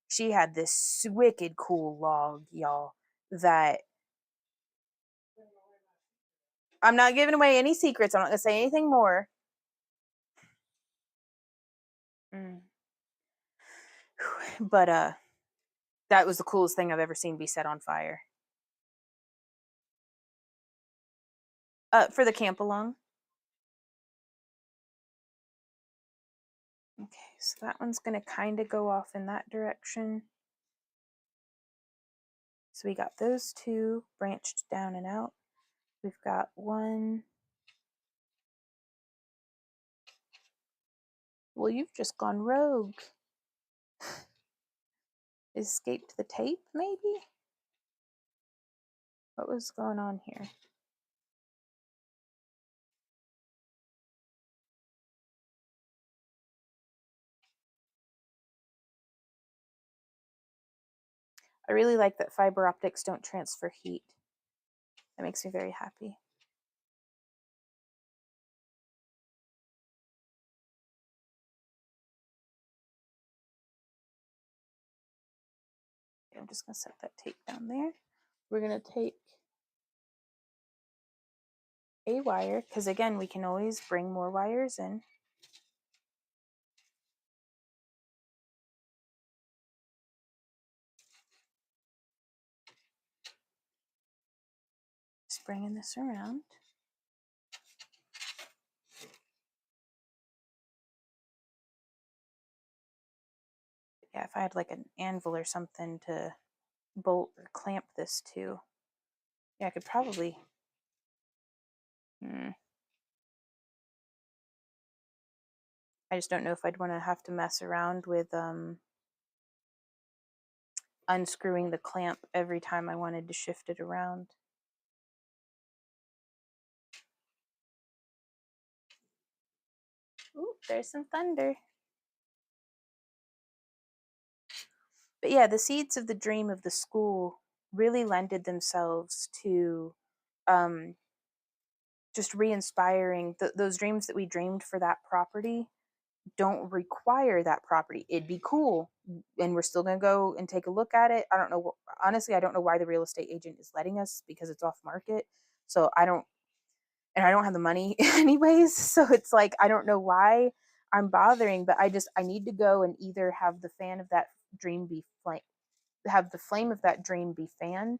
she had this wicked cool log, y'all, that I'm not giving away any secrets. I'm not going to say anything more. But that was the coolest thing I've ever seen be set on fire. For the camp along. Okay, so that one's going to kind of go off in that direction. So we got those two branched down and out. We've got one. Well, you've just gone rogue. Escaped the tape, maybe? What was going on here? I really like that fiber optics don't transfer heat. That makes me very happy. Okay, I'm just going to set that tape down there. We're going to take a wire, because again, we can always bring more wires in. Just bringing this around. Yeah, if I had like an anvil or something to bolt or clamp this to, yeah, I could probably. I just don't know if I'd want to have to mess around with unscrewing the clamp every time I wanted to shift it around. Ooh, there's some thunder. But yeah, the seeds of the dream of the school really lended themselves to just re-inspiring those dreams that we dreamed for that property. Don't require that property. It'd be cool, and we're still going to go and take a look at it. I don't know, honestly, I don't know why the real estate agent is letting us, because it's off market. So I don't have the money anyways, so it's like I don't know why I'm bothering, but I need to go and either have the fan of that dream be have the flame of that dream be fanned,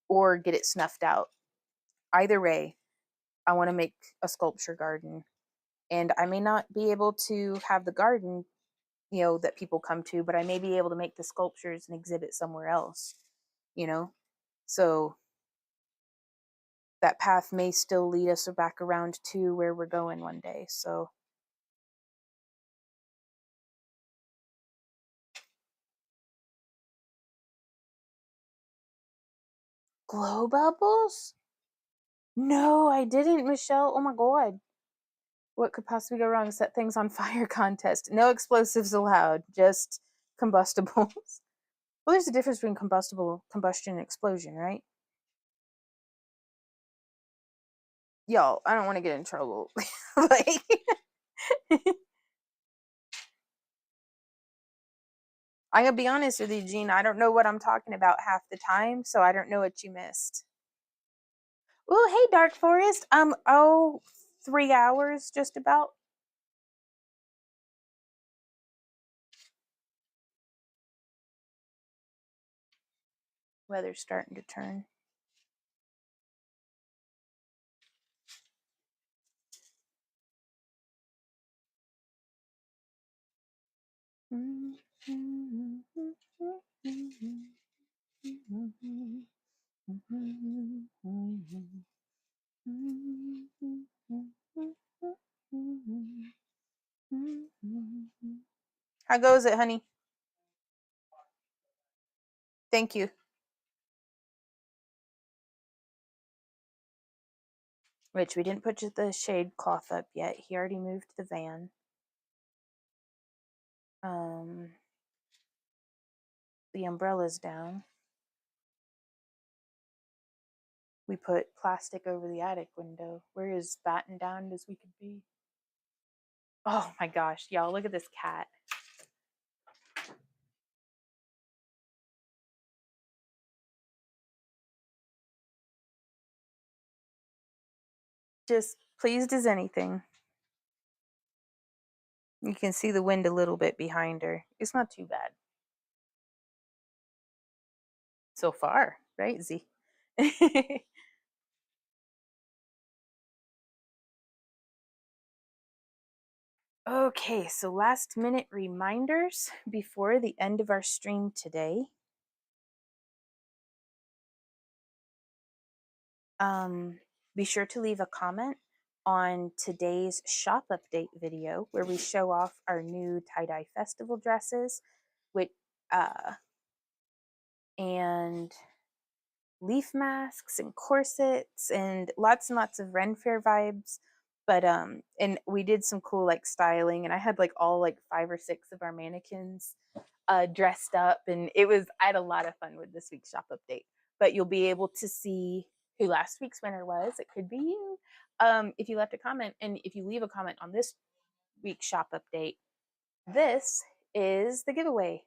or get it snuffed out. Either way, I want to make a sculpture garden, and I may not be able to have the garden, that people come to, but I may be able to make the sculptures and exhibit somewhere else, so that path may still lead us back around to where we're going one day. So glow bubbles? No, I didn't, Michelle. Oh my god. What could possibly go wrong? Set things on fire contest. No explosives allowed, just combustibles. Well, there's a difference between combustion and explosion, right? Y'all, I don't want to get in trouble. Like, I'm gonna be honest with you, Jean. I don't know what I'm talking about half the time, so I don't know what you missed. Oh, hey, Dark Forest. 3 hours just about. Weather's starting to turn. How goes it, honey? Thank you. which we didn't put the shade cloth up yet. He already moved the van. The umbrella's down. We put plastic over the attic window. We're as battened down as we could be. Oh my gosh, y'all, look at this cat. Just pleased as anything. You can see the wind a little bit behind her. It's not too bad. So far, right, Z? Okay, so last minute reminders before the end of our stream today. Be sure to leave a comment on today's shop update video where we show off our new tie-dye festival dresses with and leaf masks and corsets and lots of Ren Fair vibes. But and we did some cool like styling, and I had like all like 5 or 6 of our mannequins dressed up, and I had a lot of fun with this week's shop update. But you'll be able to see who last week's winner was. It could be you if you left a comment, and if you leave a comment on this week's shop update, this is the giveaway.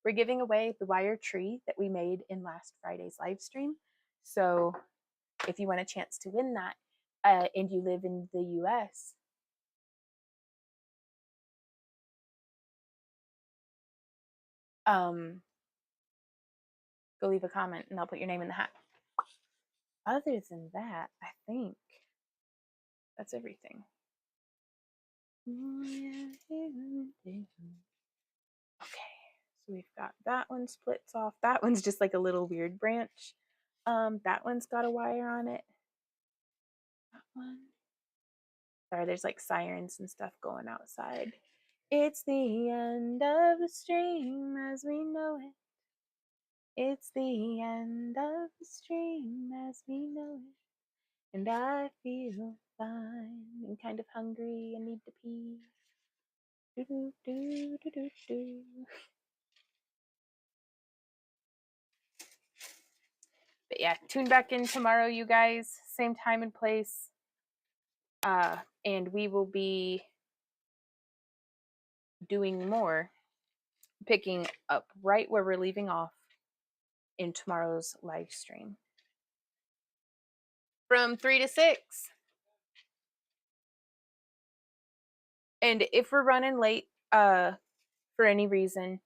We're giving away the wire tree that we made in last Friday's live stream. So if you want a chance to win that and you live in the US, go leave a comment and I'll put your name in the hat. Other than that, I think that's everything. Okay, so we've got that one splits off. That one's just like a little weird branch. That one's got a wire on it. That one. Sorry, there's like sirens and stuff going outside. It's the end of the stream as we know it. It's the end of the stream as we know it. And I feel fine and kind of hungry and need to pee. Do, do, do, do, do, do. But yeah, tune back in tomorrow, you guys. Same time and place. And we will be doing more, picking up right where we're leaving off in tomorrow's live stream. From 3 to 6. And if we're running late for any reason,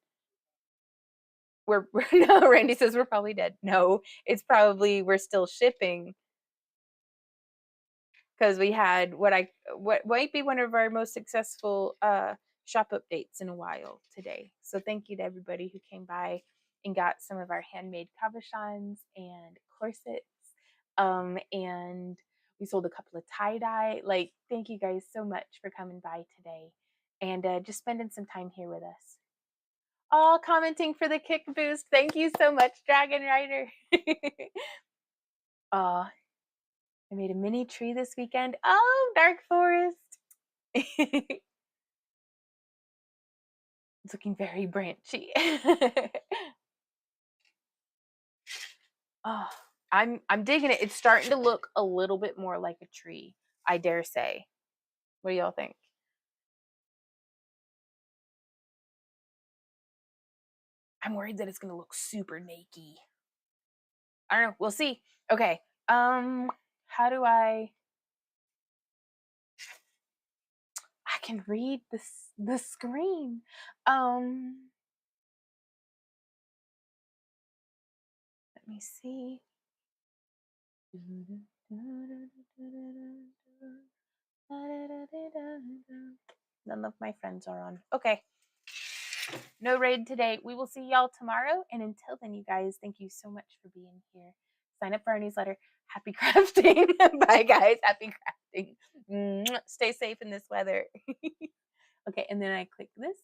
no, Randy says we're probably dead. No, it's probably we're still shipping because we had what might be one of our most successful shop updates in a while today. So thank you to everybody who came by and got some of our handmade cabochons and corsets. And we sold a couple of tie-dye. Like, thank you guys so much for coming by today and just spending some time here with us. All commenting for the kick boost. Thank you so much, Dragon Rider. I made a mini tree this weekend. Oh, Dark Forest. It's looking very branchy. Oh, I'm digging it. It's starting to look a little bit more like a tree, I dare say. What do y'all think? I'm worried that it's gonna look super naked. I don't know. We'll see. Okay. How do I can read the screen. Let me see. None of my friends are on. Okay. No raid today. We will see y'all tomorrow. And until then, you guys, thank you so much for being here. Sign up for our newsletter. Happy crafting. Bye, guys. Happy crafting. Stay safe in this weather. Okay, and then I click this.